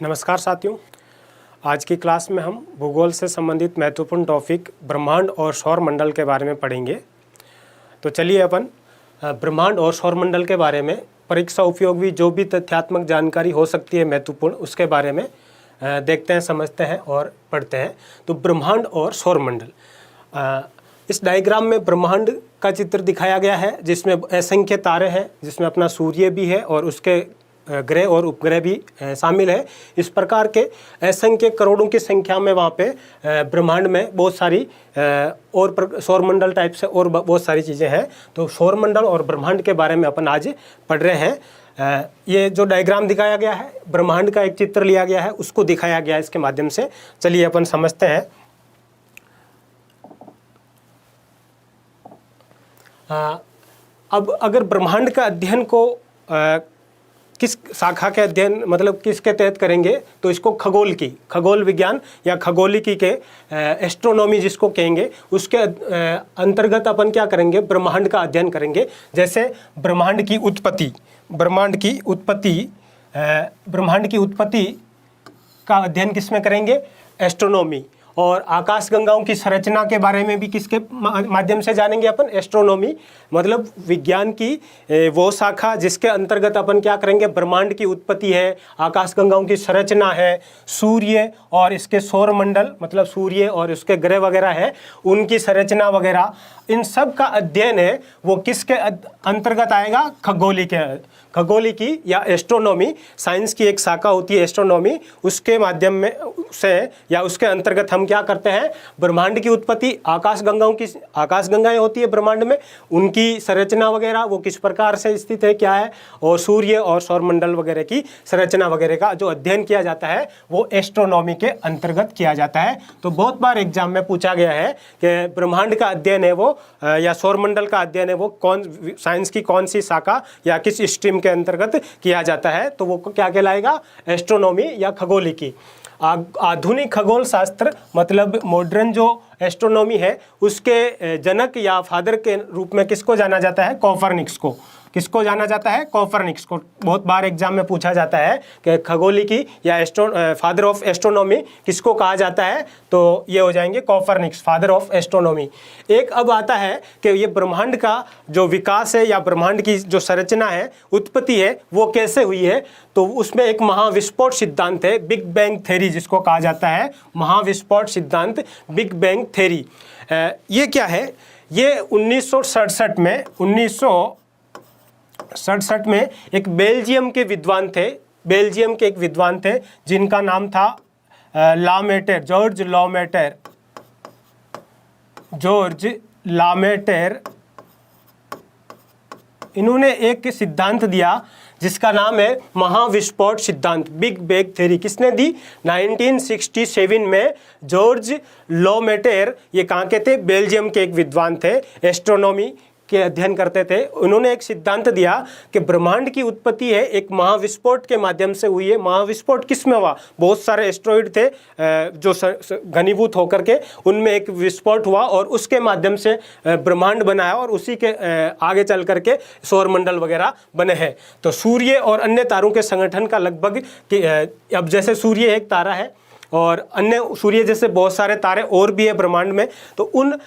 नमस्कार साथियों, आज की क्लास में हम भूगोल से संबंधित महत्वपूर्ण टॉपिक ब्रह्मांड और सौर मंडल के बारे में पढ़ेंगे। तो चलिए अपन ब्रह्मांड और सौर मंडल के बारे में परीक्षा उपयोगी जो भी तथ्यात्मक जानकारी हो सकती है महत्वपूर्ण, उसके बारे में देखते हैं, समझते हैं और पढ़ते हैं। तो ब्रह्मांड और सौर मंडल, इस डायग्राम में ब्रह्मांड का चित्र दिखाया गया है जिसमें असंख्य तारे हैं, जिसमें अपना सूर्य भी है और उसके ग्रह और उपग्रह भी शामिल है। इस प्रकार के असंख्य करोड़ों की संख्या में वहाँ पे ब्रह्मांड में बहुत सारी और सौरमंडल टाइप से और बहुत सारी चीज़ें हैं। तो सौरमंडल और ब्रह्मांड के बारे में अपन आज पढ़ रहे हैं। ये जो डायग्राम दिखाया गया है, ब्रह्मांड का एक चित्र लिया गया है, उसको दिखाया गया है इसके माध्यम से। चलिए अपन समझते हैं। अब अगर ब्रह्मांड का अध्ययन को किस शाखा के अध्ययन मतलब किसके तहत करेंगे, तो इसको खगोल विज्ञान या खगोलिकी के एस्ट्रोनॉमी जिसको कहेंगे, उसके अंतर्गत अपन क्या करेंगे, ब्रह्मांड का अध्ययन करेंगे। जैसे ब्रह्मांड की उत्पत्ति का अध्ययन किसमें करेंगे, एस्ट्रोनॉमी। और आकाश गंगाओं की संरचना के बारे में भी किसके माध्यम से जानेंगे अपन, एस्ट्रोनॉमी। मतलब विज्ञान की वो शाखा जिसके अंतर्गत अपन क्या करेंगे, ब्रह्मांड की उत्पत्ति है, आकाश गंगाओं की संरचना है, सूर्य और इसके सौरमंडल मतलब सूर्य और उसके ग्रह वगैरह है, उनकी संरचना वगैरह, इन सब का अध्ययन है वो किसके अंतर्गत आएगा, खगोलिकी या एस्ट्रोनॉमी। साइंस की एक शाखा होती है एस्ट्रोनॉमी, उसके माध्यम में से या उसके अंतर्गत हम क्या करते हैं, ब्रह्मांड की उत्पत्ति, आकाश गंगाएं होती है ब्रह्मांड में, उनकी संरचना वगैरह वो किस प्रकार से स्थित है, क्या है, और सूर्य और सौरमंडल वगैरह की संरचना वगैरह का जो अध्ययन किया जाता है वो एस्ट्रोनॉमी के अंतर्गत किया जाता है। तो बहुत बार एग्जाम में पूछा गया है कि ब्रह्मांड का अध्ययन है वो या सौरमंडल का अध्ययन है वो साइंस की कौन सी शाखा या किस स्ट्रीम के अंतर्गत किया जाता है, तो वो क्या कहलाएगा, एस्ट्रोनॉमी या खगोलिकी। आधुनिक खगोल शास्त्र मतलब मॉडर्न जो एस्ट्रोनॉमी है उसके जनक या फादर के रूप में किसको जाना जाता है, कॉपरनिकस को। किसको जाना जाता है, कॉपरनिकस को। बहुत बार एग्जाम में पूछा जाता है कि खगोलिकी या फादर ऑफ एस्ट्रोनॉमी किसको कहा जाता है, तो ये हो जाएंगे कॉपरनिकस, फादर ऑफ एस्ट्रोनॉमी। एक अब आता है कि ये ब्रह्मांड का जो विकास है या ब्रह्मांड की जो संरचना है, उत्पत्ति है, वो कैसे हुई है। तो उसमें एक महाविस्फोट सिद्धांत है, बिग बैंग थ्योरी जिसको कहा जाता है, महाविस्फोट सिद्धांत, बिग बैंग थ्योरी। ये क्या है, ये 1967 में एक बेल्जियम के एक विद्वान थे जिनका नाम था जॉर्ज लामेटेर। इन्होंने एक सिद्धांत दिया जिसका नाम है महाविस्फोट सिद्धांत, बिग बैंग थ्योरी। किसने दी, 1967 में जॉर्ज लामेटेर। ये कहाँ के थे, बेल्जियम के एक विद्वान थे, एस्ट्रोनॉमी के अध्ययन करते थे। उन्होंने एक सिद्धांत दिया कि ब्रह्मांड की उत्पत्ति है एक महाविस्फोट के माध्यम से हुई है। महाविस्फोट किसमें हुआ, बहुत सारे एस्ट्रॉइड थे जो घनीभूत होकर के उनमें एक विस्फोट हुआ और उसके माध्यम से ब्रह्मांड बनाया और उसी के आगे चल करके सौरमंडल वगैरह बने हैं। तो सूर्य और अन्य तारों के संगठन का लगभग अब जैसे सूर्य एक तारा है और अन्य सूर्य जैसे बहुत सारे तारे और भी है ब्रह्मांड में, तो उन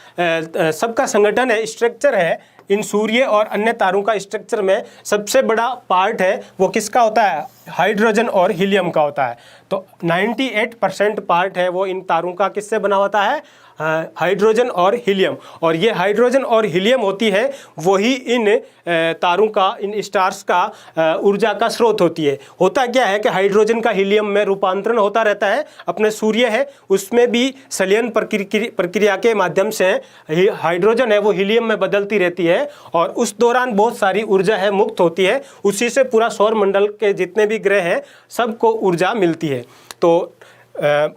सबका संगठन है, स्ट्रक्चर है। इन सूर्य और अन्य तारों का स्ट्रक्चर में सबसे बड़ा पार्ट है वो किसका होता है, हाइड्रोजन और हीलियम का होता है। तो 98% पार्ट है वो इन तारों का किससे बना होता है, हाइड्रोजन और हीलियम। और ये हाइड्रोजन और हीलियम होती है वही इन तारों का, इन स्टार्स का ऊर्जा का स्रोत होती है। होता क्या है कि हाइड्रोजन का हीलियम में रूपांतरण होता रहता है। अपने सूर्य है उसमें भी संलयन प्रक्रिया के माध्यम से हाइड्रोजन है वो हीलियम में बदलती रहती है और उस दौरान बहुत सारी ऊर्जा है मुक्त होती है। उसी से पूरा सौरमंडल के जितने भी ग्रह हैं सबको ऊर्जा मिलती है। तो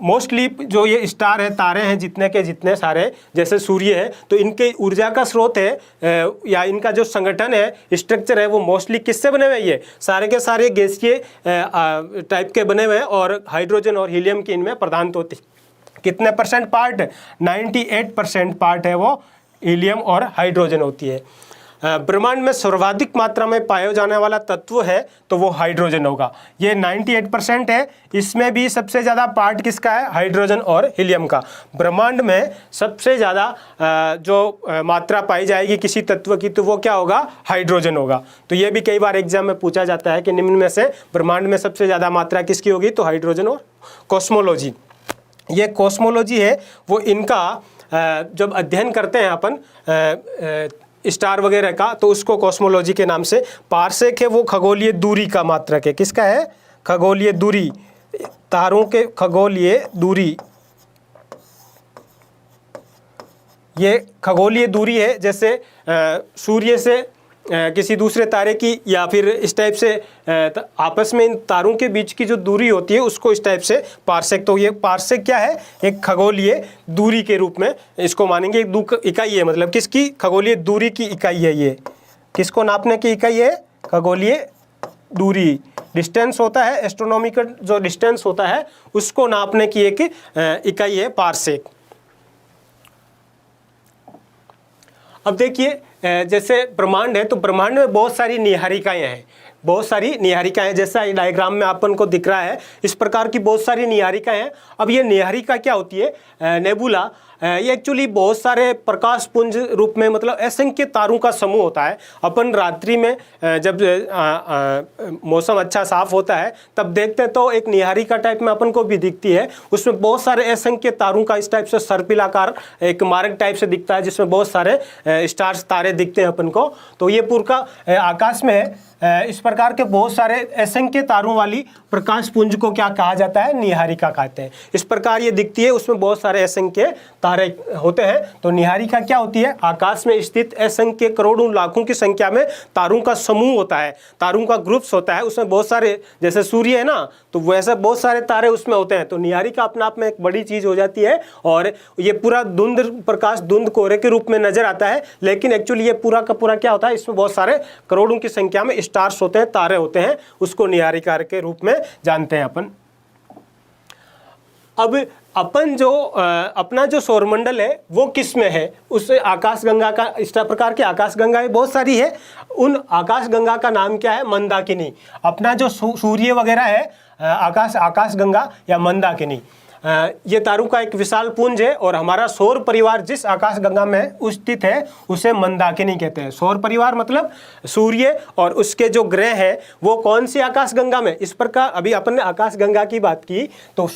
मोस्टली जो ये स्टार है, तारे हैं जितने के जितने सारे, जैसे सूर्य है, तो इनके ऊर्जा का स्रोत है या इनका जो संगठन है, स्ट्रक्चर है, वो मोस्टली किससे बने हुए हैं, ये सारे के सारे गैसीय टाइप के बने हुए हैं और हाइड्रोजन और हीलियम की इनमें प्रधानता होती है। कितने परसेंट पार्ट, 98% पार्ट है वो हीलियम और हाइड्रोजन होती है। ब्रह्मांड में सर्वाधिक मात्रा में पाया जाने वाला तत्व है तो वो हाइड्रोजन होगा। ये 98% है, इसमें भी सबसे ज़्यादा पार्ट किसका है? हाइड्रोजन और हीलियम का। ब्रह्मांड में सबसे ज़्यादा जो मात्रा पाई जाएगी किसी तत्व की तो वो क्या होगा? हाइड्रोजन होगा। तो ये भी कई बार एग्जाम में पूछा जाता है कि निम्न में से ब्रह्मांड में सबसे ज़्यादा मात्रा किसकी होगी? तो हाइड्रोजन। और कॉस्मोलॉजी, ये कॉस्मोलॉजी है वो इनका जब अध्ययन करते हैं अपन स्टार वगैरह का तो उसको कॉस्मोलॉजी के नाम से। पारसेक है वो खगोलीय दूरी का मात्रक है। किसका है? खगोलीय दूरी, तारों के खगोलीय दूरी, ये खगोलीय दूरी है। जैसे सूर्य से किसी दूसरे तारे की या फिर इस टाइप से आपस में इन तारों के बीच की जो दूरी होती है उसको इस टाइप से पारसेक। तो ये पारसेक क्या है? एक खगोलीय दूरी के रूप में इसको मानेंगे। एक इकाई है, मतलब किसकी? खगोलीय दूरी की इकाई है। ये किसको नापने की इकाई है? खगोलीय दूरी। डिस्टेंस होता है, एस्ट्रोनॉमिकल जो डिस्टेंस होता है उसको नापने की एक इकाई है पारसेक। अब देखिए जैसे ब्रह्मांड है तो ब्रह्मांड में बहुत सारी निहारिकाएं हैं, बहुत सारी निहारिकाएं। जैसा डायग्राम में अपन को दिख रहा है इस प्रकार की बहुत सारी निहारिकाएं हैं। अब ये निहारिका क्या होती है? नेबुला, ये एक्चुअली बहुत सारे प्रकाश पुंज रूप में, मतलब असंख्य तारों का समूह होता है। अपन रात्रि में जब मौसम अच्छा साफ होता है तब देखते हैं तो एक निहारिका टाइप में अपन को भी दिखती है। उसमें बहुत सारे असंख्य तारों का इस टाइप से सर्पिलाकार एक मार्ग टाइप से दिखता है जिसमें बहुत सारे स्टार्स तारे दिखते हैं अपन को। तो ये पूरा आकाश में है। इस प्रकार के बहुत सारे असंख्य तारों वाली प्रकाश पुंज को क्या कहा जाता है? निहारिका कहते हैं। इस प्रकार ये दिखती है, उसमें बहुत सारे असंख्य तारे होते हैं। तो निहारिका क्या होती है? आकाश में स्थित असंख्य करोड़ों लाखों की संख्या में तारों का समूह होता है, तारों का ग्रुप्स होता है। उसमें बहुत सारे, जैसे सूर्य है ना, तो वैसे बहुत सारे तारे उसमें होते हैं। तो निहारिका अपने आप में एक बड़ी चीज हो जाती है और ये पूरा धुंध प्रकाश, धुंध कोहरे के रूप में नजर आता है, लेकिन एक्चुअली ये पूरा का पूरा क्या होता है? इसमें बहुत सारे करोड़ों की संख्या में स्टार्स होते हैं, तारे होते हैं, उसको निहारिका के रूप में जानते हैं अपन। अब अपन जो अपना जो सौरमंडल है वो किस में है? उस आकाशगंगा का, इस प्रकार की आकाशगंगाएं बहुत सारी है। उन आकाशगंगा का नाम क्या है? मंदाकिनी। अपना जो सूर्य वगैरह है आकाशगंगा या मंदाकिनी, ये तारों का एक विशाल पुंज है। और हमारा सौर परिवार जिस आकाशगंगा में स्थित है उसे मंदाकिनी कहते हैं। सौर परिवार मतलब सूर्य और उसके जो ग्रह हैं वो कौन सी आकाशगंगा में? इस प्रकार अभी अपन ने आकाशगंगा की बात की तो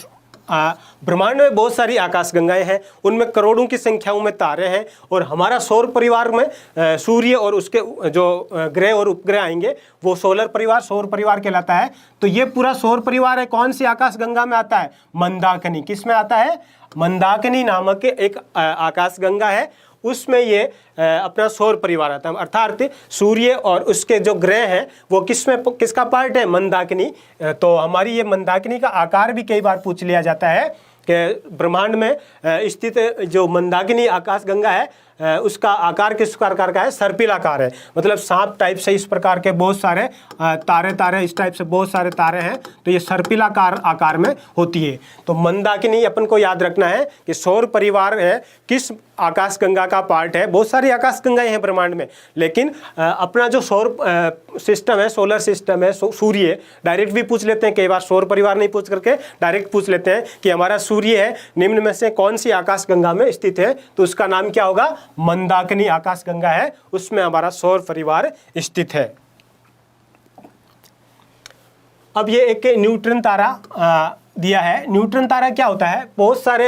ब्रह्मांड में बहुत सारी आकाशगंगाएं हैं, उनमें करोड़ों की संख्याओं में तारे हैं। और हमारा सौर परिवार में सूर्य और उसके जो ग्रह और उपग्रह आएंगे वो सोलर परिवार, सौर परिवार कहलाता है। तो ये पूरा सौर परिवार है कौन सी आकाशगंगा में आता है? मंदाकिनी। किस में आता है? मंदाकिनी नामक एक आकाशगंगा है, उसमें ये अपना सौर परिवार आता है। अर्थात सूर्य और उसके जो ग्रह हैं वो किसका पार्ट है? मंदाकिनी। तो हमारी ये मंदाकिनी का आकार भी कई बार पूछ लिया जाता है कि ब्रह्मांड में स्थित जो मंदाकिनी आकाशगंगा है उसका आकार किस प्रकार का है? सर्पिलाकार है, मतलब सांप टाइप से इस प्रकार के बहुत सारे तारे इस टाइप से बहुत सारे तारे हैं, तो ये सर्पिलाकार आकार में होती है। तो मंदाकिनी अपन को याद रखना है कि सौर परिवार है किस आकाशगंगा का पार्ट है। बहुत सारी आकाशगंगाएं हैं ब्रह्मांड में, लेकिन अपना जो सौर सिस्टम है, सोलर सिस्टम है, सूर्य, डायरेक्ट भी पूछ लेते हैं कई बार, सौर परिवार नहीं पूछ करके डायरेक्ट पूछ लेते हैं कि हमारा सूर्य है निम्न में से कौन सी आकाशगंगा में स्थित है, तो उसका नाम क्या होगा? मंदाकिनी आकाशगंगा है, उसमें हमारा सौर परिवार स्थित है। अब ये एक न्यूट्रॉन तारा दिया है। न्यूट्रॉन तारा क्या होता है? बहुत सारे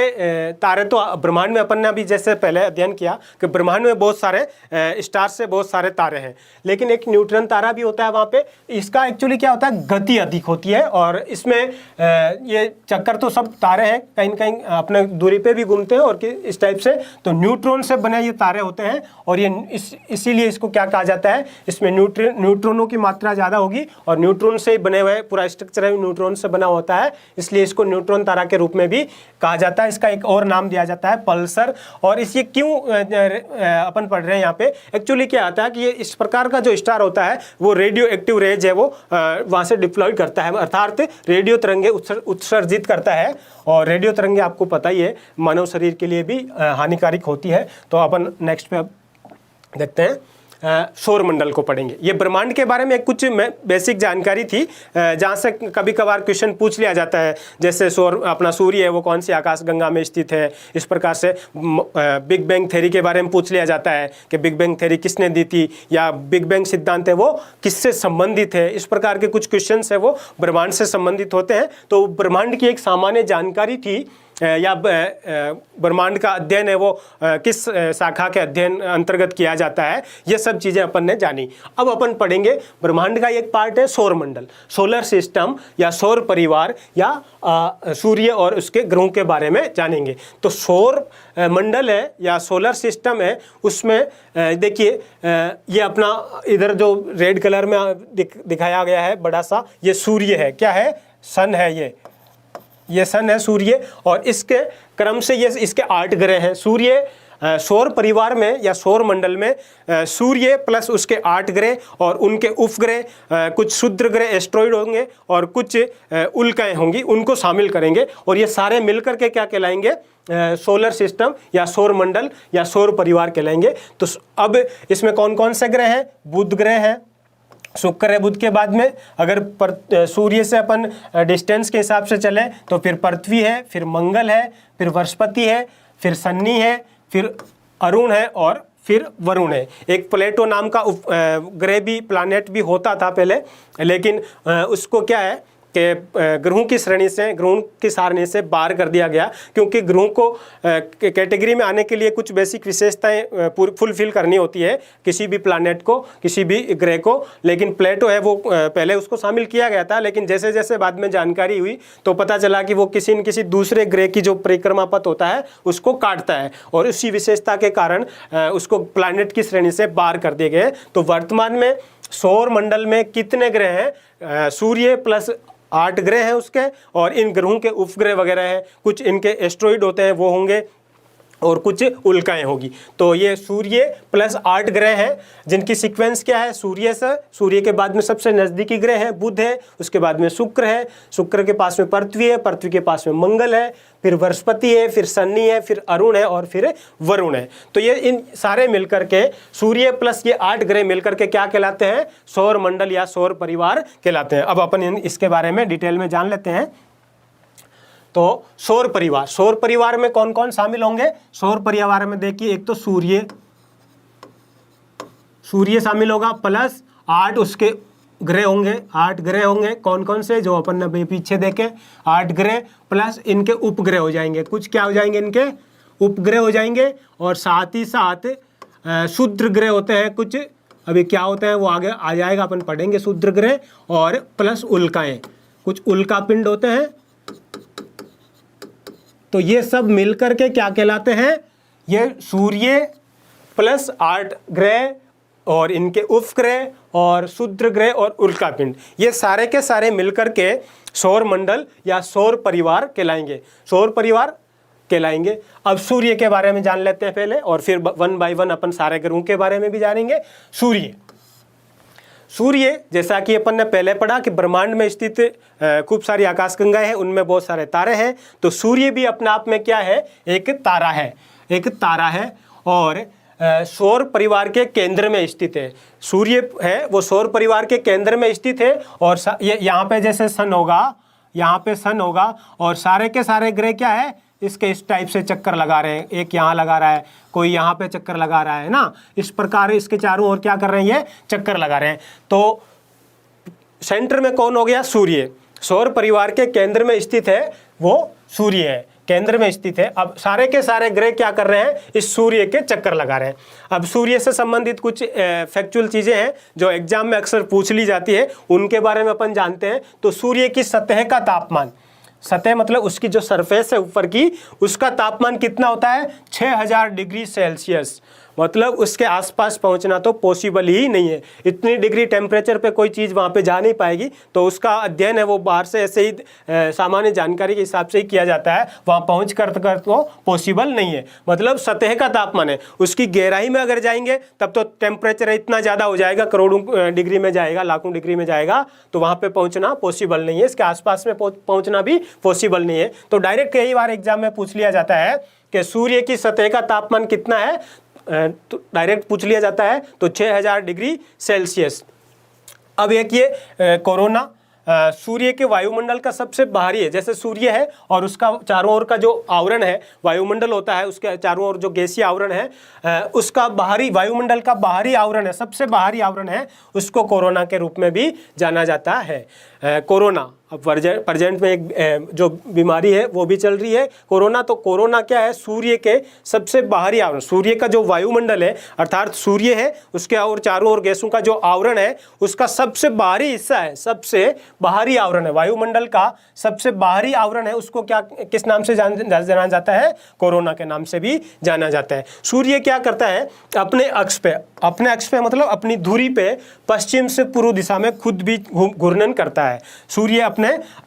तारे तो ब्रह्मांड में अपन ने अभी जैसे पहले अध्ययन किया कि ब्रह्मांड में बहुत सारे स्टार से बहुत सारे तारे हैं, लेकिन एक न्यूट्रॉन तारा भी होता है वहाँ पे। इसका एक्चुअली क्या होता है? गति अधिक होती है और इसमें ये चक्कर तो सब तारे हैं, कहीं कहीं अपने दूरी पे भी घूमते हैं और इस टाइप से। तो न्यूट्रॉन से बने ये तारे होते हैं और ये इसीलिए इसको क्या कहा जाता है? इसमें न्यूट्रॉनों की मात्रा ज़्यादा होगी और न्यूट्रॉन से बने हुए पूरा स्ट्रक्चर है न्यूट्रॉन से बना होता है, इसलिए इसको न्यूट्रॉन तारा के रूप में भी कहा जाता है। इसका एक और नाम दिया जाता है पल्सर। और इसे क्यों अपन पढ़ रहे हैं यहाँ पे? एक्चुअली क्या आता है कि ये इस प्रकार का जो स्टार होता है वो रेडियो एक्टिव रेज है, वो वहाँ से डिप्लॉयड करता है, अर्थात रेडियो तरंगे उत्सर्जित करता है। और रेडियो तरंगे आपको पता ही है मानव शरीर के लिए भी हानिकारक होती है। तो अपन नेक्स्ट पे अब देखते हैं। सौर मंडल को पढ़ेंगे। ये ब्रह्मांड के बारे में कुछ बेसिक जानकारी थी जहाँ से कभी कभार क्वेश्चन पूछ लिया जाता है, जैसे अपना सूर्य है वो कौन सी आकाशगंगा में स्थित है। इस प्रकार से बिग बैंग थ्योरी के बारे में पूछ लिया जाता है कि बिग बैंग थ्योरी किसने दी थी, या बिग बैंग सिद्धांत है वो किससे संबंधित है। इस प्रकार के कुछ क्वेश्चन है वो ब्रह्मांड से संबंधित होते हैं। तो ब्रह्मांड की एक सामान्य जानकारी थी या ब्रह्मांड का अध्ययन है वो किस शाखा के अध्ययन अंतर्गत किया जाता है, ये सब चीज़ें अपन ने जानी। अब अपन पढ़ेंगे ब्रह्मांड का एक पार्ट है सौर मंडल, सोलर सिस्टम या सौर परिवार या सूर्य और उसके ग्रहों के बारे में जानेंगे। तो सौर मंडल है या सोलर सिस्टम है, उसमें देखिए ये अपना इधर जो रेड कलर में दिखाया गया है बड़ा सा, ये सूर्य है। क्या है? सन है। ये सन है सूर्य, और इसके क्रम से ये इसके 8 ग्रह हैं। सूर्य सौर परिवार में या सौर मंडल में सूर्य प्लस उसके 8 ग्रह और उनके उपग्रह, कुछ क्षुद्र ग्रह एस्ट्रॉइड होंगे और कुछ उल्काएं होंगी, उनको शामिल करेंगे। और ये सारे मिलकर के क्या कहलाएंगे? सोलर सिस्टम या सौर मंडल या सौर परिवार कहलाएंगे। तो अब इसमें कौन कौन से ग्रह हैं? बुध ग्रह है, शुक्र है बुध के बाद में। अगर सूर्य से अपन डिस्टेंस के हिसाब से चले तो फिर पृथ्वी है, फिर मंगल है, फिर बृहस्पति है, फिर शनि है, फिर अरुण है और फिर वरुण है। एक प्लेटो नाम का ग्रह भी, प्लैनेट भी होता था पहले, लेकिन उसको क्या है कि ग्रहों की श्रेणी से, ग्रहों की सारणी से बाहर कर दिया गया, क्योंकि ग्रहों को कैटेगरी में आने के लिए कुछ बेसिक विशेषताएं फुलफिल करनी होती है किसी भी प्लैनेट को, किसी भी ग्रह को। लेकिन प्लेटो है वो पहले उसको शामिल किया गया था, लेकिन जैसे जैसे बाद में जानकारी हुई तो पता चला कि वो किसी न किसी दूसरे ग्रह की जो परिक्रमा पथ होता है उसको काटता है, और उसी विशेषता के कारण उसको प्लैनेट की श्रेणी से बाहर कर दिए गए। तो वर्तमान में सौर मंडल में कितने ग्रह हैं? सूर्य प्लस 8 ग्रह हैं उसके, और इन ग्रहों के उपग्रह वगैरह हैं, कुछ इनके एस्ट्रॉइड होते हैं वो होंगे और कुछ उल्काएं होगी। तो ये सूर्य प्लस 8 ग्रह हैं, जिनकी सीक्वेंस क्या है? सूर्य के बाद में सबसे नज़दीकी ग्रह है बुध है, उसके बाद में शुक्र है, शुक्र के पास में पृथ्वी है, पृथ्वी के पास में मंगल है, फिर बृहस्पति है, फिर शनि है, फिर अरुण है और फिर वरुण है। तो ये इन सारे मिलकर के सूर्य प्लस ये 8 ग्रह मिलकर के क्या कहलाते हैं? सौर मंडल या सौर परिवार कहलाते हैं। अब अपन इसके बारे में डिटेल में जान लेते हैं। तो सौर परिवार में कौन कौन शामिल होंगे? सौर परिवार में देखिए, एक तो सूर्य शामिल होगा, प्लस 8 उसके ग्रह होंगे। 8 ग्रह होंगे, कौन कौन से? जो अपन ने पीछे देखे 8 ग्रह, प्लस इनके उपग्रह हो जाएंगे। कुछ क्या हो जाएंगे? इनके उपग्रह हो जाएंगे, और साथ ही साथ क्षुद्र ग्रह होते हैं कुछ, अभी क्या होता है वो आगे आ जाएगा, अपन पढ़ेंगे क्षुद्र ग्रह, और प्लस उल्काएं, कुछ उल्का पिंड होते हैं। तो ये सब मिलकर के क्या कहलाते हैं? ये सूर्य प्लस 8 ग्रह और इनके उपग्रह और क्षुद्र ग्रह और उल्कापिंड, ये सारे के सारे मिलकर के सौर मंडल या सौर परिवार कहलाएंगे। अब सूर्य के बारे में जान लेते हैं पहले, और फिर 1 बाय 1 अपन सारे ग्रहों के बारे में भी जानेंगे। सूर्य जैसा कि अपन ने पहले पढ़ा कि ब्रह्मांड में स्थित खूब सारी आकाशगंगाएं हैं, उनमें बहुत सारे तारे हैं। तो सूर्य भी अपने आप में क्या है? एक तारा है और सौर परिवार के केंद्र में स्थित है। सूर्य है वो सौर परिवार के केंद्र में स्थित है, और ये यहाँ पे जैसे सन होगा, और सारे के सारे ग्रह क्या है? इसके इस टाइप से चक्कर लगा रहे हैं। एक यहाँ लगा रहा है, कोई यहाँ पे चक्कर लगा रहा है ना, इस प्रकार इसके चारों ओर क्या कर रहे हैं? ये चक्कर लगा रहे हैं। तो सेंटर में कौन हो गया? सूर्य। सौर परिवार के केंद्र में स्थित है वो सूर्य है, केंद्र में स्थित है। अब सारे के सारे ग्रह क्या कर रहे हैं? इस सूर्य के चक्कर लगा रहे हैं। अब सूर्य से संबंधित कुछ फैक्चुअल चीज़ें हैं जो एग्जाम में अक्सर पूछ ली जाती है, उनके बारे में अपन जानते हैं। तो सूर्य की सतह का तापमान, सतह मतलब उसकी जो सरफेस है ऊपर की, उसका तापमान कितना होता है? 6000 डिग्री सेल्सियस। मतलब उसके आसपास पहुंचना तो पॉसिबल ही नहीं है। इतनी डिग्री टेम्परेचर पे कोई चीज़ वहाँ पे जा नहीं पाएगी। तो उसका अध्ययन है वो बाहर से ऐसे ही सामान्य जानकारी के हिसाब से ही किया जाता है, वहाँ पहुँच कर तो पॉसिबल नहीं है। मतलब सतह का तापमान है, उसकी गहराई में अगर जाएंगे तब तो टेम्परेचर इतना ज़्यादा हो जाएगा, करोड़ों डिग्री में जाएगा, लाखों डिग्री में जाएगा, तो वहाँ पर पहुँचना पॉसिबल नहीं है। इसके आसपास में पहुँचना भी पॉसिबल नहीं है। तो डायरेक्ट कई बार एग्जाम में पूछ लिया जाता है कि सूर्य की सतह का तापमान कितना है? तो डायरेक्ट पूछ लिया जाता है तो 6000 डिग्री सेल्सियस। अब एक ये कोरोना सूर्य के वायुमंडल का सबसे बाहरी है, जैसे सूर्य है और उसका चारों ओर का जो आवरण है वायुमंडल होता है, उसके चारों ओर जो गैसीय आवरण है उसका बाहरी वायुमंडल का बाहरी आवरण है, सबसे बाहरी आवरण है, उसको कोरोना के रूप में भी जाना जाता है। कोरोना अब प्रेजेंट में एक जो बीमारी है वो भी चल रही है कोरोना। तो कोरोना क्या है, सूर्य के सबसे बाहरी आवरण, सूर्य का जो वायुमंडल है अर्थात सूर्य है उसके और चारों ओर गैसों का जो आवरण है उसका सबसे बाहरी हिस्सा है, सबसे बाहरी आवरण है, वायुमंडल का सबसे बाहरी आवरण है, उसको क्या किस नाम से जाना जाता है, कोरोना के नाम से भी जाना जाता है। सूर्य क्या करता है, अपने अक्ष पे मतलब अपनी धुरी पे पश्चिम से पूर्व दिशा में खुद भी घूर्णन करता है। सूर्य अपने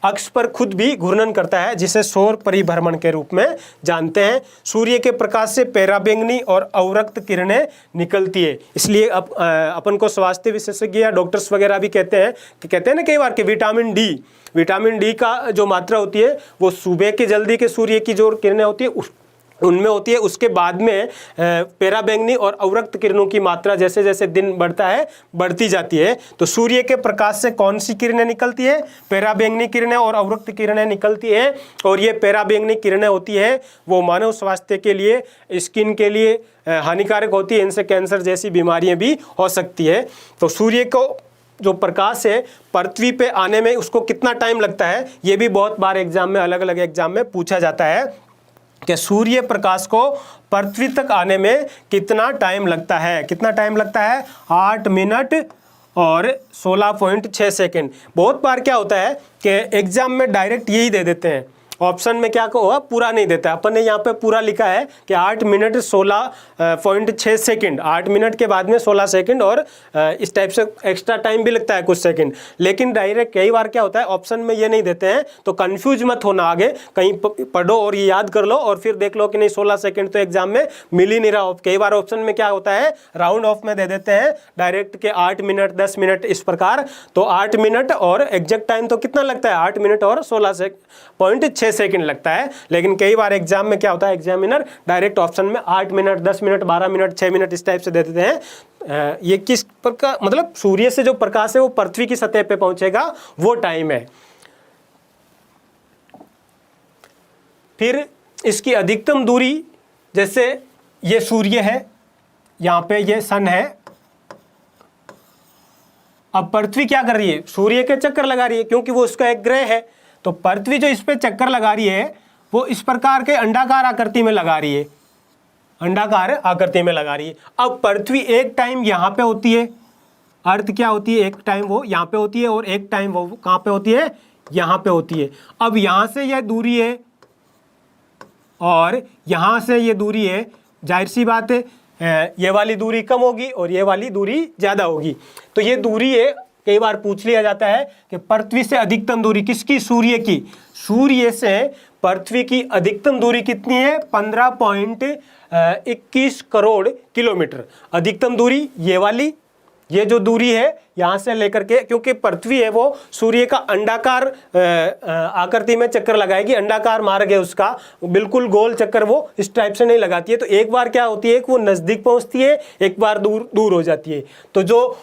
अक्ष पर खुद भी घूर्णन करता है, जिसे सौर परिभ्रमण के रूप में जानते हैं। सूर्य के प्रकाश से पराबैंगनी और अवरक्त किरणें निकलती है, इसलिए अपन को स्वास्थ्य विशेषज्ञ या डॉक्टर्स वगैरह भी कहते हैं ना कई बार कि विटामिन डी का जो मात्रा होती है वो सुबह के जल्दी के सूर्य की जो किरणें होती है उनमें होती है, उसके बाद में पराबैंगनी और अवरक्त किरणों की मात्रा जैसे जैसे दिन बढ़ता है बढ़ती जाती है। तो सूर्य के प्रकाश से कौन सी किरणें निकलती है, पराबैंगनी किरणें और अवरक्त किरणें निकलती है, और ये पराबैंगनी किरणें होती है वो मानव स्वास्थ्य के लिए, स्किन के लिए हानिकारक होती है, इनसे कैंसर जैसी बीमारियां भी हो सकती है। तो सूर्य को जो प्रकाश है पृथ्वी पे आने में उसको कितना टाइम लगता है, ये भी बहुत बार एग्जाम में अलग अलग एग्जाम में पूछा जाता है कि सूर्य प्रकाश को पृथ्वी तक आने में कितना टाइम लगता है। 8 मिनट और 16.6 सेकेंड। बहुत बार क्या होता है कि एग्जाम में डायरेक्ट यही दे देते हैं, ऑप्शन में क्या होगा पूरा नहीं देता है। अपन ने यहाँ पे पूरा लिखा है कि 8 मिनट 16.6 सेकेंड, 8 मिनट के बाद में 16 सेकेंड और इस टाइप से एक्स्ट्रा टाइम भी लगता है कुछ सेकेंड। लेकिन डायरेक्ट कई बार क्या होता है ऑप्शन में ये नहीं देते हैं, तो कंफ्यूज मत होना, आगे कहीं पढ़ो और ये याद कर लो और फिर देख लो कि नहीं 16 सेकेंड तो एग्जाम में मिल ही नहीं रहा। कई बार ऑप्शन में क्या होता है राउंड ऑफ में दे देते हैं डायरेक्ट के 8 मिनट 10 मिनट इस प्रकार। तो 8 मिनट और एग्जैक्ट टाइम तो कितना लगता है 8 मिनट और 16.6 सेकंड लगता है। लेकिन कई बार एग्जाम में क्या होता है एग्जामिनर डायरेक्ट ऑप्शन में 8 मिनट 10 मिनट 12 मिनट 6 मिनट इस टाइप से दे देते हैं। ये किस प्रकार मतलब सूर्य से जो प्रकाश है वो पृथ्वी की सतह पे पहुंचेगा वो टाइम है। फिर इसकी अधिकतम दूरी, जैसे ये सूर्य है, यहाँ पे ये सन है, अब पृथ्वी क्या कर रही है सूर्य के चक्कर लगा रही है क्योंकि वो उसका एक ग्रह है। तो पृथ्वी जो इस पे चक्कर लगा रही है वो इस प्रकार के अंडाकार आकृति में लगा रही है, अंडाकार आकृति में लगा रही है। अब पृथ्वी एक टाइम यहाँ पे होती है, अर्थ क्या होती है एक टाइम वो यहाँ पे होती है और एक टाइम वो कहाँ पे होती है यहाँ पे होती है। अब यहाँ से यह दूरी है और यहाँ से ये दूरी है, जाहिर सी बात है ये वाली दूरी कम होगी और ये वाली दूरी ज़्यादा होगी। तो ये दूरी है, कई बार पूछ लिया जाता है कि पृथ्वी से अधिकतम दूरी किसकी, सूर्य की। सूर्य से पृथ्वी की अधिकतम दूरी कितनी है 15.21 करोड़ किलोमीटर। अधिकतम दूरी ये वाली, ये जो दूरी है यहाँ से लेकर के, क्योंकि पृथ्वी है वो सूर्य का अंडाकार आकृति में चक्कर लगाएगी, अंडाकार मार्ग है उसका, बिल्कुल गोल चक्कर वो इस टाइप से नहीं लगाती है। तो एक बार क्या होती है कि वो नज़दीक पहुँचती है, एक बार दूर हो जाती है। तो जो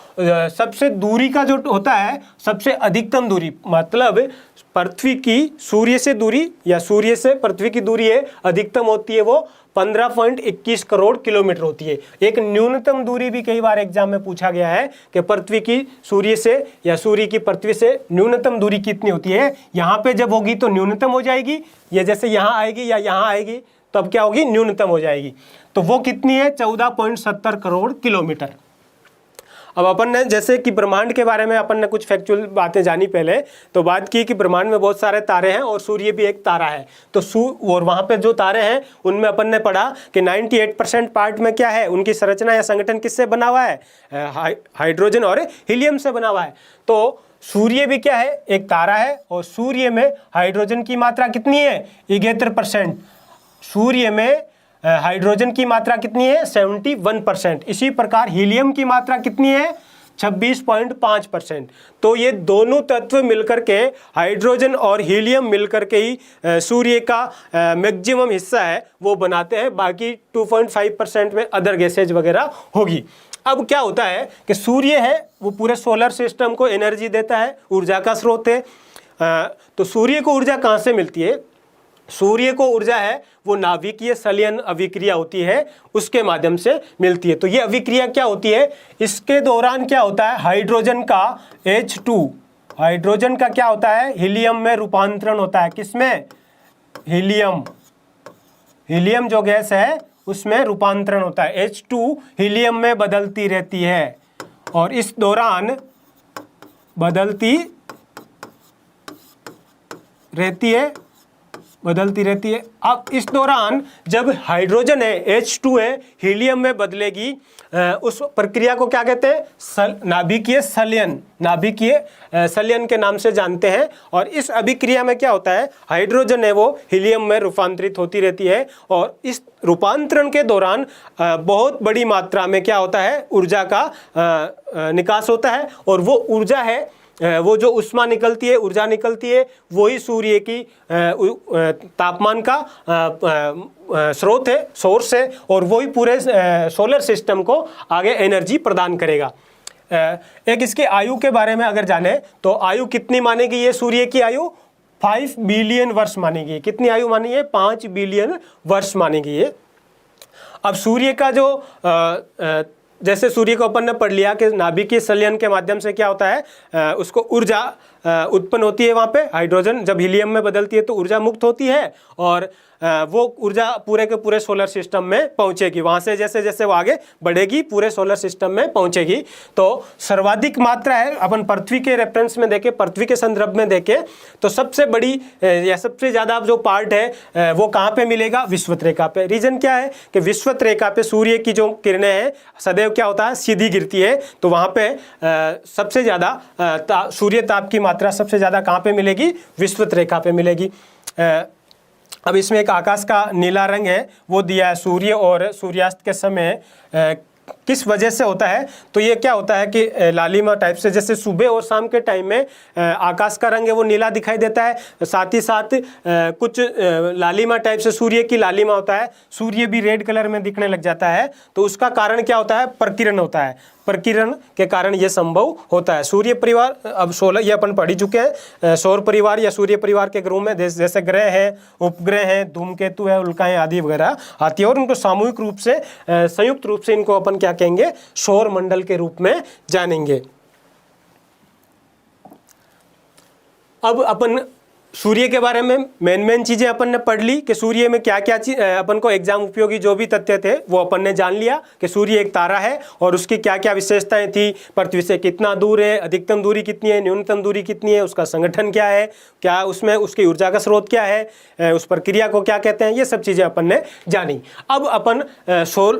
सबसे दूरी का जो होता है सबसे अधिकतम दूरी, मतलब पृथ्वी की सूर्य से दूरी या सूर्य से पृथ्वी की दूरी है अधिकतम होती है वो 15.21 करोड़ किलोमीटर होती है। एक न्यूनतम दूरी भी कई बार एग्जाम में पूछा गया है कि पृथ्वी की सूर्य से या सूर्य की पृथ्वी से न्यूनतम दूरी कितनी होती है। यहाँ पे जब होगी तो न्यूनतम हो जाएगी, ये जैसे यहाँ आएगी या यहाँ आएगी तब क्या होगी न्यूनतम हो जाएगी। तो वो कितनी है 14.70 करोड़ किलोमीटर। अब अपन ने जैसे कि ब्रह्मांड के बारे में अपन ने कुछ फैक्चुअल बातें जानी पहले, तो बात की कि ब्रह्मांड में बहुत सारे तारे हैं और सूर्य भी एक तारा है। तो और वहाँ पे जो तारे हैं उनमें अपन ने पढ़ा कि 98% पार्ट में क्या है, उनकी संरचना या संगठन किससे बना हुआ है, हाइड्रोजन और हीलियम से बना हुआ है। तो सूर्य भी क्या है एक तारा है और सूर्य में हाइड्रोजन की मात्रा कितनी है 71%, सूर्य में हाइड्रोजन की मात्रा कितनी है 71%। इसी प्रकार हीलियम की मात्रा कितनी है 26.5%। तो ये दोनों तत्व मिलकर के, हाइड्रोजन और हीलियम मिलकर के ही सूर्य का मैक्सिमम हिस्सा है वो बनाते हैं, बाकी 2.5% में अदर गैसेज वगैरह होगी। अब क्या होता है कि सूर्य है वो पूरे सोलर सिस्टम को एनर्जी देता है, ऊर्जा का स्रोत है। तो सूर्य को ऊर्जा कहाँ से मिलती है? सूर्य को ऊर्जा है वो नाभिकीय संलयन अभिक्रिया होती है, उसके माध्यम से मिलती है। तो ये अभिक्रिया क्या होती है? इसके दौरान क्या होता है? हाइड्रोजन का H2, हाइड्रोजन का क्या होता है? हीलियम में रूपांतरण होता है। किसमें? हीलियम, हीलियम जो गैस है उसमें रूपांतरण होता है। H2 हीलियम में बदलती रहती है और इस दौरान बदलती रहती है। अब इस दौरान जब हाइड्रोजन है, H2 है, हीलियम में बदलेगी, उस प्रक्रिया को क्या कहते हैं? नाभिकीय संलयन, नाभिकीय संलयन के नाम से जानते हैं। और इस अभिक्रिया में क्या होता है? हाइड्रोजन है वो हीलियम में रूपांतरित होती रहती है और इस रूपांतरण के दौरान बहुत बड़ी मात्रा में क्या होता है? ऊर्जा का निकास होता है। और वो ऊर्जा है, वो जो ऊष्मा निकलती है, ऊर्जा निकलती है, वही सूर्य की तापमान का स्रोत है, सोर्स है, और वही पूरे सोलर सिस्टम को आगे एनर्जी प्रदान करेगा। एक इसकी आयु के बारे में अगर जाने तो आयु कितनी मानेगी ये सूर्य की आयु? 5 बिलियन वर्ष मानेगी। कितनी आयु मानी है? 5 बिलियन वर्ष मानेगी ये। अब सूर्य का जो जैसे सूर्य को अपन ने पढ़ लिया कि नाभिकीय संलयन के माध्यम से क्या होता है? उसको ऊर्जा उत्पन्न होती है। वहाँ पे हाइड्रोजन जब हीलियम में बदलती है तो ऊर्जा मुक्त होती है और वो ऊर्जा पूरे के पूरे सोलर सिस्टम में पहुँचेगी। वहाँ से जैसे जैसे वो आगे बढ़ेगी पूरे सोलर सिस्टम में पहुँचेगी। तो सर्वाधिक मात्रा है, अपन पृथ्वी के रेफरेंस में देखें, पृथ्वी के संदर्भ में देखें तो सबसे बड़ी या सबसे ज़्यादा जो पार्ट है वो कहाँ पे मिलेगा? विषुवत रेखा पे। रीज़न क्या है कि विषुवत रेखा पे सूर्य की जो किरणें हैं सदैव क्या होता है? सीधी गिरती है। तो वहाँ पे सबसे ज़्यादा सूर्य ताप की मात्रा सबसे ज़्यादा कहाँ पे मिलेगी? विषुवत रेखा पे मिलेगी। अब इसमें एक आकाश का नीला रंग है वो दिया है सूर्य और सूर्यास्त के समय किस वजह से होता है? तो ये क्या होता है कि लालिमा टाइप से, जैसे सुबह और शाम के टाइम में आकाश का रंग है वो नीला दिखाई देता है, साथ ही साथ कुछ लालिमा टाइप से सूर्य की लालिमा होता है, सूर्य भी रेड कलर में दिखने लग जाता है। तो उसका कारण क्या होता है? प्रकिरण होता है। प्रकिरण के कारण ये संभव होता है। सूर्य परिवार, अब 16 ये अपन पढ़ ही चुके हैं। सौर परिवार या सूर्य परिवार के ग्रुप में जैसे ग्रह हैं, उपग्रह हैं, धूमकेतु है, उल्काएं आदि वगैरह आती है और उनको सामूहिक रूप से संयुक्त रूप से इनको अपन क्या कहेंगे? सौर मंडल के रूप में जानेंगे। अब अपन सूर्य के बारे में मेन चीज़ें अपन ने पढ़ ली कि सूर्य में क्या क्या चीज अपन को एग्जाम उपयोगी जो भी तथ्य थे वो अपन ने जान लिया कि सूर्य एक तारा है और उसकी क्या क्या विशेषताएं थी, पृथ्वी से कितना दूर है, अधिकतम दूरी कितनी है, न्यूनतम दूरी कितनी है, उसका संगठन क्या है, क्या उसमें उसकी ऊर्जा का स्रोत क्या है, उस प्रक्रिया को क्या कहते हैं, ये सब चीज़ें अपन ने जानी। अब अपन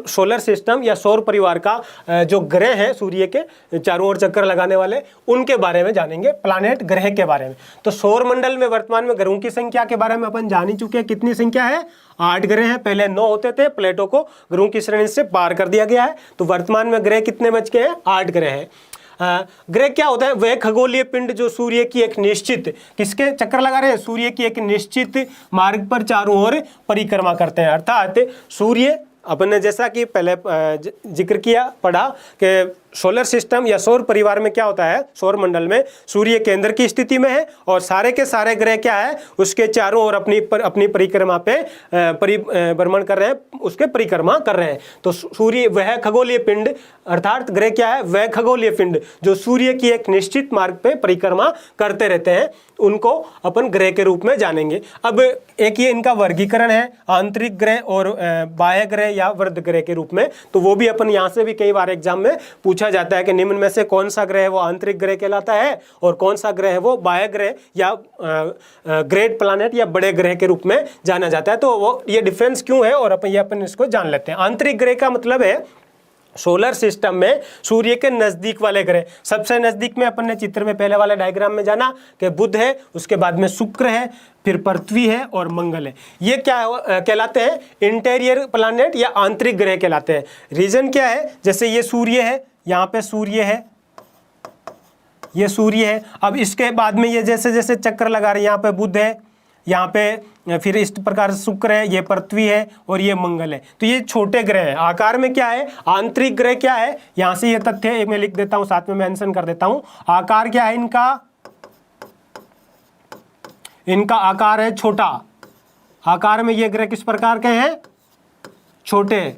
सोलर सिस्टम या सौर परिवार का जो ग्रह है सूर्य के चारों ओर चक्कर लगाने वाले, उनके बारे में जानेंगे, प्लानेट ग्रह के बारे में। तो सौर मंडल में वर्तमान में ग्रहों की संख्या के बारे में अपन जान ही चुके हैं। कितनी संख्या है? 8 ग्रह हैं। पहले 9 होते थे, प्लेटो को ग्रहों की श्रेणी से पार कर दिया गया है। तो वर्तमान में ग्रह कितने बच गए हैं? 8 ग्रह हैं। ग्रह क्या होता है? वह खगोलीय पिंड जो सूर्य की एक निश्चित, किसके चक्कर लगा रहे हैं? सूर्य की एक निश्चित मार्ग पर चारों ओर परिक्रमा करते हैं। अर्थात सूर्य, अपन ने जैसा कि पहले जिक्र किया, पढ़ा कि सोलर सिस्टम या सौर परिवार में क्या होता है? सौर मंडल में सूर्य केंद्र की स्थिति में है और सारे के सारे ग्रह क्या है? उसके चारों ओर अपनी परिक्रमा पे परिभ्रमण कर रहे हैं, उसके परिक्रमा कर रहे हैं। तो सूर्य वह खगोलीय पिंड, अर्थात ग्रह क्या है? वह खगोलीय पिंड जो सूर्य की एक निश्चित मार्ग पे परिक्रमा करते रहते हैं, उनको अपन ग्रह के रूप में जानेंगे। अब एक ये इनका वर्गीकरण है, आंतरिक ग्रह और बाह्य ग्रह या वर्ध ग्रह के रूप में। तो वो भी अपन यहाँ से भी कई बार एग्जाम में पूछा जाता है कि निम्न में से कौन सा ग्रह है वो आंतरिक ग्रह कहलाता है और कौन सा ग्रह है वो बाह्य ग्रह या ग्रेट प्लैनेट या बड़े ग्रह के रूप में जाना जाता है। तो वो ये डिफरेंस क्यों है और अपन इसको जान लेते हैं। आंतरिक ग्रह का मतलब है सोलर सिस्टम में सूर्य के नजदीक वाले ग्रह। सबसे नजदीक में अपन ने चित्र में पहले वाले डायग्राम में जाना कि बुध है, उसके बाद में शुक्र है, फिर पृथ्वी है और मंगल है। ये क्या कहलाते हैं? इंटीरियर प्लैनेट या आंतरिक ग्रह कहलाते हैं। रीजन क्या है? जैसे ये सूर्य है, यहाँ पे सूर्य है, ये सूर्य है। अब इसके बाद में ये जैसे जैसे चक्र लगा रहे हैं, यहाँ पे बुध है, यहाँ पे फिर इस प्रकार से शुक्र है, ये पृथ्वी है और ये मंगल है। तो ये छोटे ग्रह हैं। आकार में क्या है, आंतरिक ग्रह क्या है, यहाँ से ये तथ्य मैं लिख देता हूँ, साथ में मेंशन कर देता हूँ। आकार क्या है इनका आकार है छोटा। आकार में ये ग्रह किस प्रकार के हैं, छोटे।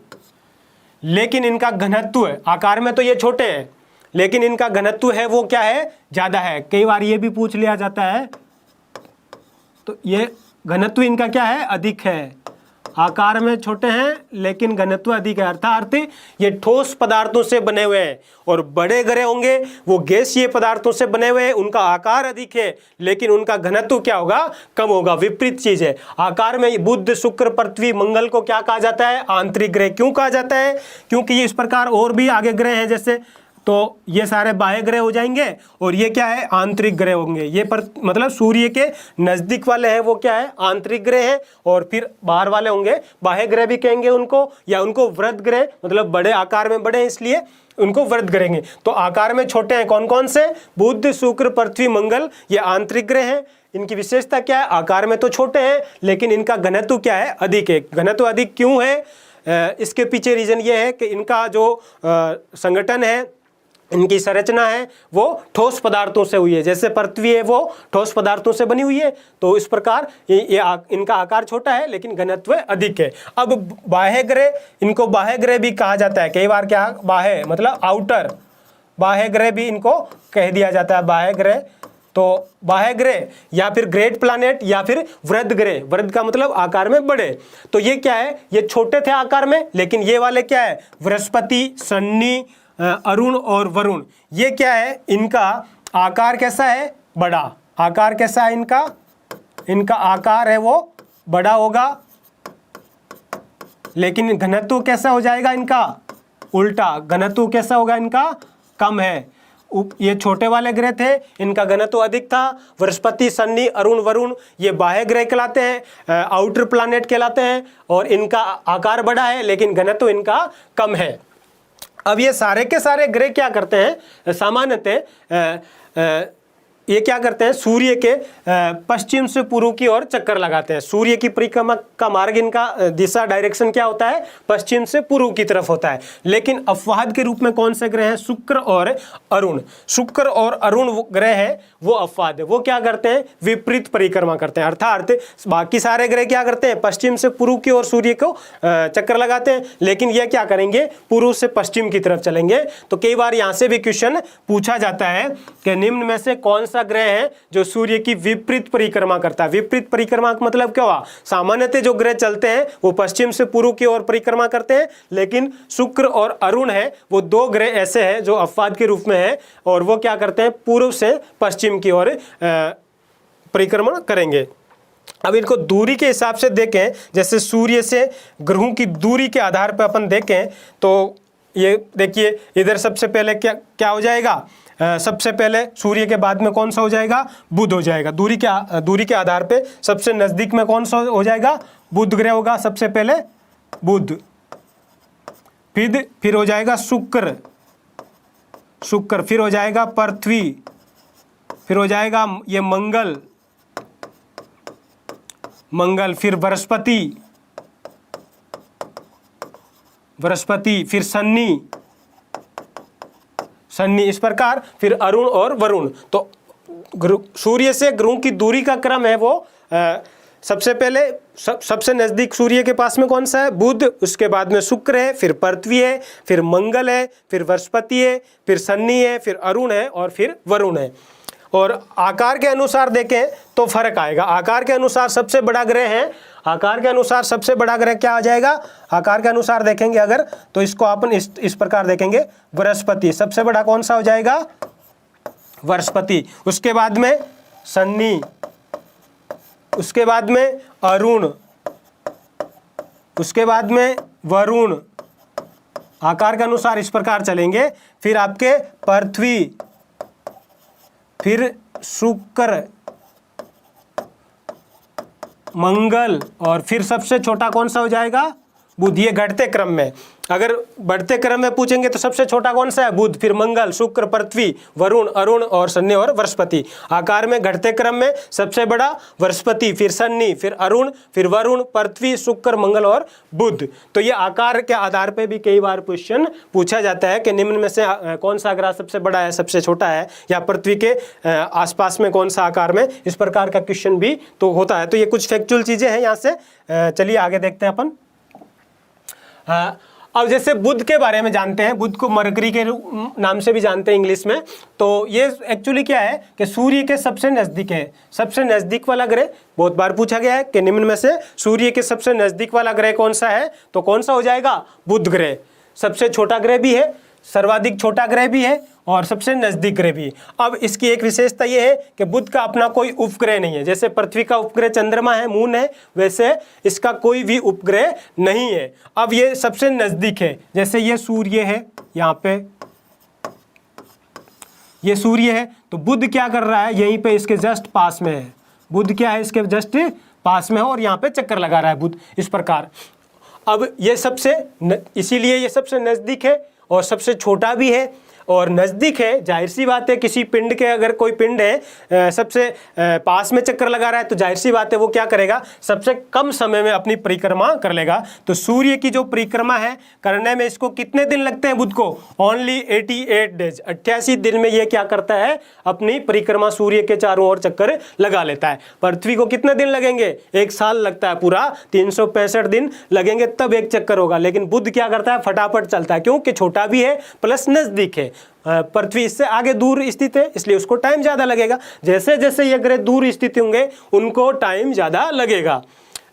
लेकिन इनका घनत्व है, आकार में तो ये छोटे हैं लेकिन इनका घनत्व है वो क्या है, ज्यादा है। कई बार ये भी पूछ लिया जाता है, तो ये घनत्व इनका क्या है, अधिक है। आकार में छोटे हैं लेकिन घनत्व अधिक है, अर्थात ये ठोस पदार्थों से बने हुए हैं। और बड़े ग्रह होंगे वो गैसीय पदार्थों से बने हुए हैं, उनका आकार अधिक है लेकिन उनका घनत्व क्या होगा, कम होगा। विपरीत चीज है। आकार में बुध, शुक्र, पृथ्वी, मंगल को क्या कहा जाता है, आंतरिक ग्रह। क्यों कहा जाता है, क्योंकि ये इस प्रकार और भी आगे ग्रह हैं, जैसे तो ये सारे बाह्य ग्रह हो जाएंगे और ये क्या है, आंतरिक ग्रह होंगे। ये मतलब सूर्य के नजदीक वाले हैं वो क्या है, आंतरिक ग्रह है। और फिर बाहर वाले होंगे बाह्य ग्रह भी कहेंगे उनको, या उनको वृत्त ग्रह, मतलब बड़े आकार में बड़े हैं इसलिए उनको वृत्त करेंगे। तो आकार में छोटे हैं कौन कौन से, बुध, शुक्र, पृथ्वी, मंगल, ये आंतरिक ग्रह हैं। इनकी विशेषता क्या है, आकार में तो छोटे हैं लेकिन इनका घनत्व क्या है, अधिक है। घनत्व अधिक क्यों है, इसके पीछे रीजन ये है कि इनका जो संगठन है, इनकी संरचना है वो ठोस पदार्थों से हुई है। जैसे पृथ्वी है वो ठोस पदार्थों से बनी हुई है, तो इस प्रकार इनका आकार छोटा है लेकिन घनत्व अधिक है। अब बाह्य ग्रह, इनको बाह्य ग्रह भी कहा जाता है कई बार। क्या बाह्य मतलब आउटर, बाह्य ग्रह भी इनको कह दिया जाता है, बाह्य ग्रह। तो बाह्य ग्रह या फिर ग्रेट प्लैनेट या फिर वृत्त ग्रह, वृत्त का मतलब आकार में बड़े। तो ये क्या है, ये छोटे थे आकार में लेकिन ये वाले क्या है, बृहस्पति, शनि, अरुण और वरुण, ये क्या है, इनका आकार कैसा है, बड़ा। आकार कैसा है इनका आकार है वो बड़ा होगा लेकिन घनत्व कैसा हो जाएगा इनका, उल्टा। घनत्व कैसा होगा इनका, कम है। ये छोटे वाले ग्रह थे, इनका घनत्व अधिक था। बृहस्पति, शनि, अरुण, वरुण ये बाह्य ग्रह कहलाते हैं, आउटर प्लैनेट कहलाते हैं। और इनका आकार बड़ा है लेकिन घनत्व इनका कम है। अब ये सारे के सारे ग्रह क्या करते हैं, सामान्यतः ये क्या करते हैं, सूर्य के पश्चिम से पूर्व की ओर चक्कर लगाते हैं। सूर्य की परिक्रमा का मार्ग, इनका दिशा, डायरेक्शन क्या होता है, पश्चिम से पूर्व की तरफ होता है। लेकिन अपवाद के रूप में कौन से ग्रह हैं, शुक्र और अरुण। शुक्र और अरुण ग्रह है वो अपवाद है, वो क्या करते हैं, विपरीत परिक्रमा करते हैं। अर्थात बाकी सारे ग्रह क्या करते हैं, पश्चिम से पूर्व की ओर सूर्य को चक्कर लगाते हैं, लेकिन ये क्या करेंगे, पूर्व से पश्चिम की तरफ चलेंगे। तो कई बार यहाँ से भी क्वेश्चन पूछा जाता है कि निम्न में से कौन सा ग्रह है जो सूर्य की विपरीत परिक्रमा करता है। विपरीत परिक्रमा का मतलब क्या हुआ, सामान्यतः जो ग्रह चलते हैं वो पश्चिम से पूर्व की ओर परिक्रमा करते हैं, लेकिन शुक्र और अरुण है वो दो ग्रह ऐसे हैं जो अपवाद के रूप में है, और वो क्या करते हैं, पूर्व से पश्चिम की ओर परिक्रमण करेंगे। अब इनको दूरी के हिसाब से देखें, जैसे सूर्य से ग्रहों की दूरी के आधार पर अपन देखें तो ये देखिए, इधर सबसे पहले क्या हो जाएगा, सबसे पहले सूर्य के बाद में कौन सा हो जाएगा, बुध हो जाएगा। दूरी के आधार पे सबसे नजदीक में कौन सा हो जाएगा, बुध ग्रह होगा सबसे पहले, बुध। फिर हो जाएगा शुक्र, फिर हो जाएगा पृथ्वी, फिर हो जाएगा ये मंगल, फिर बृहस्पति, फिर शनि, इस प्रकार, फिर अरुण और वरुण। तो सूर्य से ग्रहों की दूरी का क्रम है वो सबसे पहले सबसे नजदीक सूर्य के पास में कौन सा है, बुध, उसके बाद में शुक्र है, फिर पृथ्वी है, फिर मंगल है, फिर बृहस्पति है, फिर शनि है, फिर अरुण है और फिर वरुण है। और आकार के अनुसार देखें तो फर्क आएगा। आकार के अनुसार सबसे बड़ा ग्रह है, आकार के अनुसार सबसे बड़ा ग्रह क्या आ जाएगा, आकार के अनुसार देखेंगे अगर तो इसको अपन इस प्रकार देखेंगे, बृहस्पति सबसे बड़ा कौन सा हो जाएगा, बृहस्पति। उसके बाद में शनि, उसके बाद में अरुण, उसके बाद में वरुण। आकार के अनुसार इस प्रकार चलेंगे। फिर आपके पृथ्वी, फिर शुक्र, मंगल और फिर सबसे छोटा कौन सा हो जाएगा, बुध, ये घटते क्रम में। अगर बढ़ते क्रम में पूछेंगे तो सबसे छोटा कौन सा है? बुध, फिर मंगल, शुक्र, पृथ्वी, वरुण, अरुण और शनि और बृहस्पति। आकार में घटते क्रम में सबसे बड़ा बृहस्पति, फिर शनि, फिर अरुण, फिर वरुण, पृथ्वी, शुक्र, मंगल और बुध। तो ये आकार के आधार पे भी कई बार क्वेश्चन पूछा जाता है कि निम्न में से कौन सा ग्रह सबसे बड़ा है, सबसे छोटा है, या पृथ्वी के आसपास में कौन सा आकार में, इस प्रकार का क्वेश्चन भी तो होता है। तो ये कुछ फैक्चुअल चीजें हैं यहाँ से। चलिए आगे देखते हैं अपन। अब जैसे बुध के बारे में जानते हैं, बुध को मरकरी के नाम से भी जानते हैं इंग्लिश में। तो ये एक्चुअली क्या है कि सूर्य के सबसे नज़दीक है, सबसे नज़दीक वाला ग्रह। बहुत बार पूछा गया है कि निम्न में से सूर्य के सबसे नज़दीक वाला ग्रह कौन सा है, तो कौन सा हो जाएगा? बुध ग्रह। सबसे छोटा ग्रह भी है, सर्वाधिक छोटा ग्रह भी है और सबसे नज़दीक ग्रह भी। अब इसकी एक विशेषता ये है कि बुध का अपना कोई उपग्रह नहीं है। जैसे पृथ्वी का उपग्रह चंद्रमा है, मून है, वैसे इसका कोई भी उपग्रह नहीं है। अब ये सबसे नज़दीक है। जैसे ये सूर्य है, यहाँ पे ये सूर्य है, तो बुध क्या कर रहा है? यहीं पे इसके जस्ट पास में है। बुध क्या है? इसके जस्ट पास में है और यहाँ पे चक्कर लगा रहा है बुध, इस प्रकार। अब ये इसीलिए ये सबसे नज़दीक है और सबसे छोटा भी है और नज़दीक है। जाहिर सी बात है, किसी पिंड के अगर कोई पिंड है सबसे पास में चक्कर लगा रहा है तो जाहिर सी बात है वो क्या करेगा? सबसे कम समय में अपनी परिक्रमा कर लेगा। तो सूर्य की जो परिक्रमा है करने में इसको कितने दिन लगते हैं बुध को? ओनली 88 डेज, 88 दिन में ये क्या करता है? अपनी परिक्रमा सूर्य के चारों ओर चक्कर लगा लेता है। पृथ्वी को कितने दिन लगेंगे? 1 साल लगता है, पूरा 365 दिन लगेंगे तब एक चक्कर होगा। लेकिन बुध क्या करता है? फटाफट चलता है, क्योंकि छोटा भी है प्लस नज़दीक है। पृथ्वी इससे आगे दूर स्थित है, इसलिए उसको टाइम ज़्यादा लगेगा। जैसे जैसे ये ग्रह दूर स्थित होंगे उनको टाइम ज़्यादा लगेगा।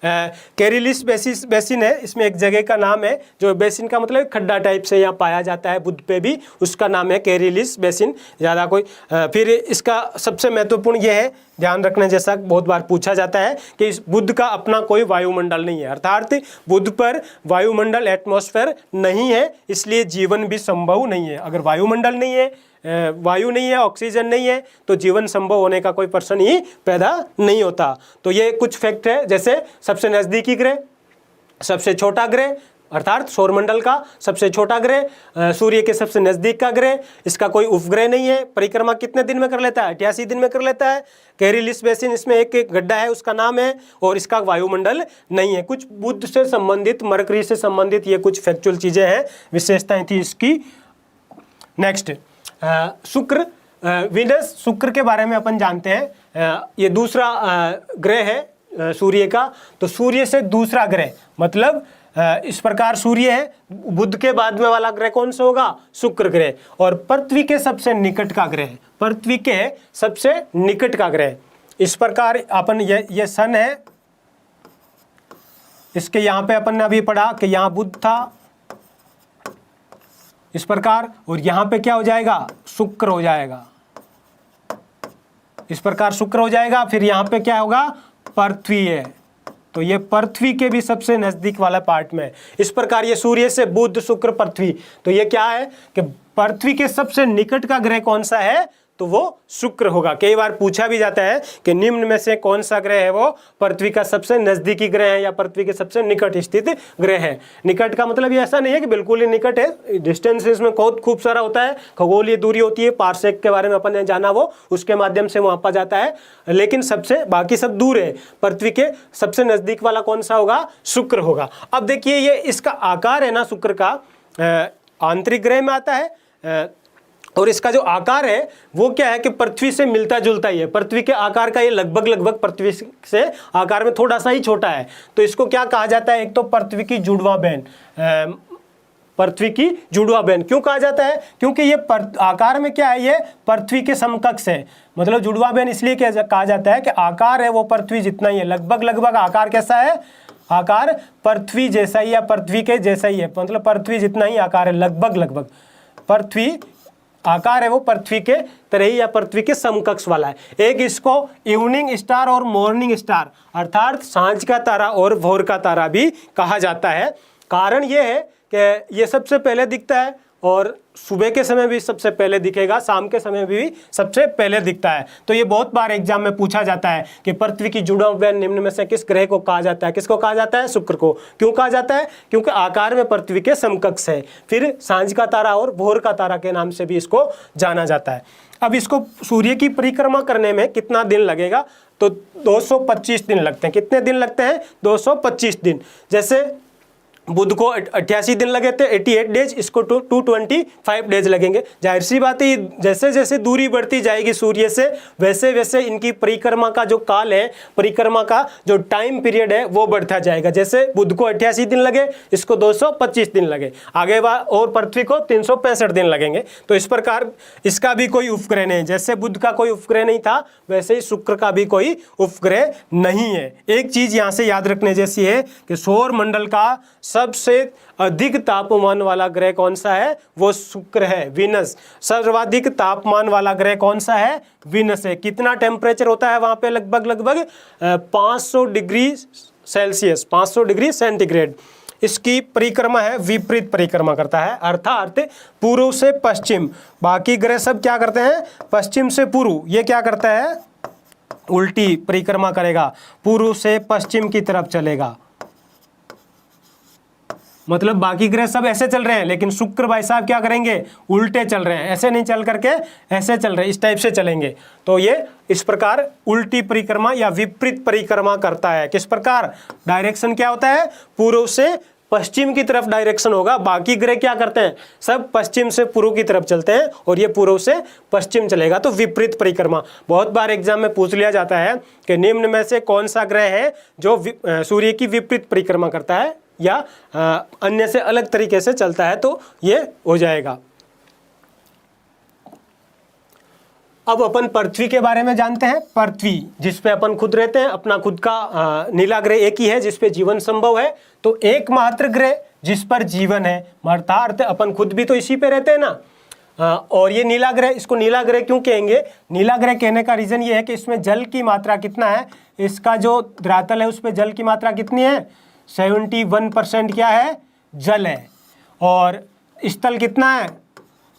कैरिलिस बेसिन है, इसमें एक जगह का नाम है, जो बेसिन का मतलब खड्डा टाइप से यहाँ पाया जाता है बुध पे भी, उसका नाम है कैरिलिस बेसिन। ज़्यादा कोई फिर इसका सबसे महत्वपूर्ण यह है, ध्यान रखने जैसा, बहुत बार पूछा जाता है कि इस बुध का अपना कोई वायुमंडल नहीं है, अर्थात बुध पर वायुमंडल एटमॉस्फेयर नहीं है, इसलिए जीवन भी संभव नहीं है। अगर वायुमंडल नहीं है, वायु नहीं है, ऑक्सीजन नहीं है, तो जीवन संभव होने का कोई प्रश्न ही पैदा नहीं होता। तो ये कुछ फैक्ट है। जैसे सबसे नज़दीकी ग्रह, सबसे छोटा ग्रह अर्थात सौरमंडल का सबसे छोटा ग्रह, सूर्य के सबसे नज़दीक का ग्रह, इसका कोई उपग्रह नहीं है, परिक्रमा कितने दिन में कर लेता है? 88 दिन में कर लेता है। कैरिलिस बेसिन, इसमें एक गड्ढा है उसका नाम है, और इसका वायुमंडल नहीं है। कुछ बुध से संबंधित, मरकरी से संबंधित ये कुछ फैक्चुअल चीज़ें हैं, विशेषताएं थी इसकी। नेक्स्ट शुक्र, विनस, शुक्र के बारे में अपन जानते हैं। ये दूसरा ग्रह है सूर्य का। तो सूर्य से दूसरा ग्रह, मतलब इस प्रकार सूर्य है, बुध के बाद में वाला ग्रह कौन सा होगा? शुक्र ग्रह। और पृथ्वी के सबसे निकट का ग्रह, पृथ्वी के सबसे निकट का ग्रह। इस प्रकार अपन ये सन है, इसके यहाँ पे अपन ने अभी पढ़ा कि यहाँ बुध था इस प्रकार, और यहाँ पे क्या हो जाएगा? शुक्र हो जाएगा, इस प्रकार शुक्र हो जाएगा। फिर यहाँ पे क्या होगा? पृथ्वी है, तो ये पृथ्वी के भी सबसे नज़दीक वाला पार्ट में। इस प्रकार ये सूर्य से बुध, शुक्र, पृथ्वी, तो ये क्या है कि पृथ्वी के सबसे निकट का ग्रह कौन सा है? तो वो शुक्र होगा। कई बार पूछा भी जाता है कि निम्न में से कौन सा ग्रह है वो पृथ्वी का सबसे नज़दीकी ग्रह है या पृथ्वी के सबसे निकट स्थित ग्रह है। निकट का मतलब ये ऐसा नहीं है कि बिल्कुल ही निकट है, डिस्टेंस इसमें बहुत खूब सारा होता है, खगोलीय दूरी होती है, पारसेक के बारे में अपन ने जाना, वो उसके माध्यम से वहाँ पर जाता है, लेकिन सबसे बाकी सब दूर है। पृथ्वी के सबसे नज़दीक वाला कौन सा होगा? शुक्र होगा। अब देखिए ये इसका आकार है ना, शुक्र का आंतरिक ग्रह में आता है, और इसका जो आकार है वो क्या है कि पृथ्वी से मिलता जुलता ही है। पृथ्वी के आकार का ये लगभग पृथ्वी से आकार में थोड़ा सा ही छोटा है। तो इसको क्या कहा जाता है? एक तो पृथ्वी की जुड़वा बहन, पृथ्वी की जुड़वा बहन क्यों कहा जाता है? क्योंकि ये आकार में क्या है? ये पृथ्वी के समकक्ष है। मतलब जुड़वा बहन इसलिए कहा जाता है कि आकार है वो पृथ्वी जितना ही है, लगभग आकार कैसा है? आकार पृथ्वी जैसा ही या पृथ्वी के जैसा ही है, मतलब पृथ्वी जितना ही आकार है, लगभग पृथ्वी आकार है वो पृथ्वी के तरह ही या पृथ्वी के समकक्ष वाला है। एक इसको इवनिंग स्टार और मॉर्निंग स्टार अर्थात सांझ का तारा और भोर का तारा भी कहा जाता है। कारण ये है कि ये सबसे पहले दिखता है और सुबह के समय भी सबसे पहले दिखेगा, शाम के समय भी सबसे पहले दिखता है। तो ये बहुत बार एग्जाम में पूछा जाता है कि पृथ्वी की जुड़ा हुआ निम्न में से किस ग्रह को कहा जाता है। किसको कहा जाता है? शुक्र को। क्यों कहा जाता है? क्योंकि आकार में पृथ्वी के समकक्ष है। फिर सांझ का तारा और भोर का तारा के नाम से भी इसको जाना जाता है। अब इसको सूर्य की परिक्रमा करने में कितना दिन लगेगा? तो 225 दिन लगते हैं। कितने दिन लगते हैं? 225 दिन। जैसे बुध को 88 दिन लगे थे, 88 डेज, इसको 225 डेज लगेंगे। जाहिर सी बात है, जैसे जैसे दूरी बढ़ती जाएगी सूर्य से, वैसे वैसे इनकी परिक्रमा का जो काल है, परिक्रमा का जो टाइम पीरियड है, वो बढ़ता जाएगा। जैसे बुध को 88 दिन लगे, इसको 225 दिन लगे, आगे और पृथ्वी को 365 दिन लगेंगे। तो इस प्रकार इसका भी कोई उपग्रह नहीं। जैसे बुध का कोई उपग्रह नहीं था, वैसे ही शुक्र का भी कोई उपग्रह नहीं है। एक चीज यहां से याद रखने जैसी है कि सौर मंडल का सबसे अधिक तापमान वाला ग्रह कौन सा है? वो शुक्र है, वीनस। सर्वाधिक तापमान वाला ग्रह कौन सा है? वीनस है। कितना टेम्परेचर होता है वहां पे? लगभग 500 डिग्री सेल्सियस, 500 डिग्री सेंटीग्रेड। इसकी परिक्रमा है, विपरीत परिक्रमा करता है, अर्थात पूर्व से पश्चिम। बाकी ग्रह सब क्या करते हैं? पश्चिम से पूर्व। ये क्या करता है? उल्टी परिक्रमा करेगा, पूर्व से पश्चिम की तरफ चलेगा। मतलब बाकी ग्रह सब ऐसे चल रहे हैं, लेकिन शुक्र भाई साहब क्या करेंगे? उल्टे चल रहे हैं। ऐसे नहीं चल करके ऐसे चल रहे हैं, इस टाइप से चलेंगे। तो ये इस प्रकार उल्टी परिक्रमा या विपरीत परिक्रमा करता है। किस प्रकार? डायरेक्शन क्या होता है? पूर्व से पश्चिम की तरफ डायरेक्शन होगा। बाकी ग्रह क्या करते हैं? सब पश्चिम से पूर्व की तरफ चलते हैं, और ये पूर्व से पश्चिम चलेगा। तो विपरीत परिक्रमा बहुत बार एग्जाम में पूछ लिया जाता है कि निम्न में से कौन सा ग्रह है जो सूर्य की विपरीत परिक्रमा करता है या अन्य से अलग तरीके से चलता है। तो ये हो जाएगा। अब अपन पृथ्वी के बारे में जानते हैं। पृथ्वी जिस पे अपन खुद रहते हैं, अपना खुद का नीला ग्रह एक ही है जिस पे जीवन संभव है। तो एकमात्र ग्रह जिस पर जीवन है, अर्थात अपन खुद भी तो इसी पे रहते हैं ना। और ये नीला ग्रह, इसको नीला ग्रह क्यों कहेंगे? नीला ग्रह कहने का रीजन ये है कि इसमें जल की मात्रा कितना है? इसका जो धरातल है उस पर जल की मात्रा कितनी है? 71% क्या है? जल है। और स्थल कितना है?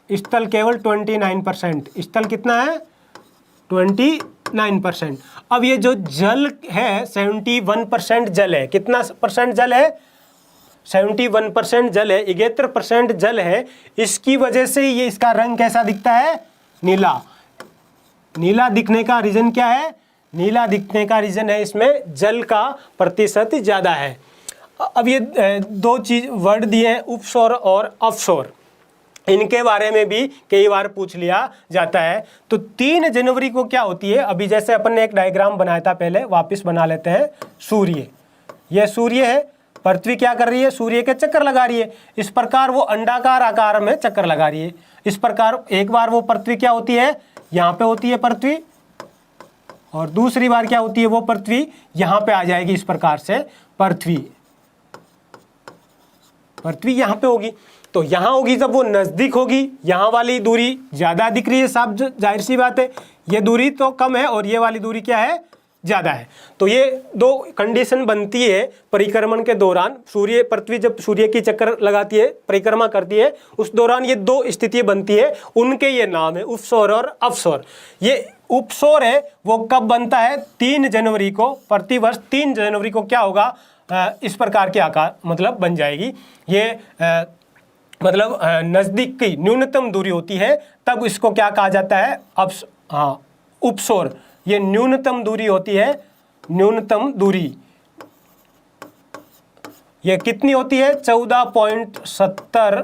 स्थल केवल 29%। स्थल कितना है? 29%। अब ये जो जल है 71% जल है। कितना परसेंट जल है? 71% जल है, 71% जल है। इसकी वजह से ये इसका रंग कैसा दिखता है? नीला। नीला दिखने का रीजन क्या है? नीला दिखने का रीजन है इसमें जल का प्रतिशत ज़्यादा है। अब ये दो चीज वर्ड दिए हैं, उपसौर और अवसौर। इनके बारे में भी कई बार पूछ लिया जाता है। तो 3 जनवरी को क्या होती है? अभी जैसे अपन ने एक डायग्राम बनाया था पहले, वापस बना लेते हैं। सूर्य, यह सूर्य है, पृथ्वी क्या कर रही है? सूर्य के चक्कर लगा रही है। इस प्रकार वो अंडाकार आकार में चक्कर लगा रही है। इस प्रकार एक बार वो पृथ्वी क्या होती है? यहाँ पे होती है पृथ्वी, और दूसरी बार क्या होती है? वो पृथ्वी यहाँ पे आ जाएगी। इस प्रकार से पृथ्वी यहाँ पे होगी। तो यहाँ होगी जब वो नज़दीक होगी, यहाँ वाली दूरी ज़्यादा दिख रही है, साफ जाहिर सी बात है। ये दूरी तो कम है और ये वाली दूरी क्या है? ज़्यादा है। तो ये दो कंडीशन बनती है परिक्रमण के दौरान। पृथ्वी जब सूर्य की चक्कर लगाती है, परिक्रमा करती है, उस दौरान ये 2 स्थिति बनती है। उनके ये नाम है उपसौर और अवसौर। ये उपसौर है वो कब बनता है? 3 जनवरी को। प्रतिवर्ष 3 जनवरी को क्या होगा? इस प्रकार के आकार मतलब बन जाएगी। ये मतलब नज़दीक की न्यूनतम दूरी होती है, तब इसको क्या कहा जाता है? उपसौर। ये न्यूनतम दूरी होती है। न्यूनतम दूरी ये कितनी होती है? 14.70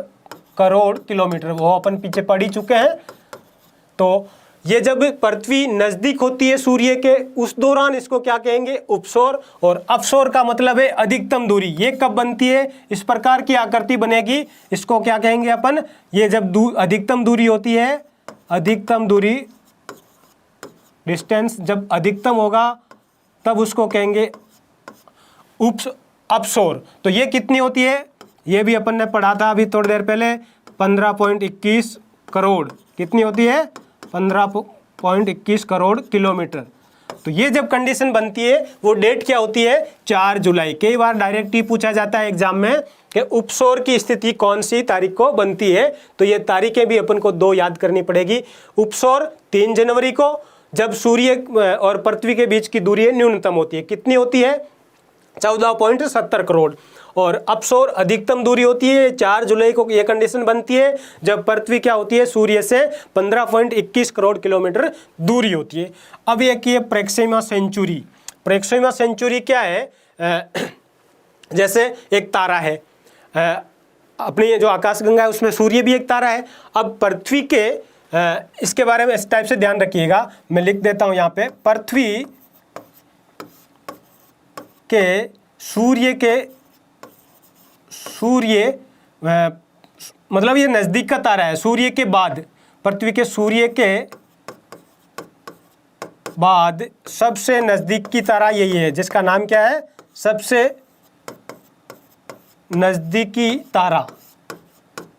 करोड़ किलोमीटर। वो अपन पीछे पढ़ ही चुके हैं। तो ये जब पृथ्वी नज़दीक होती है सूर्य के, उस दौरान इसको क्या कहेंगे? उपसौर। और अवसौर का मतलब है अधिकतम दूरी। ये कब बनती है? इस प्रकार की आकृति बनेगी, इसको क्या कहेंगे अपन? ये जब अधिकतम दूरी होती है, अधिकतम दूरी, डिस्टेंस जब अधिकतम होगा तब उसको कहेंगे अवसौर। तो ये कितनी होती है? ये भी अपन ने पढ़ा था अभी थोड़ी देर पहले, 15.21 करोड़। कितनी होती है? 15.21 करोड़ किलोमीटर। तो ये जब कंडीशन बनती है वो डेट क्या होती है, 4 जुलाई। कई बार डायरेक्ट ही पूछा जाता है एग्जाम में कि उपसौर की स्थिति कौन सी तारीख को बनती है, तो ये तारीखें भी अपन को 2 याद करनी पड़ेगी। उपसौर 3 जनवरी को, जब सूर्य और पृथ्वी के बीच की दूरी न्यूनतम होती है, कितनी होती है, 14.70 करोड़। और अपसौर अधिकतम दूरी होती है 4 जुलाई को, यह कंडीशन बनती है जब पृथ्वी क्या होती है, सूर्य से 15.21 करोड़ किलोमीटर दूरी होती है। अब यह कि प्रेक्सिमा सेंचुरी। प्रेक्सिमा सेंचुरी क्या है, जैसे एक तारा है, अपनी जो आकाशगंगा है उसमें सूर्य भी एक तारा है। अब पृथ्वी के इसके बारे में इस टाइप से ध्यान रखिएगा, मैं लिख देता हूं यहाँ पे, पृथ्वी के सूर्य मतलब ये नज़दीक का तारा है, सूर्य के बाद, पृथ्वी के सूर्य के बाद सबसे नज़दीक की तारा यही है, जिसका नाम क्या है, सबसे नज़दीकी तारा।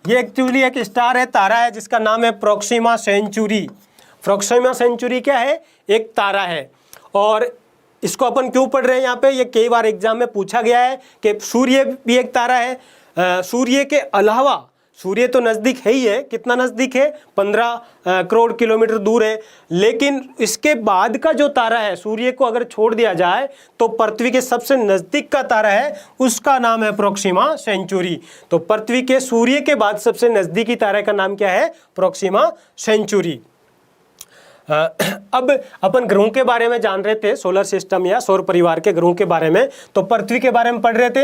ये एक्चुअली एक स्टार है, तारा है, जिसका नाम है प्रोक्सिमा सेंचुरी। प्रोक्सिमा सेंचुरी क्या है, एक तारा है। और इसको अपन क्यों पढ़ रहे हैं यहाँ पे, ये कई बार एग्जाम में पूछा गया है कि सूर्य भी एक तारा है, सूर्य के अलावा, सूर्य तो नज़दीक है ही है, कितना नज़दीक है, 15 करोड़ किलोमीटर दूर है, लेकिन इसके बाद का जो तारा है, सूर्य को अगर छोड़ दिया जाए तो पृथ्वी के सबसे नज़दीक का तारा है, उसका नाम है प्रोक्सिमा सेंचुरी। तो पृथ्वी के सूर्य के बाद सबसे नज़दीकी तारे का नाम क्या है, प्रोक्सिमा सेंचुरी। अब अपन ग्रहों के बारे में जान रहे थे, सोलर सिस्टम या सौर परिवार के ग्रहों के बारे में, तो पृथ्वी के बारे में पढ़ रहे थे।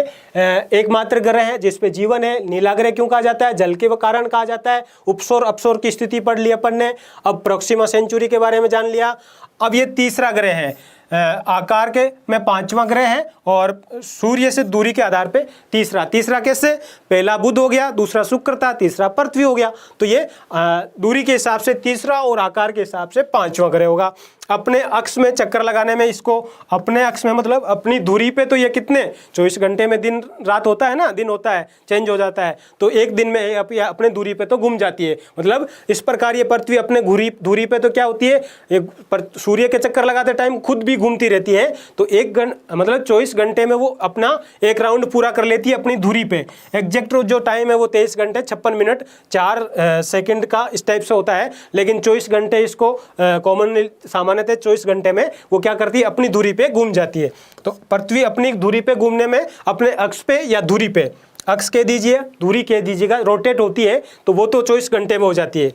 एकमात्र ग्रह है जिसपे जीवन है। नीला ग्रह क्यों कहा जाता है, जल के कारण कहा जाता है। उपसौर अपसौर की स्थिति पढ़ ली अपन ने। अब प्रोक्सिमा सेंचुरी के बारे में जान लिया। अब ये तीसरा ग्रह है, आकार के में 5वां ग्रह है और सूर्य से दूरी के आधार पे तीसरा कैसे, पहला बुध हो गया, दूसरा शुक्र था, तीसरा पृथ्वी हो गया। तो ये दूरी के हिसाब से तीसरा और आकार के हिसाब से 5वां ग्रह होगा। अपने अक्ष में चक्कर लगाने में, इसको अपने अक्ष में मतलब अपनी दूरी पे, तो ये कितने 24 घंटे में दिन रात होता है ना, दिन होता है, चेंज हो जाता है, तो एक दिन में अपने दूरी पे तो घूम जाती है। मतलब इस प्रकार ये पृथ्वी अपने दूरी पे तो क्या होती है, सूर्य के चक्कर लगाते टाइम खुद भी घूमती रहती है। तो मतलब 24 घंटे में वो अपना एक राउंड पूरा कर लेती है अपनी दूरी पे। एग्जैक्ट जो टाइम है वो 23 घंटे 56 मिनट 4 सेकंड का इस टाइप से होता है, लेकिन 24 घंटे इसको कॉमन सामान्यतः 24 घंटे में वो क्या करती है, अपनी दूरी पे घूम जाती है। तो पृथ्वी अपनी दूरी पे घूमने में अपने अक्ष पे या दूरी पे, अक्ष कह दीजिए, दूरी कह दीजिएगा, रोटेट होती है, तो वो तो 24 घंटे में हो जाती है।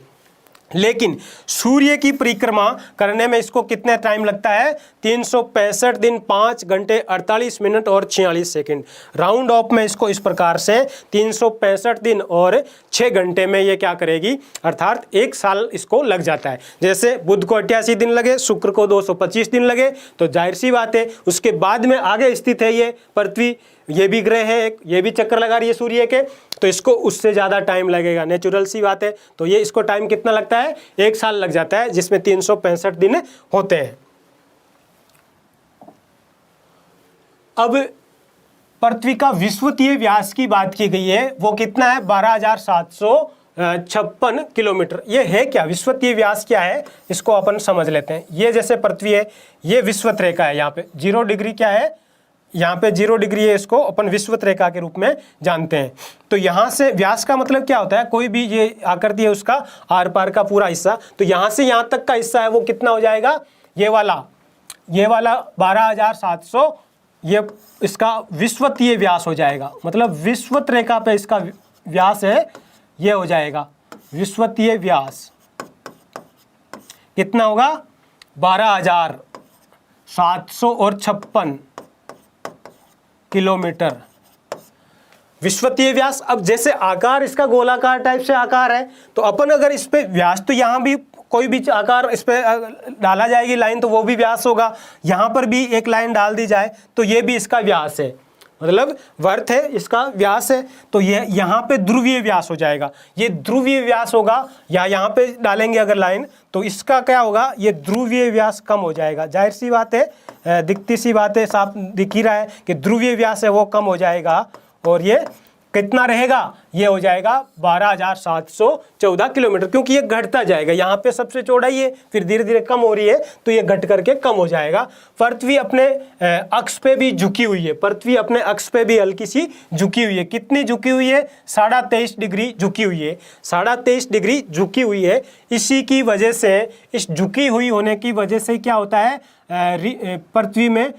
लेकिन सूर्य की परिक्रमा करने में इसको कितने टाइम लगता है, 365 दिन 5 घंटे 48 मिनट और 46 सेकंड। राउंड ऑफ में इसको इस प्रकार से 365 दिन और 6 घंटे में ये क्या करेगी, अर्थात 1 साल इसको लग जाता है। जैसे बुध को 88 दिन लगे, शुक्र को 225 दिन लगे, तो जाहिर सी बात है उसके बाद में आगे स्थित है ये पृथ्वी, ये भी ग्रह है एक, ये भी चक्कर लगा रही है सूर्य के, तो इसको उससे ज़्यादा टाइम लगेगा, नेचुरल सी बात है। तो ये इसको टाइम कितना लगता है, 1 साल लग जाता है, जिसमें 365 दिन होते हैं। अब पृथ्वी का विषुवतीय व्यास की बात की गई है, वो कितना है, 12,756 किलोमीटर। ये है क्या, विषुवतीय व्यास क्या है, इसको अपन समझ लेते हैं। ये जैसे पृथ्वी है, ये विषुवत रेखा है, यहाँ पे 0 डिग्री क्या है, यहाँ पे 0 डिग्री है, इसको अपन विषुवत रेखा के रूप में जानते हैं। तो यहाँ से व्यास का मतलब क्या होता है, कोई भी ये आकृति है उसका आर पार का पूरा हिस्सा, तो यहाँ से यहाँ तक का हिस्सा है वो कितना हो जाएगा, ये वाला 12,700, ये इसका विषुवतीय व्यास हो जाएगा। मतलब विषुवत रेखा पे इसका व्यास है, ये हो जाएगा विषुवतीय व्यास कितना होगा, 12,756 किलोमीटर विषुवतीय व्यास। अब जैसे आकार इसका गोलाकार टाइप से आकार है, तो अपन अगर इस पे व्यास, तो यहाँ भी कोई भी आकार इस पे डाला जाएगी लाइन, तो वो भी व्यास होगा। यहाँ पर भी एक लाइन डाल दी जाए तो ये भी इसका व्यास है, मतलब वर्थ है, इसका व्यास है, तो ये यहाँ पे ध्रुवीय व्यास हो जाएगा। ये ध्रुवीय व्यास होगा, या यहाँ पे डालेंगे अगर लाइन, तो इसका क्या होगा, ये ध्रुवीय व्यास कम हो जाएगा। जाहिर सी बात है, दिखती सी बात है, साफ दिख ही रहा है कि ध्रुवीय व्यास है वो कम हो जाएगा, और ये कितना रहेगा, ये हो जाएगा 12,714 किलोमीटर, क्योंकि ये घटता जाएगा। यहाँ पे सबसे चौड़ाई है, फिर धीरे धीरे कम हो रही है, तो ये घट करके कम हो जाएगा। पृथ्वी अपने अक्ष पे भी झुकी हुई है, पृथ्वी अपने अक्ष पे भी हल्की सी झुकी हुई है। कितनी झुकी हुई है, 23.5 डिग्री झुकी हुई है, 23.5 डिग्री झुकी हुई है। इसी की वजह से, इस झुकी हुई होने की वजह से क्या होता है, पृथ्वी में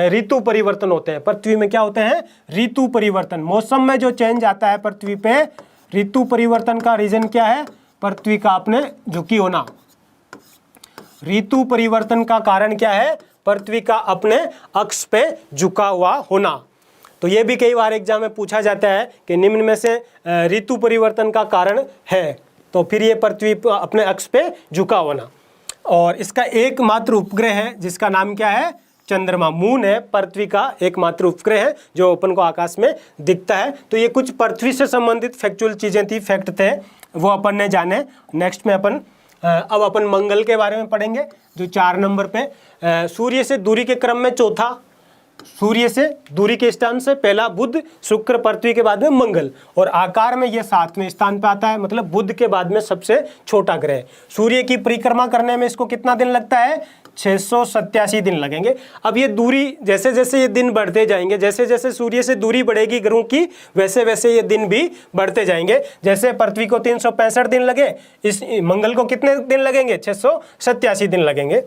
ऋतु परिवर्तन होते हैं। पृथ्वी में क्या होते हैं, ऋतु परिवर्तन, मौसम में जो चेंज आता है पृथ्वी पे, ऋतु परिवर्तन का रीजन क्या है, पृथ्वी का अपने झुकी होना। ऋतु परिवर्तन का कारण क्या है, पृथ्वी का अपने अक्ष पे झुका हुआ होना। तो ये भी कई बार एग्जाम में पूछा जाता है कि निम्न में से ऋतु परिवर्तन का कारण है, तो फिर ये पृथ्वी अपने अक्ष पे झुका होना। और इसका एकमात्र उपग्रह है जिसका नाम क्या है, चंद्रमा। मून है पृथ्वी का एकमात्र उपग्रह है जो अपन को आकाश में दिखता है। तो ये कुछ पृथ्वी से संबंधित फैक्चुअल चीज़ें थी, फैक्ट थे, वो अपन ने जाने। नेक्स्ट में अब अपन मंगल के बारे में पढ़ेंगे, जो 4 नंबर पे सूर्य से दूरी के क्रम में चौथा, सूर्य से दूरी के स्थान से पहला बुध, शुक्र, पृथ्वी के बाद में मंगल, और आकार में ये 7वें स्थान पे आता है, मतलब बुध के बाद में सबसे छोटा ग्रह। सूर्य की परिक्रमा करने में इसको कितना दिन लगता है, 687 दिन लगेंगे। अब ये दूरी जैसे जैसे ये दिन बढ़ते जाएंगे, जैसे जैसे सूर्य से दूरी बढ़ेगी ग्रहों की, वैसे वैसे ये दिन भी बढ़ते जाएंगे। जैसे पृथ्वी को 365 दिन लगे, इस मंगल को कितने दिन लगेंगे, 687 दिन लगेंगे।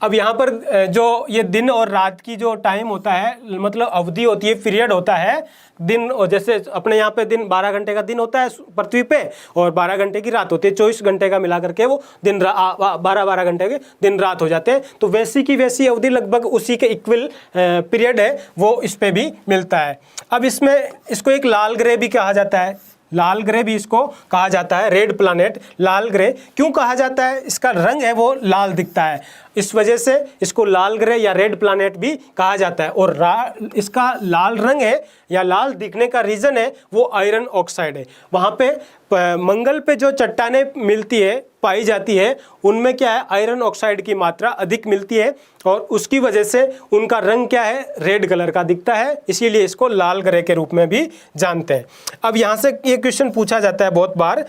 अब यहाँ पर जो ये दिन और रात की जो टाइम होता है, मतलब अवधि होती है, पीरियड होता है दिन, और जैसे अपने यहाँ पे दिन 12 घंटे का दिन होता है पृथ्वी पे, और 12 घंटे की रात होती है, 24 घंटे का मिला करके वो दिन 12 घंटे के दिन रात हो जाते हैं। तो वैसी की वैसी अवधि, लगभग उसी के इक्वल पीरियड है, वो इस पे भी मिलता है। अब इसमें इसको एक लाल ग्रह भी कहा जाता है, लाल ग्रह भी इसको कहा जाता है, रेड प्लैनेट। लाल ग्रह क्यों कहा जाता है, इसका रंग है वो लाल दिखता है, इस वजह से इसको लाल ग्रह या रेड प्लैनेट भी कहा जाता है। और इसका लाल रंग है या लाल दिखने का रीज़न है वो आयरन ऑक्साइड है। वहाँ पे मंगल पे जो चट्टानें मिलती है, पाई जाती है, उनमें क्या है, आयरन ऑक्साइड की मात्रा अधिक मिलती है, और उसकी वजह से उनका रंग क्या है, रेड कलर का दिखता है, इसीलिए इसको लाल ग्रह के रूप में भी जानते हैं। अब यहाँ से ये क्वेश्चन पूछा जाता है बहुत बार,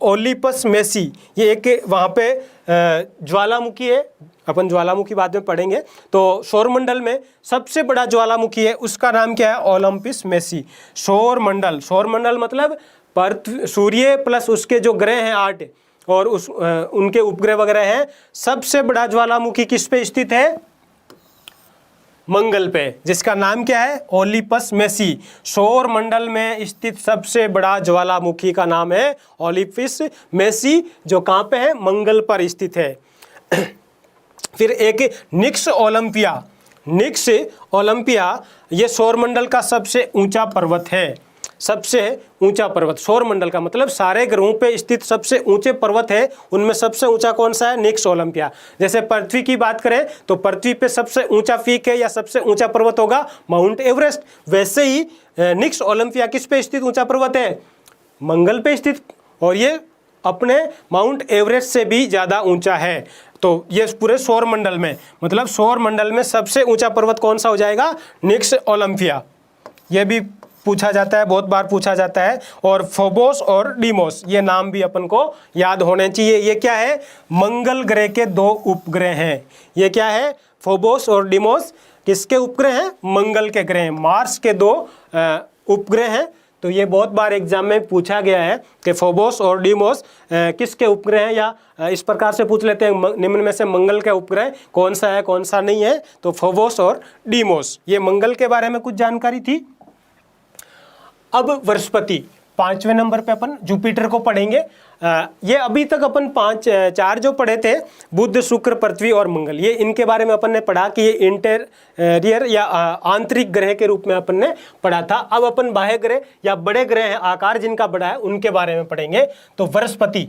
ओलिपस मेसी, ये एक वहाँ पे ज्वालामुखी है, अपन ज्वालामुखी बाद में पढ़ेंगे। तो सौरमंडल में सबसे बड़ा ज्वालामुखी है, उसका नाम क्या है, ओलंपस मेसी। सौरमंडल मतलब सूर्य प्लस उसके जो ग्रह हैं 8 और उनके उपग्रह वगैरह हैं, सबसे बड़ा ज्वालामुखी किस पे स्थित है, मंगल पे, जिसका नाम क्या है, ओलिपस मेसी। सौर मंडल में स्थित सबसे बड़ा ज्वालामुखी का नाम है ओलिपस मेसी, जो कहाँ पे है, मंगल पर स्थित है। फिर एक निक्स ओलंपिया, ये सौरमंडल का सबसे ऊंचा पर्वत है, सबसे ऊंचा पर्वत। सौरमंडल का मतलब सारे ग्रहों पे स्थित सबसे ऊंचे पर्वत है, उनमें सबसे ऊंचा कौन सा है, निक्स ओलंपिया। जैसे पृथ्वी की बात करें तो पृथ्वी पे सबसे ऊंचा पीक है या सबसे ऊंचा पर्वत होगा माउंट एवरेस्ट, वैसे ही निक्स ओलंपिया किस पे स्थित ऊंचा पर्वत है, मंगल पे स्थित, और ये अपने माउंट एवरेस्ट से भी ज़्यादा ऊंचा है। तो ये पूरे सौरमंडल में, मतलब सौरमंडल में सबसे ऊंचा पर्वत कौन सा हो जाएगा, निक्स ओलंपिया। ये भी पूछा जाता है, बहुत बार पूछा जाता है। और फोबोस और डीमोस, ये नाम भी अपन को याद होने चाहिए। ये क्या है, मंगल ग्रह के 2 उपग्रह हैं। ये क्या है, फोबोस और डीमोस किसके उपग्रह हैं, मंगल के ग्रह हैं। मार्स के 2 उपग्रह हैं। तो ये बहुत बार एग्जाम में पूछा गया है कि फोबोस और डीमोस किसके उपग्रह हैं, या इस प्रकार से पूछ लेते हैं, निम्न में से मंगल का उपग्रह कौन सा है, कौन सा नहीं है। तो फोबोस और डीमोस, ये मंगल के बारे में कुछ जानकारी थी। अब बृहस्पति, 5वें नंबर पे अपन जुपिटर को पढ़ेंगे। ये अभी तक अपन 4 जो पढ़े थे, बुध, शुक्र, पृथ्वी और मंगल, ये इनके बारे में अपन ने पढ़ा कि ये इंटीरियर या आंतरिक ग्रह के रूप में अपन ने पढ़ा था। अब अपन बाह्य ग्रह या बड़े ग्रह हैं, आकार जिनका बड़ा है, उनके बारे में पढ़ेंगे। तो बृहस्पति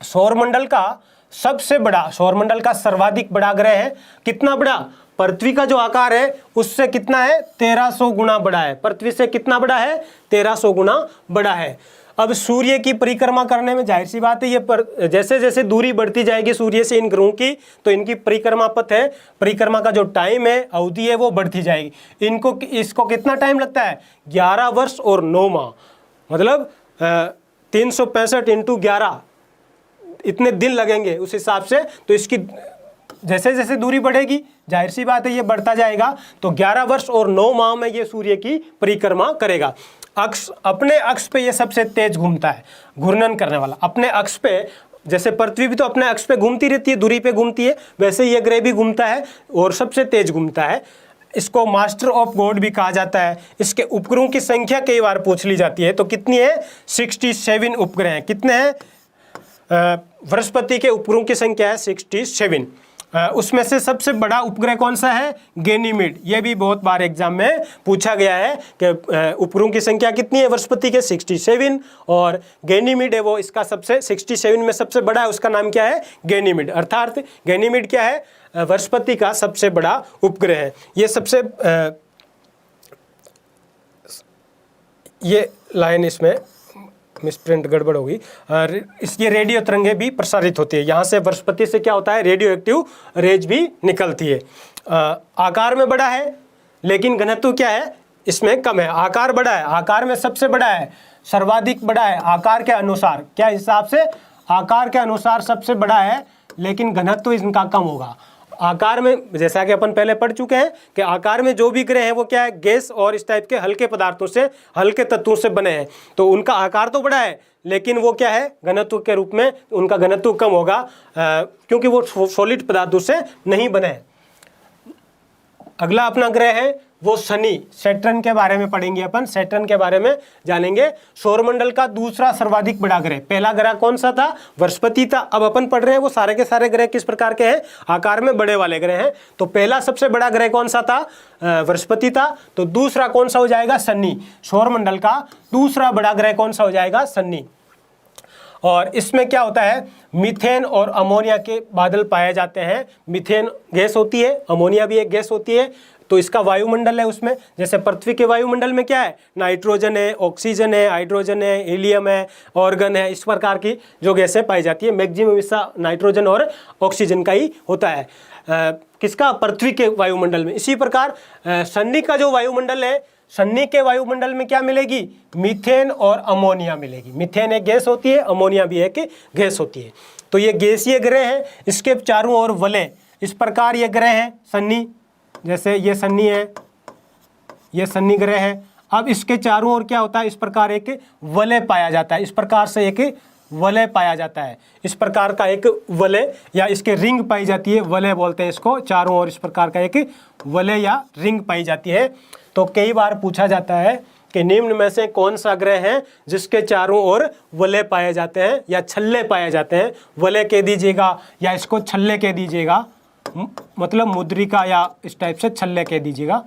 सौरमंडल का सबसे बड़ा, सौरमंडल का सर्वाधिक बड़ा ग्रह है। कितना बड़ा, पृथ्वी का जो आकार है उससे कितना है, 1300 गुना बड़ा है। पृथ्वी से कितना बड़ा है, 1300 गुना बड़ा है। अब सूर्य की परिक्रमा करने में जाहिर सी बात है ये जैसे जैसे दूरी बढ़ती जाएगी सूर्य से इन ग्रहों की, तो इनकी परिक्रमा पथ है, परिक्रमा का जो टाइम है, अवधि है, वो बढ़ती जाएगी। इसको कितना टाइम लगता है? 11 वर्ष और 9 माह, मतलब 365 × 11 इतने दिन लगेंगे उस हिसाब से। तो इसकी जैसे जैसे दूरी बढ़ेगी जाहिर सी बात है ये बढ़ता जाएगा। तो 11 वर्ष और 9 माह में ये सूर्य की परिक्रमा करेगा। अक्ष, अपने अक्ष पे ये सबसे तेज घूमता है, घूर्णन करने वाला अपने अक्ष पे। जैसे पृथ्वी भी तो अपने अक्ष पे घूमती रहती है, दूरी पे घूमती है, वैसे ये ग्रह भी घूमता है और सबसे तेज घूमता है। इसको मास्टर ऑफ गॉड भी कहा जाता है। इसके उपग्रहों की संख्या कई बार पूछ ली जाती है, तो कितनी है? 67 उपग्रह हैं। कितने हैं? बृहस्पति के उपग्रहों की संख्या है 67। उसमें से सबसे बड़ा उपग्रह कौन सा है? गैनीमेड। ये भी बहुत बार एग्जाम में पूछा गया है कि उपग्रहों की संख्या कितनी है बृहस्पति के? 67। और गैनीमेड है वो इसका सबसे 67 में सबसे बड़ा है, उसका नाम क्या है? गैनीमेड। अर्थात गैनीमेड क्या है? बृहस्पति का सबसे बड़ा उपग्रह है। ये सबसे ये लाइन इसमें मिसप्रिंट गड़बड़ होगी। इसकी रेडियो तरंगें भी प्रसारित होती है। यहाँ से बृहस्पति से क्या होता है? रेडियो एक्टिव रेज भी निकलती है। आकार में बड़ा है लेकिन घनत्व क्या है? इसमें कम है। आकार बड़ा है, आकार में सबसे बड़ा है, सर्वाधिक बड़ा है आकार के अनुसार। क्या हिसाब से? आकार के अनुसार सबसे बड़ा है, लेकिन घनत्व इनका कम होगा। आकार में जैसा कि अपन पहले पढ़ चुके हैं कि आकार में जो भी ग्रह हैं वो क्या है? गैस और इस टाइप के हल्के पदार्थों से, हल्के तत्वों से बने हैं। तो उनका आकार तो बड़ा है लेकिन वो क्या है? घनत्व के रूप में उनका घनत्व कम होगा, क्योंकि वो सॉलिड पदार्थों से नहीं बने हैं। अगला अपना ग्रह है वो शनि। सैटर्न के बारे में पढ़ेंगे अपन, सैटर्न के बारे में जानेंगे। सौरमंडल का दूसरा सर्वाधिक बड़ा ग्रह। पहला ग्रह कौन सा था? बृहस्पति था। अब अपन पढ़ रहे हैं वो सारे के सारे ग्रह किस प्रकार के हैं? आकार में बड़े वाले ग्रह हैं। तो पहला सबसे बड़ा ग्रह कौन सा था? बृहस्पति था। तो दूसरा कौन सा हो जाएगा? शनि। सौरमंडल का दूसरा बड़ा ग्रह कौन सा हो जाएगा? शनि। और इसमें क्या होता है? मीथेन और अमोनिया के बादल पाए जाते हैं। मीथेन गैस होती है, अमोनिया भी एक गैस होती है। तो इसका वायुमंडल है उसमें, जैसे पृथ्वी के वायुमंडल में क्या है? नाइट्रोजन है, ऑक्सीजन है, हाइड्रोजन है, हीलियम है, ऑर्गन है, इस प्रकार की जो गैसें पाई जाती है। मैक्सिमम हिस्सा नाइट्रोजन और ऑक्सीजन का ही होता है। किसका? पृथ्वी के वायुमंडल में। इसी प्रकार शनि का जो वायुमंडल है, शनि के वायुमंडल में क्या मिलेगी? मीथेन और अमोनिया मिलेगी। मीथेन एक गैस होती है, अमोनिया भी एक गैस होती है। तो ये गैसीय ग्रह है, इसके चारों ओर वलय, इस प्रकार ये ग्रह है शनि। जैसे ये शनि है, ये शनि ग्रह है। अब इसके चारों ओर क्या होता है? इस प्रकार एक वलय पाया जाता है। इस प्रकार से एक वलय पाया जाता है। इस प्रकार का एक वलय या इसके रिंग पाई जाती है, वलय बोलते हैं इसको। चारों ओर इस प्रकार का एक वलय या रिंग पाई जाती है। तो कई बार पूछा जाता है कि निम्न में से कौन सा ग्रह है जिसके चारों ओर वलय पाए जाते हैं या छल्ले पाए जाते हैं? वलय कह दीजिएगा या इसको छल्ले कह दीजिएगा, मतलब मुद्रिका या इस टाइप से छल्ले कह दीजिएगा।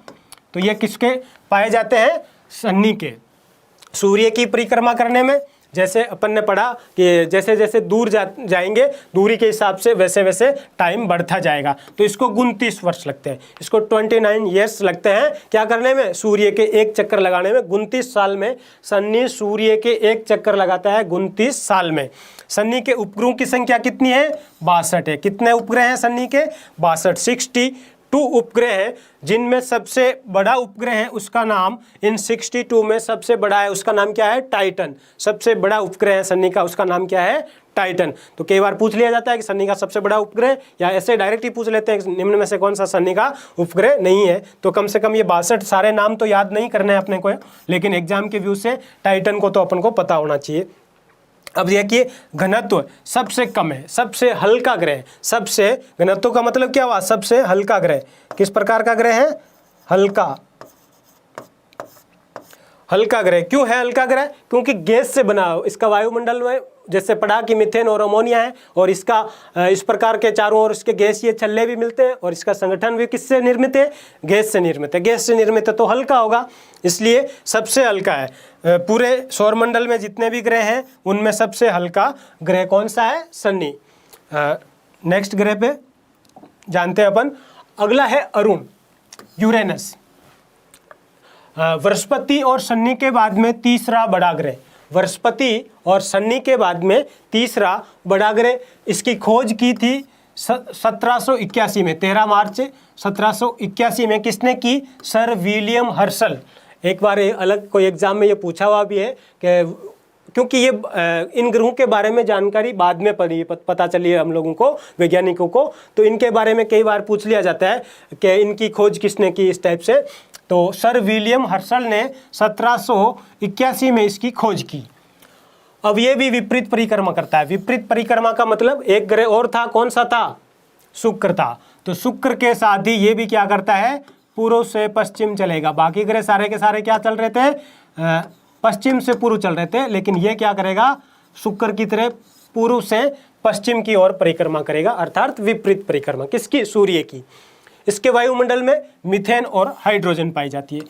तो ये किसके पाए जाते हैं? शनि के। सूर्य की परिक्रमा करने में जैसे अपन ने पढ़ा कि जैसे जैसे दूर जाएंगे दूरी के हिसाब से वैसे वैसे टाइम बढ़ता जाएगा। तो इसको 29 वर्ष लगते हैं, इसको 29 ईयर्स लगते हैं क्या करने में? सूर्य के एक चक्कर लगाने में। 29 साल में शनि सूर्य के एक चक्कर लगाता है, 29 साल में। शनि के उपग्रहों की संख्या कितनी है? 62 है। कितने उपग्रह हैं शनि के? 62। 62 उपग्रह हैं, जिनमें सबसे बड़ा उपग्रह है उसका नाम, इन 62 में सबसे बड़ा है उसका नाम क्या है? टाइटन। सबसे बड़ा उपग्रह है शनि का, उसका नाम क्या है? टाइटन। तो कई बार पूछ लिया जाता है कि शनि का सबसे बड़ा उपग्रह, या ऐसे डायरेक्ट ही पूछ लेते हैं निम्न में से कौन सा शनि का उपग्रह नहीं है। तो कम से कम ये 62 सारे नाम तो याद नहीं करने हैं अपने को, लेकिन एग्जाम के व्यू से टाइटन को तो अपन को पता होना चाहिए। अब देखिए घनत्व सबसे कम है, सबसे हल्का ग्रह। सबसे घनत्व का मतलब क्या हुआ? सबसे हल्का ग्रह। किस प्रकार का ग्रह है? हल्का। हल्का ग्रह क्यों है हल्का ग्रह? क्योंकि गैस से बना हो। इसका वायुमंडल में जैसे पढ़ा कि मीथेन और अमोनिया है, और इसका इस प्रकार के चारों ओर इसके गैसीय छल्ले भी मिलते हैं, और इसका संगठन भी किससे निर्मित है? गैस से निर्मित है। गैस से निर्मित है तो हल्का होगा, इसलिए सबसे हल्का है। पूरे सौरमंडल में जितने भी ग्रह हैं उनमें सबसे हल्का ग्रह कौन सा है? शनि। नेक्स्ट ग्रह पे जानते हैं अपन। अगला है अरुण, यूरेनस। बृहस्पति और शनि के बाद में तीसरा बड़ा ग्रह। बृहस्पति और शनि के बाद में तीसरा बड़ा ग्रह, इसकी खोज की थी 1781 में, 13 मार्च 1781 में किसने की? Sir William Herschel. एक बार अलग कोई एग्जाम में ये पूछा हुआ भी है कि क्योंकि ये इन ग्रहों के बारे में जानकारी बाद में पता चली है हम लोगों को, वैज्ञानिकों को, तो इनके बारे में कई बार पूछ लिया जाता है कि इनकी खोज किसने की, इस टाइप से। तो सर विलियम हर्शल ने 1781 में इसकी खोज की। अब ये भी विपरीत परिक्रमा करता है। विपरीत परिक्रमा का मतलब एक ग्रह और था, कौन सा था? शुक्र था। तो शुक्र के साथ ही ये भी क्या करता है? पूर्व से पश्चिम चलेगा। बाकी ग्रह सारे के सारे क्या चल रहे थे? पश्चिम से पूर्व चल रहे थे, लेकिन ये क्या करेगा? शुक्र की तरह पूर्व से पश्चिम की ओर परिक्रमा करेगा, अर्थात विपरीत परिक्रमा। किसकी? सूर्य की। इसके वायुमंडल में मीथेन और हाइड्रोजन पाई जाती है।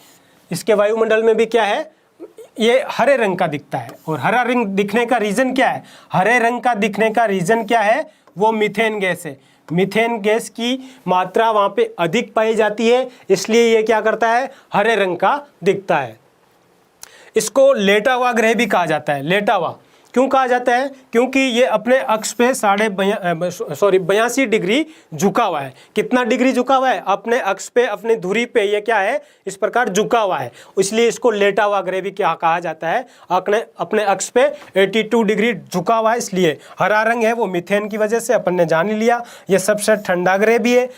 इसके वायुमंडल में भी क्या है? ये हरे रंग का दिखता है। और हरा रंग दिखने का रीज़न क्या है? हरे रंग का दिखने का रीज़न क्या है? वो मीथेन गैस है। मीथेन गैस की मात्रा वहाँ पे अधिक पाई जाती है, इसलिए ये क्या करता है? हरे रंग का दिखता है। इसको लेटा हुआ ग्रह भी कहा जाता है। लेटा हुआ क्यों कहा जाता है? क्योंकि ये अपने अक्ष पे 82 डिग्री झुका हुआ है। कितना डिग्री झुका हुआ है? अपने अक्ष पे, अपनी धुरी पे ये क्या है? इस प्रकार झुका हुआ है, इसलिए इसको लेटा हुआ ग्रह भी क्या कहा जाता है? अपने अक्ष पे 82 डिग्री झुका हुआ है, इसलिए हरा रंग है वो मीथेन की वजह से, अपन ने जान ही लिया। ये सबसे ठंडा ग्रह भी है।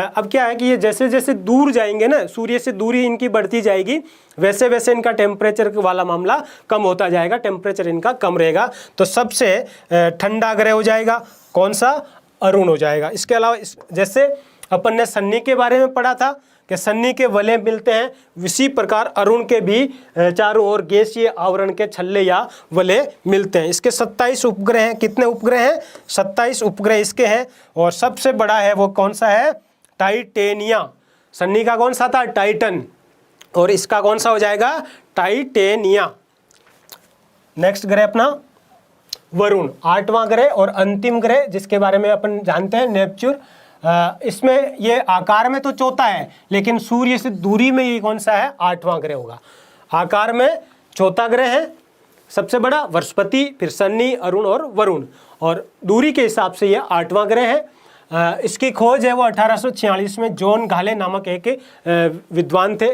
अब क्या है कि ये जैसे जैसे दूर जाएंगे ना, सूर्य से दूरी इनकी बढ़ती जाएगी, वैसे वैसे इनका टेम्परेचर वाला मामला कम होता जाएगा, टेम्परेचर इनका कम रहेगा। तो सबसे ठंडा ग्रह हो जाएगा कौन सा? अरुण हो जाएगा। इसके अलावा जैसे अपन ने शनि के बारे में पढ़ा था कि शनि के वलय मिलते हैं, इसी प्रकार अरुण के भी चारों ओर गैसीय आवरण के छल्ले या वलय मिलते हैं। इसके 27 उपग्रह हैं। कितने उपग्रह हैं? 27 उपग्रह इसके हैं। और सबसे बड़ा है वो कौन सा है? टाइटेनिया। शनि का कौन सा था? टाइटन। और इसका कौन सा हो जाएगा? टाइटेनिया। नेक्स्ट ग्रह अपना वरुण, 8वां ग्रह और अंतिम ग्रह, जिसके बारे में अपन जानते हैं नेपच्यून। इसमें ये आकार में तो चौथा है, लेकिन सूर्य से दूरी में ये कौन सा है? 8वां ग्रह होगा। आकार में चौथा ग्रह है, सबसे बड़ा बृहस्पति, फिर शनि, अरुण और वरुण, और दूरी के हिसाब से ये 8वां ग्रह है। इसकी खोज है वो 1846 में जॉन गाले नामक एक विद्वान थे,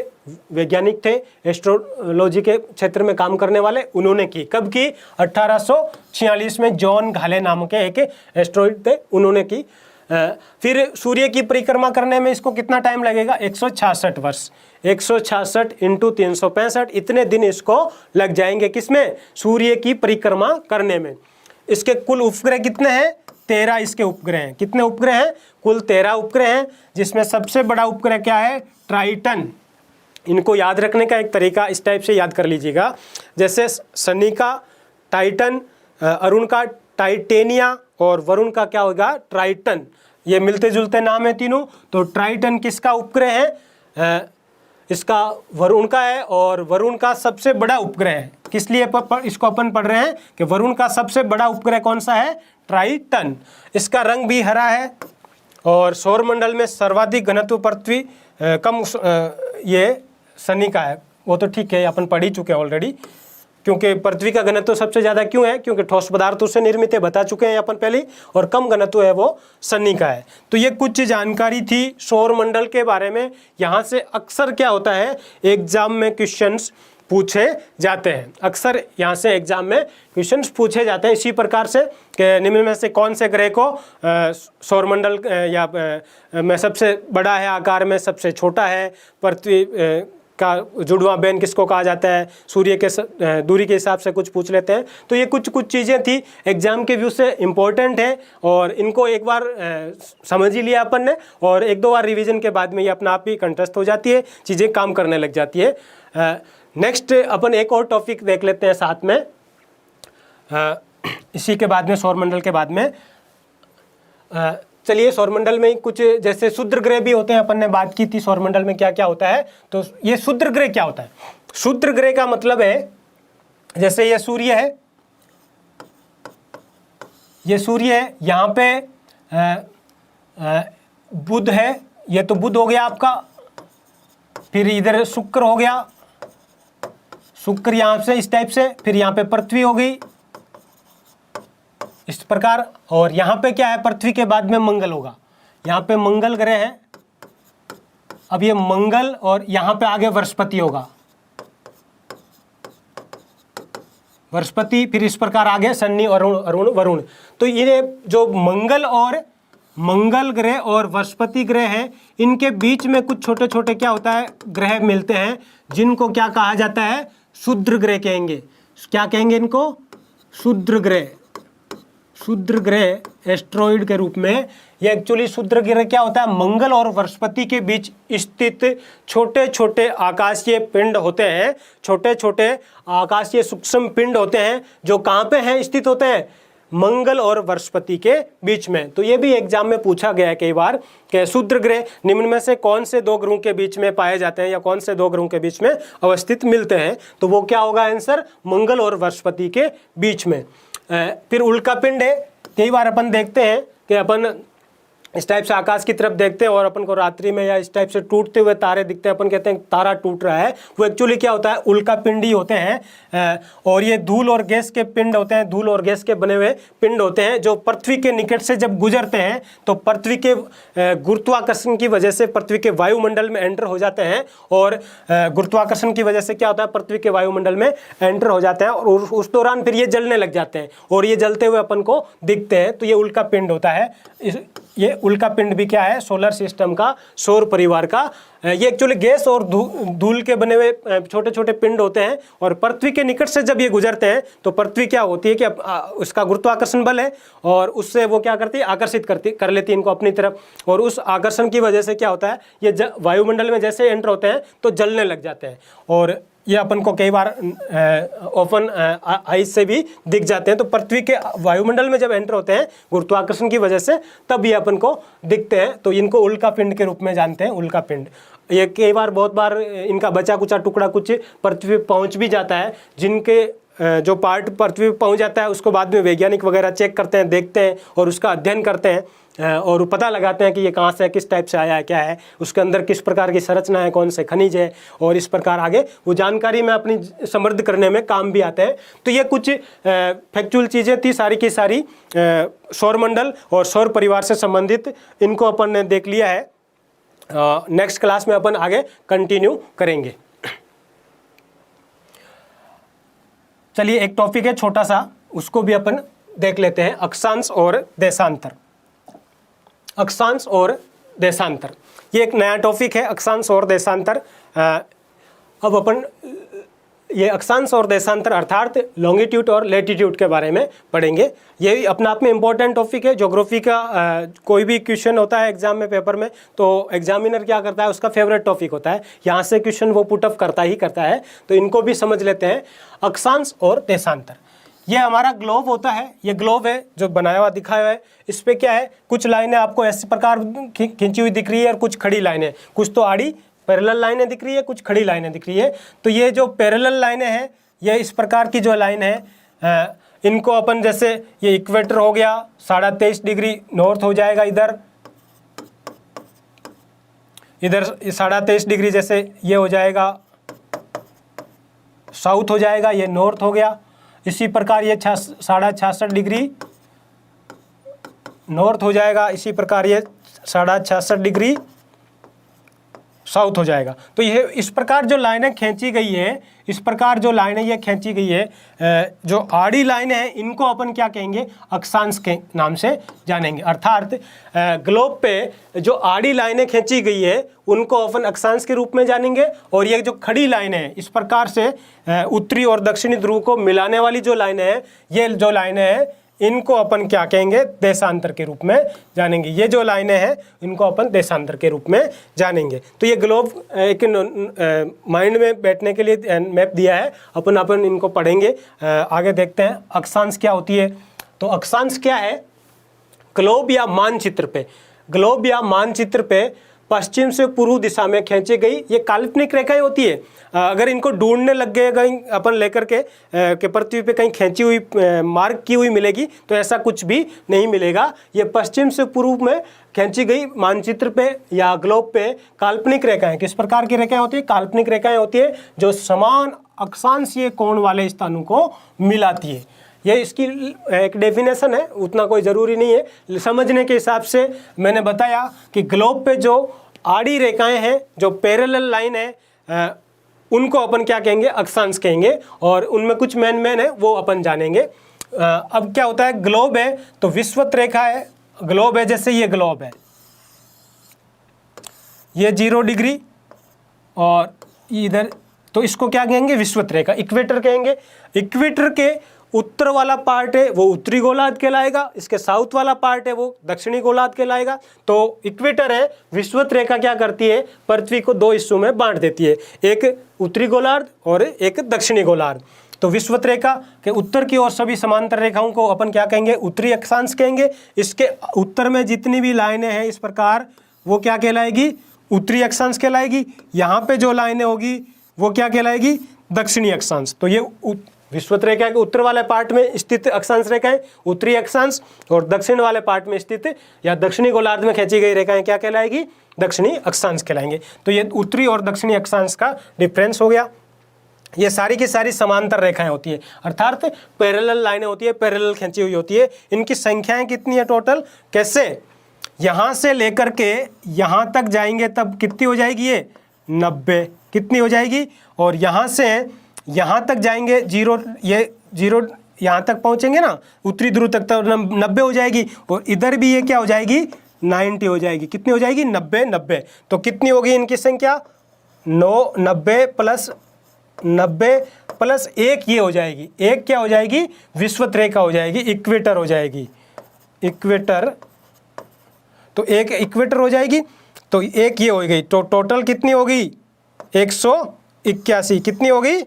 वैज्ञानिक थे, एस्ट्रोलॉजी के क्षेत्र में काम करने वाले, उन्होंने की। कब की? 1846 में जॉन गाले नामक एक एस्ट्रोलॉज थे, उन्होंने की। फिर सूर्य की परिक्रमा करने में इसको कितना टाइम लगेगा? 166 वर्ष। 166 × 365 इतने दिन इसको लग जाएंगे। किसमें? सूर्य की परिक्रमा करने में। इसके कुल उपग्रह कितने हैं? 13 इसके उपग्रह हैं। कितने उपग्रह हैं? कुल 13 उपग्रह हैं, जिसमें सबसे बड़ा उपग्रह क्या है? ट्राइटन। इनको याद रखने का एक तरीका इस टाइप से याद कर लीजिएगा, जैसे शनि का टाइटन, अरुण का टाइटेनिया और वरुण का क्या होगा? ट्राइटन। ये मिलते जुलते नाम है तीनों। तो ट्राइटन किसका उपग्रह है? इसका वरुण का है, और वरुण का सबसे बड़ा उपग्रह है। किस लिए इसको अपन पढ़ रहे हैं कि वरुण का सबसे बड़ा उपग्रह कौन सा है? ट्राइटन। इसका रंग भी हरा है, और सौरमंडल में सर्वाधिक घनत्व पृथ्वी कम ये शनि का है। वो तो ठीक है, अपन पढ़ ही चुके हैं ऑलरेडी, क्योंकि पृथ्वी का घनत्व सबसे ज़्यादा क्यों है? क्योंकि ठोस पदार्थों से निर्मित है, बता चुके हैं अपन पहले, और कम घनत्व है वो शनि का है। तो ये कुछ जानकारी थी सौरमंडल के बारे में। यहाँ से अक्सर क्या होता है, एग्जाम में क्वेश्चंस पूछे जाते हैं। अक्सर यहाँ से एग्जाम में क्वेश्चंस पूछे जाते हैं इसी प्रकार से कि निम्न में से कौन से ग्रह को सौरमंडल या में सबसे बड़ा है, आकार में सबसे छोटा है, पृथ्वी का जुड़वा बहन किसको कहा जाता है, सूर्य के दूरी के हिसाब से कुछ पूछ लेते हैं। तो ये कुछ चीज़ें थी, एग्जाम के व्यू से इम्पोर्टेंट है, और इनको एक बार समझ ही लिया अपन ने, और एक दो बार रिवीजन के बाद में ये अपना आप ही कंठस्थ हो जाती है, चीज़ें काम करने लग जाती है। नेक्स्ट अपन एक और टॉपिक देख लेते हैं साथ में, इसी के बाद में सौरमंडल के बाद में। चलिए, सौरमंडल में कुछ जैसे क्षुद्र ग्रह भी होते हैं, अपन ने बात की थी सौरमंडल में क्या क्या होता है। तो ये क्षुद्र ग्रह क्या होता है? क्षुद्र ग्रह का मतलब है, जैसे ये सूर्य है, ये सूर्य है, यहाँ पे बुध है, ये तो बुध हो गया आपका, फिर इधर शुक्र हो गया, शुक्र यहाँ से इस टाइप से, फिर यहाँ पे पृथ्वी हो गई इस प्रकार, और यहाँ पे क्या है, पृथ्वी के बाद में मंगल होगा। यहाँ पे मंगल ग्रह है, अब ये मंगल, और यहाँ पे आगे बृहस्पति होगा, बृहस्पति, फिर इस प्रकार आगे शनि, अरुण, वरुण। तो ये जो मंगल ग्रह और बृहस्पति ग्रह है, इनके बीच में कुछ छोटे छोटे क्या होता है, ग्रह मिलते हैं, जिनको क्या कहा जाता है, क्षुद्र ग्रह कहेंगे। क्या कहेंगे इनको, क्षुद्र ग्रह, क्षुद्र ग्रह एस्ट्रॉइड के रूप में। ये एक्चुअली क्षुद्र ग्रह क्या होता है, मंगल और बृहस्पति के बीच स्थित छोटे छोटे आकाशीय पिंड होते हैं, छोटे छोटे आकाशीय सूक्ष्म पिंड होते हैं, जो कहाँ पे हैं, स्थित होते हैं, मंगल और बृहस्पति के बीच में। तो ये भी एग्जाम में पूछा गया है कई बार कि क्षुद्र ग्रह निम्न में से कौन से दो ग्रहों के बीच में पाए जाते हैं, या कौन से दो ग्रहों के बीच में अवस्थित मिलते हैं। तो वो क्या होगा आंसर, मंगल और बृहस्पति के बीच में। फिर उल्का पिंड है, कई बार अपन देखते हैं कि अपन इस टाइप से आकाश की तरफ देखते हैं और अपन को रात्रि में या इस टाइप से टूटते हुए तारे दिखते हैं, अपन कहते हैं तारा टूट रहा है। वो एक्चुअली क्या होता है, उल्का पिंड ही होते हैं। और ये धूल और गैस के पिंड होते हैं, धूल और गैस के बने हुए पिंड होते हैं, जो पृथ्वी के निकट से जब गुजरते हैं तो पृथ्वी के गुरुत्वाकर्षण की वजह से पृथ्वी के वायुमंडल में एंटर हो जाते हैं, और गुरुत्वाकर्षण की वजह से क्या होता है, पृथ्वी के वायुमंडल में एंटर हो जाते हैं, और उस दौरान फिर ये जलने लग जाते हैं, और ये जलते हुए अपन को दिखते हैं। तो ये उल्का पिंड होता है। ये उल्का पिंड भी क्या है, सोलर सिस्टम का, सौर परिवार का। ये एक्चुअली गैस और धूल के बने हुए छोटे छोटे पिंड होते हैं, और पृथ्वी के निकट से जब ये गुजरते हैं तो पृथ्वी क्या होती है कि उसका गुरुत्वाकर्षण बल है, और उससे वो क्या करती है, आकर्षित कर लेती है इनको अपनी तरफ, और उस आकर्षण की वजह से क्या होता है, ये वायुमंडल में जैसे एंटर होते हैं तो जलने लग जाते हैं, और ये अपन को कई बार ओपन आइज से भी दिख जाते हैं। तो पृथ्वी के वायुमंडल में जब एंटर होते हैं गुरुत्वाकर्षण की वजह से, तब ये अपन को दिखते हैं। तो इनको उल्का पिंड के रूप में जानते हैं, उल्का पिंड। ये कई बार, बहुत बार इनका बचा कुचा टुकड़ा कुछ पृथ्वी पे पहुंच भी जाता है, जिनके जो पार्ट पृथ्वी पे पहुंच जाता है उसको बाद में वैज्ञानिक वगैरह चेक करते हैं, देखते हैं, और उसका अध्ययन करते हैं, और पता लगाते हैं कि ये कहाँ से है, किस टाइप से आया है, क्या है, उसके अंदर किस प्रकार की संरचना है, कौन से खनिज है, और इस प्रकार आगे वो जानकारी में अपनी समृद्ध करने में काम भी आते हैं। तो ये कुछ फैक्चुअल चीज़ें थी, सारी की सारी सौरमंडल और सौर परिवार से संबंधित, इनको अपन ने देख लिया है। नेक्स्ट क्लास में अपन आगे कंटिन्यू करेंगे। चलिए, एक टॉपिक है छोटा सा, उसको भी अपन देख लेते हैं, अक्षांश और देशांतर। अक्षांश और देशांतर, ये एक नया टॉपिक है, अक्षांश और देशांतर। अब अपन ये अक्षांश और देशांतर अर्थात लॉन्गिट्यूड और लैटिट्यूड के बारे में पढ़ेंगे। ये भी अपने आप में इम्पोर्टेंट टॉपिक है। ज्योग्राफी का कोई भी क्वेश्चन होता है एग्जाम में, पेपर में, तो एग्जामिनर क्या करता है, उसका फेवरेट टॉपिक होता है, यहाँ से क्वेश्चन वो पुटअप करता ही करता है। तो इनको भी समझ लेते हैं। अक्षांश और देशांतर, ये हमारा ग्लोब होता है, ये ग्लोब है जो बनाया हुआ दिखाया हुआ है। इस पे क्या है, कुछ लाइनें आपको ऐसे प्रकार खींची हुई दिख रही है, और कुछ खड़ी लाइनें, कुछ तो आड़ी पैरेलल लाइनें दिख रही है, कुछ खड़ी लाइनें दिख रही है। तो ये जो पैरेलल लाइनें हैं, ये इस प्रकार की जो लाइन है, इनको अपन जैसे ये इक्वेटर हो गया, 23.5 डिग्री नॉर्थ हो जाएगा, इधर 23.5 डिग्री जैसे ये हो जाएगा साउथ हो जाएगा, ये नॉर्थ हो गया। इसी प्रकार ये 66.5 डिग्री नॉर्थ हो जाएगा, इसी प्रकार ये 66.5 डिग्री साउथ हो जाएगा। तो ये इस प्रकार जो लाइनें खींची गई है, इस प्रकार जो लाइनें ये खींची गई है, जो आड़ी लाइनें हैं, इनको अपन क्या कहेंगे, अक्षांश के नाम से जानेंगे। अर्थात ग्लोब पे जो आड़ी लाइनें खींची गई है उनको अपन अक्षांश के रूप में जानेंगे, और ये जो खड़ी लाइनें हैं, इस प्रकार से उत्तरी और दक्षिणी ध्रुव को मिलाने वाली जो लाइनें हैं, ये जो लाइनें हैं, इनको अपन क्या कहेंगे, देशांतर के रूप में जानेंगे। ये जो लाइनें हैं इनको अपन देशांतर के रूप में जानेंगे। तो ये ग्लोब एक माइंड में बैठने के लिए मैप दिया है, अपन इनको पढ़ेंगे। आगे देखते हैं अक्षांश क्या होती है। तो अक्षांश क्या है, ग्लोब या मानचित्र पे पश्चिम से पूर्व दिशा में खींची गई ये काल्पनिक रेखाएं होती है। अगर इनको ढूंढने लग गए कहीं अपन लेकर के पृथ्वी पे कहीं खींची हुई मार्क की हुई मिलेगी तो ऐसा कुछ भी नहीं मिलेगा। ये पश्चिम से पूर्व में खींची गई मानचित्र पे या ग्लोब पे काल्पनिक रेखाएं, किस प्रकार की रेखाएं होती है? काल्पनिक रेखाएं होती है जो समान अक्षांशीय कोण वाले स्थानों को मिलाती है। ये इसकी एक डेफिनेशन है, उतना कोई ज़रूरी नहीं है। समझने के हिसाब से मैंने बताया कि ग्लोब पे जो आड़ी रेखाएं हैं, जो पैरेलल लाइन है, उनको अपन क्या कहेंगे? अक्षांश कहेंगे। और उनमें कुछ मेन है वो अपन जानेंगे। अब क्या होता है? ग्लोब है तो विषुवत रेखा है। ग्लोब है, जैसे ये ग्लोब है, ये 0 डिग्री और इधर, तो इसको क्या कहेंगे? विषुवत रेखा, इक्वेटर कहेंगे। इक्वेटर के उत्तर वाला पार्ट है वो उत्तरी गोलार्ध कहलाएगा, इसके साउथ वाला पार्ट है वो दक्षिणी गोलार्ध कहलाएगा। तो इक्वेटर है, विषुवत रेखा क्या करती है? पृथ्वी को 2 हिस्सों में बांट देती है, एक उत्तरी गोलार्ध और एक दक्षिणी गोलार्ध। तो विषुवत रेखा के उत्तर की ओर सभी समांतर रेखाओं को अपन क्या कहेंगे? उत्तरी अक्षांश कहेंगे। इसके उत्तर में जितनी भी लाइनें हैं इस प्रकार, वो क्या कहलाएगी? उत्तरी अक्षांश कहलाएगी। यहाँ पे जो लाइनें होगी वो क्या कहलाएगी? दक्षिणी अक्षांश। तो ये विषुवत रेखा के उत्तर वाले पार्ट में स्थित अक्षांश रेखाएं उत्तरी अक्षांश, और दक्षिण वाले पार्ट में स्थित या दक्षिणी गोलार्ध में खींची गई रेखाएं क्या कहलाएगी? दक्षिणी अक्षांश कहलाएंगे। तो ये उत्तरी और दक्षिणी अक्षांश का डिफरेंस हो गया। ये सारी की सारी समांतर रेखाएं होती है, अर्थात पैरेलल लाइनें होती है, पैरेलल खींची हुई होती है। इनकी संख्याएं कितनी है टोटल? कैसे? यहाँ से लेकर के यहाँ तक जाएंगे तब कितनी हो जाएगी? ये 90 कितनी हो जाएगी? और यहाँ से यहाँ तक जाएंगे 0, ये 0 यहाँ तक पहुँचेंगे ना उत्तरी ध्रुव तक, तो 90 हो जाएगी। और इधर भी ये क्या हो जाएगी? 90 हो जाएगी। कितनी हो जाएगी? 90। तो कितनी होगी इनकी संख्या? 90 प्लस 1 ये हो जाएगी। एक क्या हो जाएगी? विषुवत रेखा हो जाएगी, इक्वेटर हो जाएगी, इक्वेटर। तो एक इक्वेटर हो जाएगी, तो एक ये हो गई। तो टोटल कितनी होगी? 181। कितनी होगी?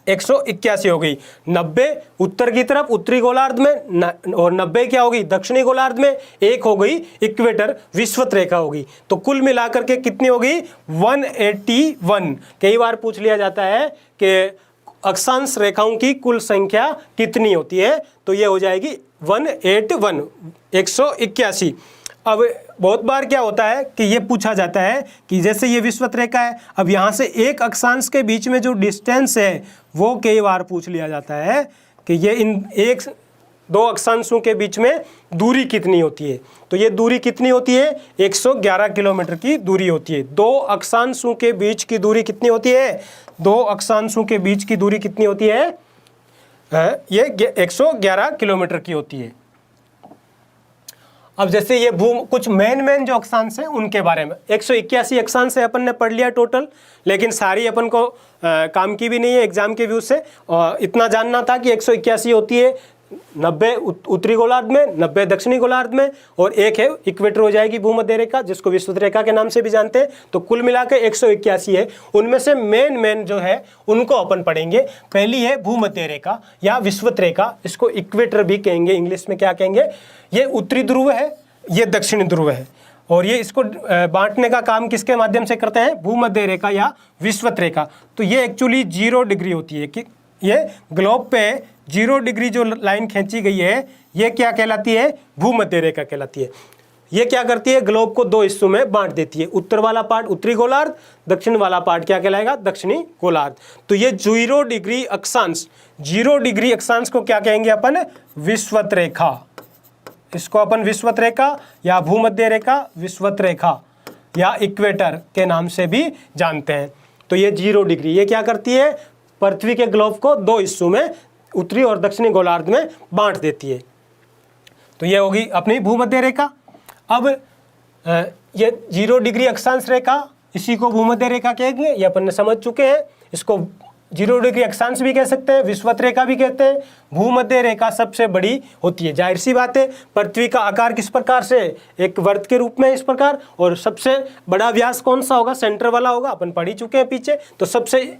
181 हो गई। 90 उत्तर की तरफ उत्तरी गोलार्ध में और 90 क्या होगी? दक्षिणी गोलार्ध में। एक हो गई इक्वेटर, विषुवत रेखा होगी। तो कुल मिलाकर के कितनी होगी? 181। कई बार पूछ लिया जाता है कि अक्षांश रेखाओं की कुल संख्या कितनी होती है, तो ये हो जाएगी 181, 181। अब बहुत बार क्या होता है कि ये पूछा जाता है कि जैसे ये विषुवत रेखा है, अब यहाँ से एक अक्षांश के बीच में जो डिस्टेंस है वो कई बार पूछ लिया जाता है कि ये इन 1-2 अक्षांशों के बीच में दूरी कितनी होती है। तो ये दूरी कितनी होती है? 111 किलोमीटर की दूरी होती है। 2 अक्षांशों के बीच की दूरी कितनी होती है? 2 अक्षांशों के बीच की दूरी कितनी होती है? ये 111 किलोमीटर की होती है। अब जैसे ये कुछ मेन जो अक्षांश हैं उनके बारे में, 181 अक्षांश है अपन ने पढ़ लिया टोटल, लेकिन सारी अपन को काम की भी नहीं है एग्जाम के व्यू से। इतना जानना था कि 181 होती है 90 उत्तरी गोलार्ध में, 90 दक्षिणी गोलार्ध में, और एक है इक्वेटर हो जाएगी भूमध्य रेखा, जिसको विषुवत रेखा के नाम से भी जानते हैं। तो कुल मिलाकर 181 है। उनमें से मेन जो है उनको अपन पढ़ेंगे। पहली है भूमध्य रेखा या विषुवत रेखा, इसको इक्वेटर भी कहेंगे, इंग्लिश में क्या कहेंगे? ये उत्तरी ध्रुव है, ये दक्षिणी ध्रुव है, और ये इसको बांटने का काम किसके माध्यम से करते हैं? भूमध्य रेखा या विषुवत रेखा। तो ये एक्चुअली 0 डिग्री होती है कि ये ग्लोब पे 0 डिग्री जो लाइन खींची गई है ये क्या कहलाती है? भूमध्य रेखा कहलाती है। ये क्या करती है? ग्लोब को 2 हिस्सों में बांट देती है। उत्तर वाला पार्ट उत्तरी गोलार्ध, दक्षिण वाला पार्ट क्या कहलाएगा? दक्षिणी गोलार्ध। तो ये 0 डिग्री अक्षांश, 0 डिग्री अक्षांश को क्या कहेंगे अपन? विषुवत रेखा। इसको अपन विषुवत रेखा या भूमध्य रेखा, विषुवत रेखा या इक्वेटर के नाम से भी जानते हैं। तो ये 0 डिग्री ये क्या करती है? पृथ्वी के ग्लोब को 2 हिस्सों में उत्तरी और दक्षिणी गोलार्ध में बांट देती है। तो ये होगी अपनी भूमध्य रेखा। अब ये 0 डिग्री अक्षांश रेखा, इसी को भूमध्य रेखा कहेंगे, ये अपन ने समझ चुके हैं। इसको 0 डिग्री अक्षांश भी कह सकते हैं, विषुवत रेखा भी कहते हैं। भूमध्य रेखा सबसे बड़ी होती है। जाहिर सी बात है, पृथ्वी का आकार किस प्रकार से? एक वर्त के रूप में इस प्रकार, और सबसे बड़ा व्यास कौन सा होगा? सेंटर वाला होगा, अपन पढ़ ही चुके हैं पीछे। तो सबसे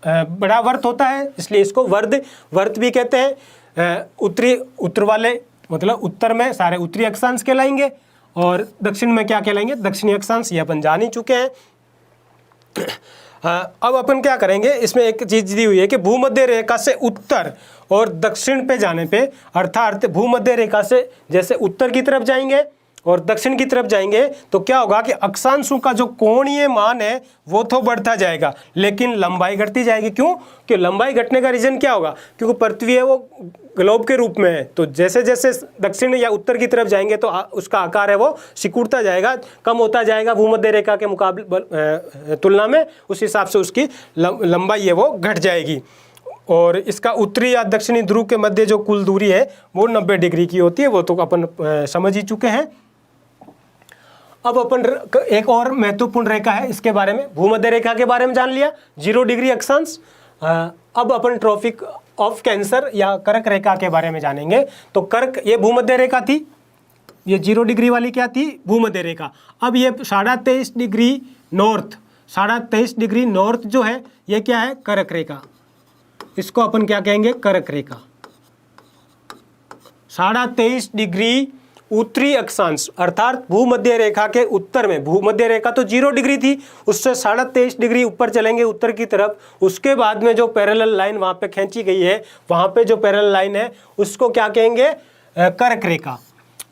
बड़ा वर्त होता है, इसलिए इसको वर्त भी कहते हैं। उत्तर वाले मतलब उत्तर में सारे उत्तरी अक्षांश कहलाएंगे, और दक्षिण में क्या कहलाएंगे, दक्षिणी अक्षांश, ये अपन जान ही चुके हैं। अब अपन क्या करेंगे, इसमें एक चीज दी हुई है कि भूमध्य रेखा से उत्तर और दक्षिण पे जाने पे, अर्थात भूमध्य रेखा से जैसे उत्तर की तरफ जाएंगे और दक्षिण की तरफ जाएंगे तो क्या होगा कि अक्षांशों का जो कोणीय मान है वो तो बढ़ता जाएगा, लेकिन लंबाई घटती जाएगी। क्यों? कि लंबाई घटने का रीजन क्या होगा, क्योंकि पृथ्वी है वो ग्लोब के रूप में है, तो जैसे जैसे दक्षिण या उत्तर की तरफ जाएंगे तो उसका आकार है वो सिकुड़ता जाएगा, कम होता जाएगा भूमध्य रेखा के मुकाबले तुलना में, उस हिसाब से उसकी लंबाई है वो घट जाएगी। और इसका उत्तरी या दक्षिणी ध्रुव के मध्य जो कुल दूरी है वो 90 डिग्री की होती है, वो तो अपन समझ ही चुके हैं। अब अपन एक और महत्वपूर्ण रेखा है, इसके बारे में, भूमध्य रेखा के बारे में जान लिया, 0 डिग्री अक्षांश। अब अपन ट्रॉपिक ऑफ कैंसर या कर्क रेखा के बारे में जानेंगे। तो कर्क ये भूमध्य रेखा थी, ये 0 डिग्री वाली क्या थी, भूमध्य रेखा। अब ये 23.5 डिग्री नॉर्थ, 23.5 डिग्री नॉर्थ जो है ये क्या है, कर्क रेखा, इसको अपन क्या कहेंगे, कर्क रेखा। 23.5 डिग्री उत्तरी अक्षांश, अर्थात भूमध्य रेखा के उत्तर में, भूमध्य रेखा तो 0 डिग्री थी, उससे 23.5 डिग्री ऊपर चलेंगे उत्तर की तरफ, उसके बाद में जो पैरेलल लाइन वहां पे खींची गई है, वहां पे जो पैरेलल लाइन है उसको क्या कहेंगे, कर्क रेखा।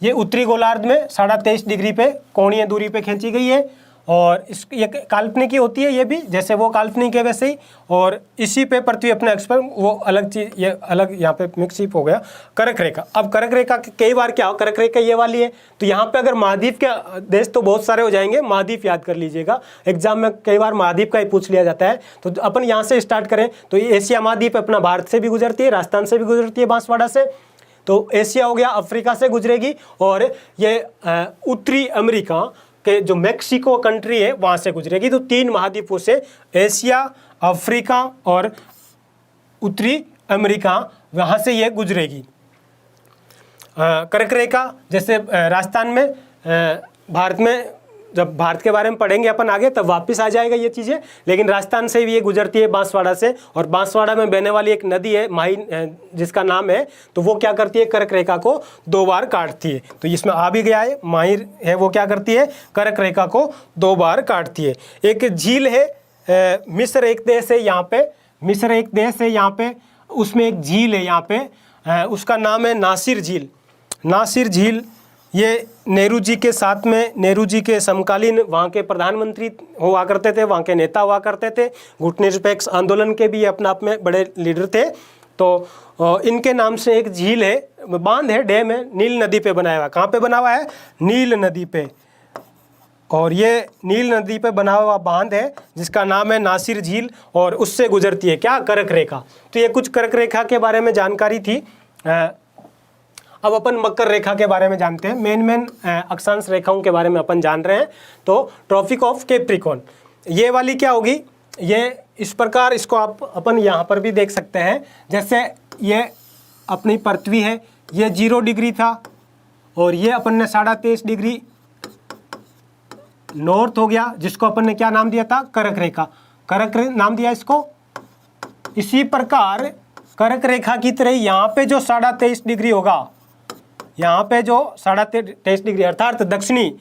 ये उत्तरी गोलार्ध में 23.5 डिग्री पे कोणीय दूरी पे खींची गई है, और इस ये काल्पनिक ही होती है, ये भी जैसे वो काल्पनिक है वैसे ही, और इसी पे पृथ्वी अपने अक्ष पर, वो अलग चीज, ये अलग यहाँ पे मिक्सअप हो गया, कर्क रेखा। अब कर्क रेखा कई बार क्या हो, कर्क रेखा ये वाली है, तो यहाँ पे अगर महाद्वीप के देश तो बहुत सारे हो जाएंगे, महाद्वीप याद कर लीजिएगा, एग्जाम में कई बार महाद्वीप का ही पूछ लिया जाता है। तो अपन यहाँ से स्टार्ट करें तो ये एशिया महाद्वीप अपना भारत से भी गुजरती है, राजस्थान से भी गुजरती है, बांसवाड़ा से, तो एशिया हो गया, अफ्रीका से गुजरेगी, और ये उत्तरी अमेरिका के जो मैक्सिको कंट्री है वहां से गुजरेगी। तो 3 महाद्वीपों से, एशिया, अफ्रीका और उत्तरी अमेरिका, वहां से ये गुजरेगी। कर्क रेखा जैसे राजस्थान में, भारत में, जब भारत के बारे में पढ़ेंगे अपन आगे तब वापस आ जाएगा ये चीज़ें, लेकिन राजस्थान से भी ये गुजरती है बांसवाड़ा से, और बांसवाड़ा में बहने वाली एक नदी है माही जिसका नाम है, तो वो क्या करती है, कर्क रेखा को 2 बार काटती है। तो इसमें आ भी गया है, माही है वो क्या करती है, कर्क रेखा को 2 बार काटती है। एक झील है, मिस्र एक देश है यहाँ पे, मिस्र एक देश है यहाँ पे, उसमें एक झील है यहाँ पे, उसका नाम है नासिर झील। नासिर झील ये नेहरू जी के साथ में, नेहरू जी के समकालीन वहाँ के प्रधानमंत्री हुआ करते थे, वहाँ के नेता हुआ करते थे, गुटनिरपेक्ष आंदोलन के भी अपने आप में बड़े लीडर थे। तो इनके नाम से एक झील है, बांध है, डैम है, नील नदी पे बनाया हुआ। कहाँ पे बना हुआ है, नील नदी पे, और ये नील नदी पे बना हुआ बांध है जिसका नाम है नासिर झील, और उससे गुजरती है क्या, कर्क रेखा। तो ये कुछ कर्क रेखा के बारे में जानकारी थी। अब अपन मकर रेखा के बारे में जानते हैं, मेन अक्षांश रेखाओं के बारे में अपन जान रहे हैं। तो ट्रॉपिक ऑफ कैप्रिकॉर्न ये वाली क्या होगी, ये इस प्रकार, इसको आप अपन यहाँ पर भी देख सकते हैं, जैसे ये अपनी पृथ्वी है, ये 0 डिग्री था, और ये अपन ने 23.5 डिग्री नॉर्थ हो गया, जिसको अपन ने क्या नाम दिया था, कर्क रेखा, कर्क नाम दिया इसको। इसी प्रकार कर्क रेखा की तरह यहाँ पे जो 23.5 डिग्री होगा, यहाँ पे जो 23.5 डिग्री अर्थात दक्षिणी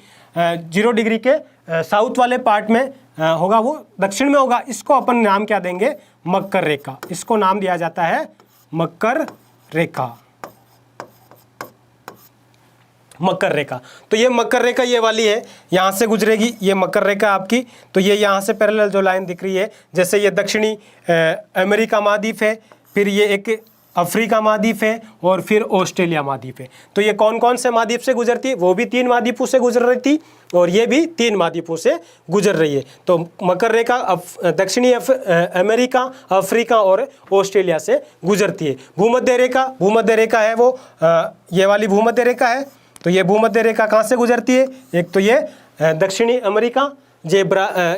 0 डिग्री के साउथ वाले पार्ट में होगा, वो दक्षिण में होगा, इसको अपन नाम क्या देंगे, मकर रेखा। इसको नाम दिया जाता है मकर रेखा, मकर रेखा। तो ये मकर रेखा ये वाली है, यहाँ से गुजरेगी ये मकर रेखा आपकी। तो ये यहाँ से पैरेलल जो लाइन दिख रही है, जैसे ये दक्षिणी अमेरिका महाद्वीप है, फिर ये एक अफ्रीका महाद्वीप है, और फिर ऑस्ट्रेलिया महाद्वीप है। तो ये कौन कौन से महाद्वीप से गुजरती है, वो भी 3 महाद्वीपों से गुजर रही थी, और ये भी 3 महाद्वीपों से गुजर रही है। तो मकर रेखा दक्षिणी अमेरिका, अफ्रीका और ऑस्ट्रेलिया से गुजरती है। भूमध्य रेखा है वो ये वाली भूमध्य रेखा है। तो ये भूमध्य रेखा कहाँ से गुजरती है, एक तो ये दक्षिणी अमेरिका, ये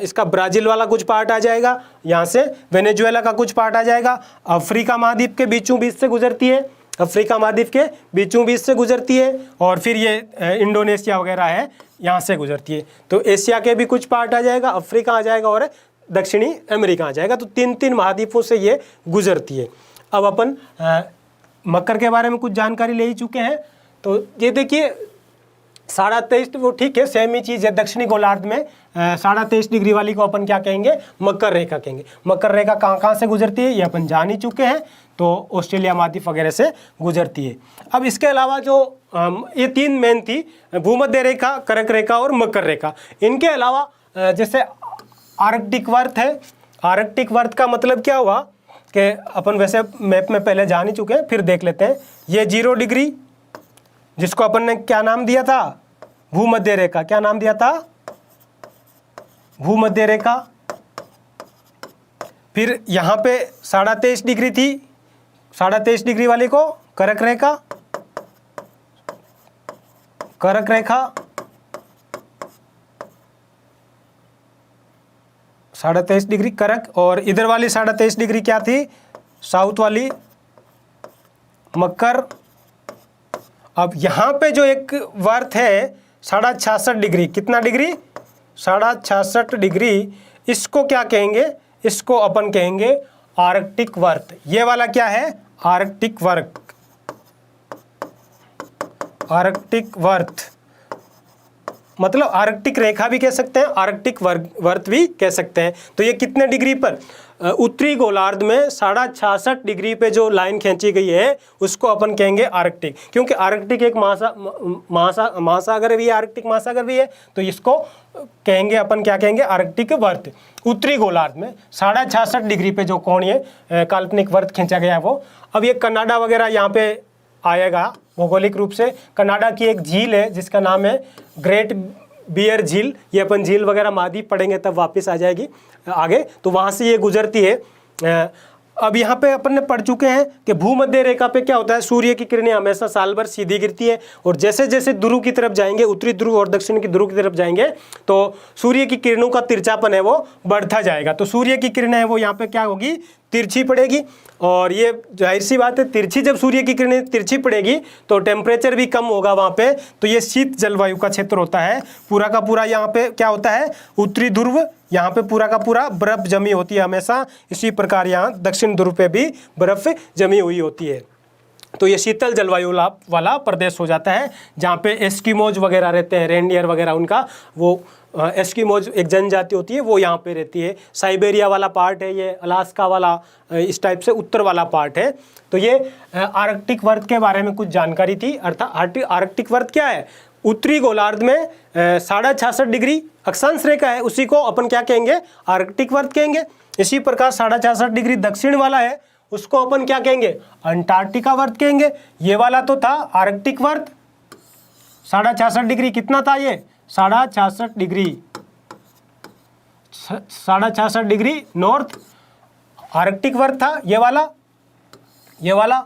इसका ब्राज़ील वाला कुछ पार्ट आ जाएगा, यहाँ से वेनेजुएला का कुछ पार्ट आ जाएगा, अफ्रीका महाद्वीप के बीचों बीच से गुजरती है, अफ्रीका महाद्वीप के बीचों बीच से गुजरती है, और फिर ये इंडोनेशिया वगैरह है यहाँ से गुजरती है। तो एशिया के भी कुछ पार्ट आ जाएगा, अफ्रीका आ जाएगा और दक्षिणी अमेरिका आ जाएगा। तो 3 महाद्वीपों से ये गुजरती है। अब अपन मकर के बारे में कुछ जानकारी ले ही चुके हैं। तो ये देखिए 23.5 वो ठीक है, सेम ही चीज़ है। दक्षिणी गोलार्ध में 23.5 डिग्री वाली को अपन क्या कहेंगे, मकर रेखा कहेंगे। मकर रेखा कहाँ कहाँ से गुजरती है ये अपन जान ही चुके हैं, तो ऑस्ट्रेलिया महाद्वीप वगैरह से गुजरती है। अब इसके अलावा जो ये 3 मेन थी, भूमध्य रेखा, कर्क रेखा और मकर रेखा। इनके अलावा जैसे आर्कटिक वर्त है। आर्कटिक वर्त का मतलब क्या हुआ कि अपन वैसे मैप में पहले जान ही चुके हैं, फिर देख लेते हैं। ये 0 डिग्री, जिसको अपन ने क्या नाम दिया था, भूमध्य रेखा। क्या नाम दिया था, भूमध्य रेखा। फिर यहाँ पे 23.5 डिग्री थी, 23.5 डिग्री वाली को कर्क रेखा, कर्क रेखा। 23.5 डिग्री कर्क, और इधर वाली 23.5 डिग्री क्या थी, साउथ वाली मकर। अब यहाँ पे जो एक वर्त है 66.5 डिग्री, कितना डिग्री, 66.5 डिग्री, इसको क्या कहेंगे, इसको अपन कहेंगे आर्कटिक वर्त। ये वाला क्या है, आर्कटिक वर्त, आर्कटिक वर्त मतलब आर्कटिक रेखा भी कह सकते हैं, आर्कटिक वर्त भी कह सकते हैं। तो ये कितने डिग्री पर, उत्तरी गोलार्ध में 66.5 डिग्री पे जो लाइन खींची गई है उसको अपन कहेंगे आर्कटिक। क्योंकि आर्कटिक एक महासागर भी है, आर्कटिक महासागर भी है, तो इसको कहेंगे अपन, क्या कहेंगे, आर्कटिक वर्त। उत्तरी गोलार्ध में 66.5 डिग्री पे जो कोणीय काल्पनिक वर्त खींचा गया है वो। अब ये कनाडा वगैरह यहाँ पे आएगा भौगोलिक रूप से। कनाडा की एक झील है जिसका नाम है ग्रेट बियर झील। ये अपन झील वगैरह महाद्वीप पढ़ेंगे तब वापस आ जाएगी आगे, तो वहाँ से ये गुजरती है। अब यहाँ पे अपन ने पढ़ चुके हैं कि भूमध्य रेखा पे क्या होता है, सूर्य की किरणें हमेशा साल भर सीधी गिरती है, और जैसे जैसे ध्रुव की तरफ जाएंगे, उत्तरी ध्रुव और दक्षिण की ध्रुव की तरफ जाएंगे, तो सूर्य की किरणों का तिरछापन है वो बढ़ता जाएगा। तो सूर्य की किरणें है वो यहाँ पे क्या होगी, तिरछी पड़ेगी। और ये जाहिर सी बात है, तिरछी जब सूर्य की किरणें तिरछी पड़ेगी तो टेम्परेचर भी कम होगा वहाँ पे। तो ये शीत जलवायु का क्षेत्र होता है पूरा का पूरा। यहाँ पे क्या होता है, उत्तरी ध्रुव, यहाँ पे पूरा का पूरा बर्फ जमी होती है हमेशा। इसी प्रकार यहाँ दक्षिण ध्रुव पे भी बर्फ जमी हुई होती है। तो ये शीतल जलवायु वाला प्रदेश हो जाता है, जहाँ पे एस्किमोज वगैरह रहते हैं, रेनडियर वगैरह, उनका वो एस्किमोज एक जनजाति होती है, वो यहाँ पे रहती है। साइबेरिया वाला पार्ट है ये, अलास्का वाला, इस टाइप से उत्तर वाला पार्ट है। तो ये आर्कटिक वर्त के बारे में कुछ जानकारी थी। अर्थात आर्कटिक वर्त क्या है, उत्तरी गोलार्ध में 66.5 डिग्री अक्षांश रेखा है, उसी को अपन क्या कहेंगे, आर्कटिक वर्त कहेंगे। इसी प्रकार 66.5 डिग्री दक्षिण वाला है, उसको अपन क्या कहेंगे, अंटार्कटिका वर्त कहेंगे। ये वाला तो था आर्कटिक वर्त, 66.5 डिग्री कितना था ये, 66.5 डिग्री, 66.5 डिग्री नॉर्थ आर्कटिक वर्त था ये वाला, ये वाला।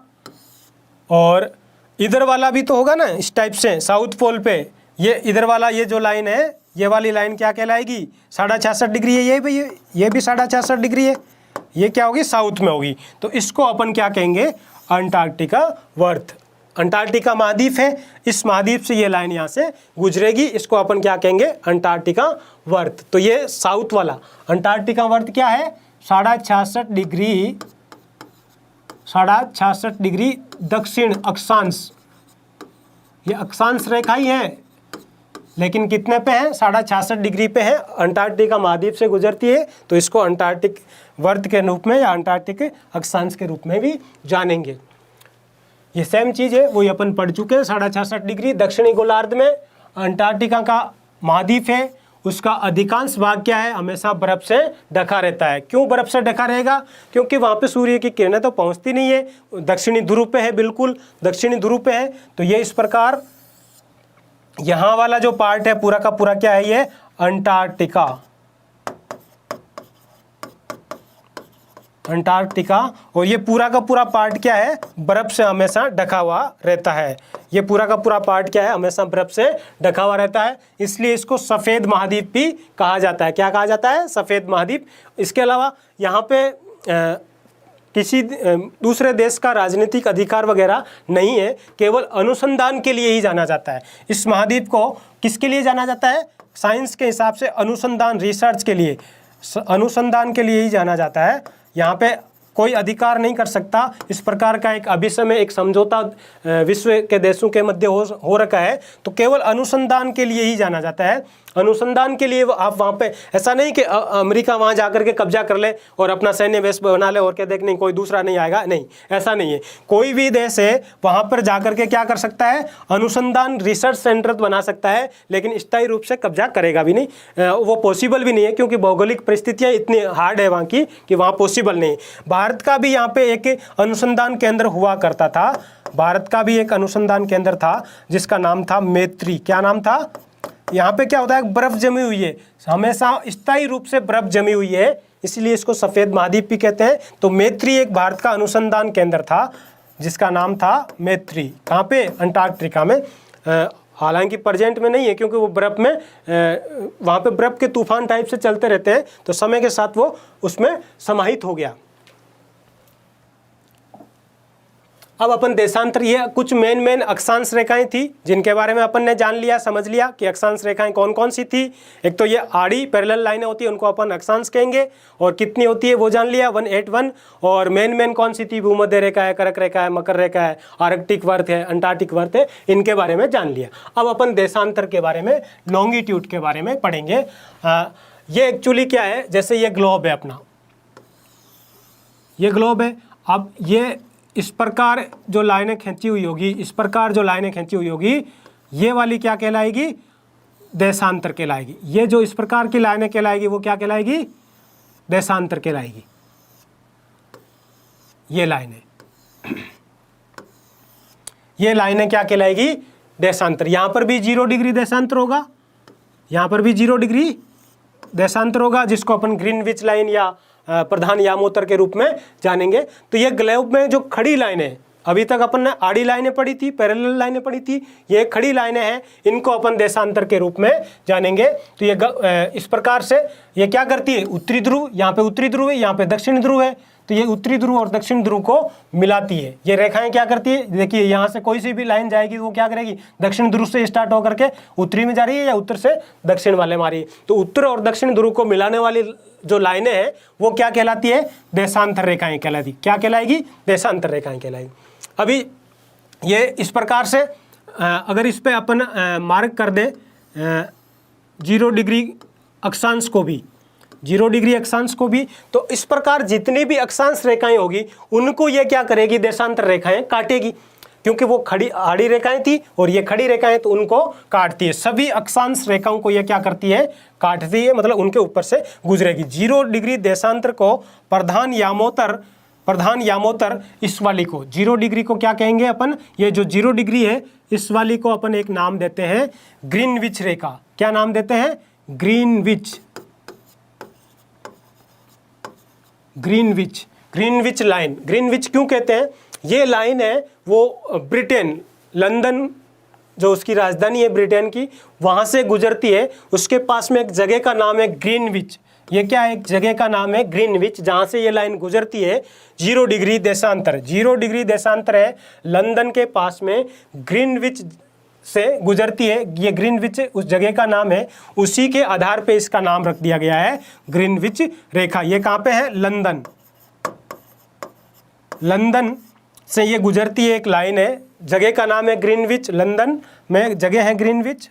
और इधर वाला भी तो होगा ना इस टाइप से, साउथ पोल पे ये इधर वाला, ये जो लाइन है, ये वाली लाइन क्या कहलाएगी, 66.5 डिग्री है। ये भी 66.5 डिग्री है, ये क्या होगी, साउथ में होगी। तो इसको अपन क्या कहेंगे, अंटार्कटिका वर्त। अंटार्कटिका महाद्वीप है, इस महाद्वीप से ये लाइन यहाँ से गुजरेगी, इसको अपन क्या कहेंगे, अंटार्कटिका वर्त। तो ये साउथ वाला अंटार्कटिका वर्त क्या है, 66.5 डिग्री, 66.5 डिग्री दक्षिण अक्षांश। ये अक्षांश रेखा ही है, लेकिन कितने पे है, 66.5 डिग्री पे है, अंटार्कटिका महाद्वीप से गुजरती है। तो इसको अंटार्कटिक वर्त के रूप में या अंटार्कटिक अक्षांश के रूप में भी जानेंगे। ये सेम चीज़ है, वही अपन पढ़ चुके हैं। 66.5 डिग्री दक्षिणी गोलार्ध में अंटार्कटिका का महाद्वीप है, उसका अधिकांश भाग क्या है, हमेशा बर्फ से ढका रहता है। क्यों बर्फ से ढका रहेगा, क्योंकि वहाँ पे सूर्य की किरणें तो पहुँचती नहीं है, दक्षिणी ध्रुव पे है, बिल्कुल दक्षिणी ध्रुव पे है। तो ये इस प्रकार यहाँ वाला जो पार्ट है पूरा का पूरा क्या है, ये अंटार्कटिका, अंटार्कटिका। और ये पूरा का पूरा पार्ट क्या है, बर्फ से हमेशा ढका हुआ रहता है। ये पूरा का पूरा पार्ट क्या है, हमेशा बर्फ से ढका हुआ रहता है, इसलिए इसको सफ़ेद महाद्वीप भी कहा जाता है। क्या कहा जाता है, सफ़ेद महाद्वीप। इसके अलावा यहाँ पे किसी दूसरे देश का राजनीतिक अधिकार वगैरह नहीं है, केवल अनुसंधान के लिए ही जाना जाता है। इस महाद्वीप को किसके लिए जाना जाता है, साइंस के हिसाब से अनुसंधान, रिसर्च के लिए, अनुसंधान के लिए ही जाना जाता है। यहाँ पे कोई अधिकार नहीं कर सकता। इस प्रकार का एक अभिसमय, एक समझौता विश्व के देशों के मध्य हो रखा है। तो केवल अनुसंधान के लिए ही जाना जाता है। अनुसंधान के लिए आप वहाँ पे, ऐसा नहीं कि अमेरिका वहाँ जाकर के कब्जा कर ले और अपना सैन्य बेस बना ले और कह दे कि नहीं कोई दूसरा नहीं आएगा, नहीं, ऐसा नहीं है। कोई भी देश है वहाँ पर जाकर के क्या कर सकता है, अनुसंधान रिसर्च सेंटर बना सकता है, लेकिन स्थायी रूप से कब्जा करेगा भी नहीं, वो पॉसिबल भी नहीं है, क्योंकि भौगोलिक परिस्थितियाँ इतनी हार्ड है वहाँ की कि वहाँ पॉसिबल नहीं। भारत का भी यहाँ पे एक अनुसंधान केंद्र हुआ करता था। भारत का भी एक अनुसंधान केंद्र था जिसका नाम था मैत्री। क्या नाम था? यहाँ पे क्या होता है, बर्फ जमी हुई है, हमेशा स्थायी रूप से बर्फ जमी हुई है, इसलिए इसको सफ़ेद महाद्वीप भी कहते हैं। तो मैत्री एक भारत का अनुसंधान केंद्र था जिसका नाम था मैत्री। कहाँ पे? अंटार्कटिका में। हालांकि प्रेजेंट में नहीं है, क्योंकि वो बर्फ़ में, वहाँ पे बर्फ़ के तूफान टाइप से चलते रहते हैं, तो समय के साथ वो उसमें समाहित हो गया। अब अपन देशांतर, ये कुछ मेन अक्षांश रेखाएं थी जिनके बारे में अपन ने जान लिया, समझ लिया कि अक्षांश रेखाएं कौन कौन सी थी। एक तो ये आड़ी पैरेलल लाइनें होती है, उनको अपन अक्षांश कहेंगे, और कितनी होती है वो जान लिया, 181। और मेन कौन सी थी, भूमध्य रेखा है, कर्क रेखा है, मकर रेखा है, आर्कटिक वर्त है, अंटार्कटिक वर्त है, इनके बारे में जान लिया। अब अपन देशांतर के बारे में, लॉन्गिट्यूड के बारे में पढ़ेंगे। ये एक्चुअली क्या है, जैसे ये ग्लोब है अपना, ये ग्लोब है। अब ये इस प्रकार जो लाइनें खींची हुई होगी, इस प्रकार जो लाइनें खींची हुई होगी, ये वाली क्या कहलाएगी, देशांतर कहलाएगी। ये जो इस प्रकार की लाइनें कहलाएगी वो क्या कहलाएगी, देशांतर कहलाएगी। ये लाइनें क्या कहलाएगी, देशांतर। यहाँ पर भी 0 डिग्री देशांतर होगा, यहाँ पर भी 0 डिग्री देशांतर होगा, जिसको अपन ग्रीनविच लाइन या प्रधान यामोत्तर के रूप में जानेंगे। तो ये ग्लोब में जो खड़ी लाइनें, अभी तक अपन ने आड़ी लाइनें पढ़ी थी, पैरेलल लाइनें पढ़ी थी, ये खड़ी लाइनें हैं, इनको अपन देशांतर के रूप में जानेंगे। तो ये इस प्रकार से ये क्या करती है, उत्तरी ध्रुव, यहाँ पे उत्तरी ध्रुव है, यहाँ पे दक्षिण ध्रुव है, तो ये उत्तरी ध्रुव और दक्षिण ध्रुव को मिलाती है। ये रेखाएं क्या करती है, देखिए यहाँ से कोई सी भी लाइन जाएगी वो क्या करेगी, दक्षिण ध्रुव से स्टार्ट होकर के उत्तरी में जा रही है या उत्तर से दक्षिण वाले में आ रही है। तो उत्तर और दक्षिण ध्रुव को मिलाने वाली जो लाइनें हैं वो क्या कहलाती है, देशांतर रेखाएं कहलाती। क्या कहलाएगी, देशांतर रेखाएं कहलाएगी। अभी ये इस प्रकार से अगर इस पे अपन मार्क कर दें 0 डिग्री अक्षांश को भी, 0 डिग्री अक्षांश को भी, तो इस प्रकार जितनी भी अक्षांश रेखाएं होगी उनको ये क्या करेगी, देशांतर रेखाएं काटेगी, क्योंकि वो खड़ी आड़ी रेखाएं थी और ये खड़ी रेखाएं, तो उनको काटती है। सभी अक्षांश रेखाओं को ये क्या करती है, काटती है, मतलब उनके ऊपर से गुजरेगी। 0 डिग्री देशांतर को प्रधान यामोत्तर इस वाली को 0 डिग्री को क्या कहेंगे अपन, ये जो 0 डिग्री है इस वाली को अपन एक नाम देते हैं ग्रीनविच रेखा। क्या नाम देते हैं, ग्रीनविच लाइन। ग्रीनविच क्यों कहते हैं, ये लाइन है वो ब्रिटेन, लंदन जो उसकी राजधानी है ब्रिटेन की, वहाँ से गुजरती है। उसके पास में एक जगह का नाम है ग्रीनविच। ये क्या है, एक जगह का नाम है ग्रीनविच, जहाँ से ये लाइन गुजरती है। 0 डिग्री देशांतर, 0 डिग्री देशांतर है, लंदन के पास में ग्रीनविच से गुजरती है। ये ग्रीनविच उस जगह का नाम है, उसी के आधार पे इसका नाम रख दिया गया है ग्रीनविच रेखा। ये कहाँ पे है, लंदन से ये गुजरती है, एक लाइन है, जगह का नाम है ग्रीनविच, लंदन में जगह है ग्रीनविच,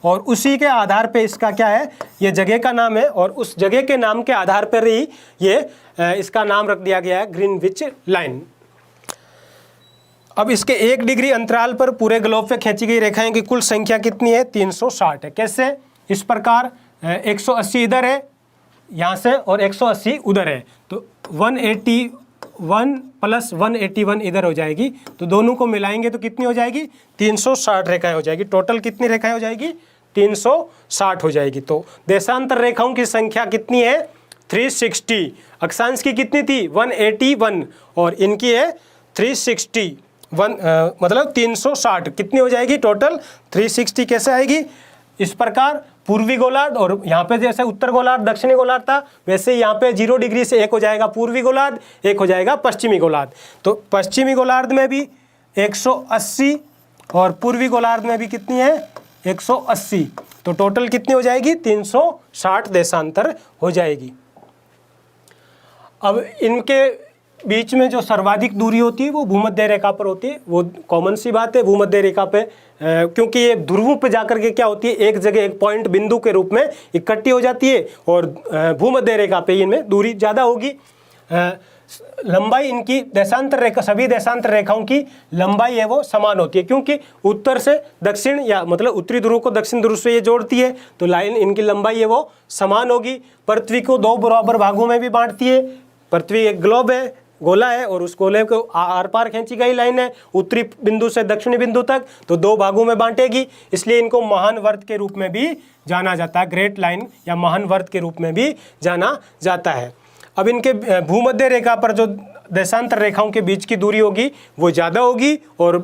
और उसी के आधार पे इसका क्या है, ये जगह का नाम है, और उस जगह के नाम के आधार पर ही ये इसका नाम रख दिया गया है ग्रीनविच लाइन। अब इसके 1 डिग्री अंतराल पर पूरे ग्लोब पे खींची गई रेखाएं की कुल संख्या कितनी है, 360 है। कैसे, इस प्रकार 180 इधर है यहाँ से और 180 उधर है, तो 181 प्लस 181 इधर हो जाएगी, तो दोनों को मिलाएंगे तो कितनी हो जाएगी, 360 रेखाएं हो जाएगी। टोटल कितनी रेखाएं हो जाएगी, 360 हो जाएगी। तो देशांतर रेखाओं की संख्या कितनी है, 360। अक्षांश की कितनी थी, 181, और इनकी है 360, मतलब 360 कितनी हो जाएगी टोटल, 360 कैसे आएगी, इस प्रकार पूर्वी गोलार्ध, और यहाँ पे जैसे उत्तर गोलार्ध दक्षिणी गोलार्ध था, वैसे यहाँ पे 0 डिग्री से एक हो जाएगा पूर्वी गोलार्ध, एक हो जाएगा पश्चिमी गोलार्ध। तो पश्चिमी गोलार्ध में भी 180 और पूर्वी गोलार्ध में भी कितनी है, 180, तो टोटल कितनी हो जाएगी, 360 देशांतर हो जाएगी। अब इनके बीच में जो सर्वाधिक दूरी होती है वो भूमध्य रेखा पर होती है। वो कॉमन सी बात है भूमध्य रेखा पे, क्योंकि ये ध्रुवों पे जाकर के क्या होती है, एक जगह एक पॉइंट बिंदु के रूप में इकट्ठी हो जाती है, और भूमध्य रेखा पे इनमें दूरी ज़्यादा होगी। लंबाई इनकी देशांतर रेखा, सभी देशांतर रेखाओं की लंबाई है वो समान होती है, क्योंकि उत्तर से दक्षिण, या मतलब उत्तरी ध्रुव को दक्षिण ध्रुव से ये जोड़ती है, तो लाइन इनकी लंबाई है वो समान होगी। पृथ्वी को 2 बराबर भागों में भी बांटती है। पृथ्वी एक ग्लोब है, गोला है, और उस गोले को आर पार खींची गई लाइन है उत्तरी बिंदु से दक्षिणी बिंदु तक, तो 2 भागों में बांटेगी, इसलिए इनको महानवर्त के रूप में भी जाना जाता है, ग्रेट लाइन या महानवर्त के रूप में भी जाना जाता है। अब इनके भूमध्य रेखा पर जो देशांतर रेखाओं के बीच की दूरी होगी वो ज़्यादा होगी, और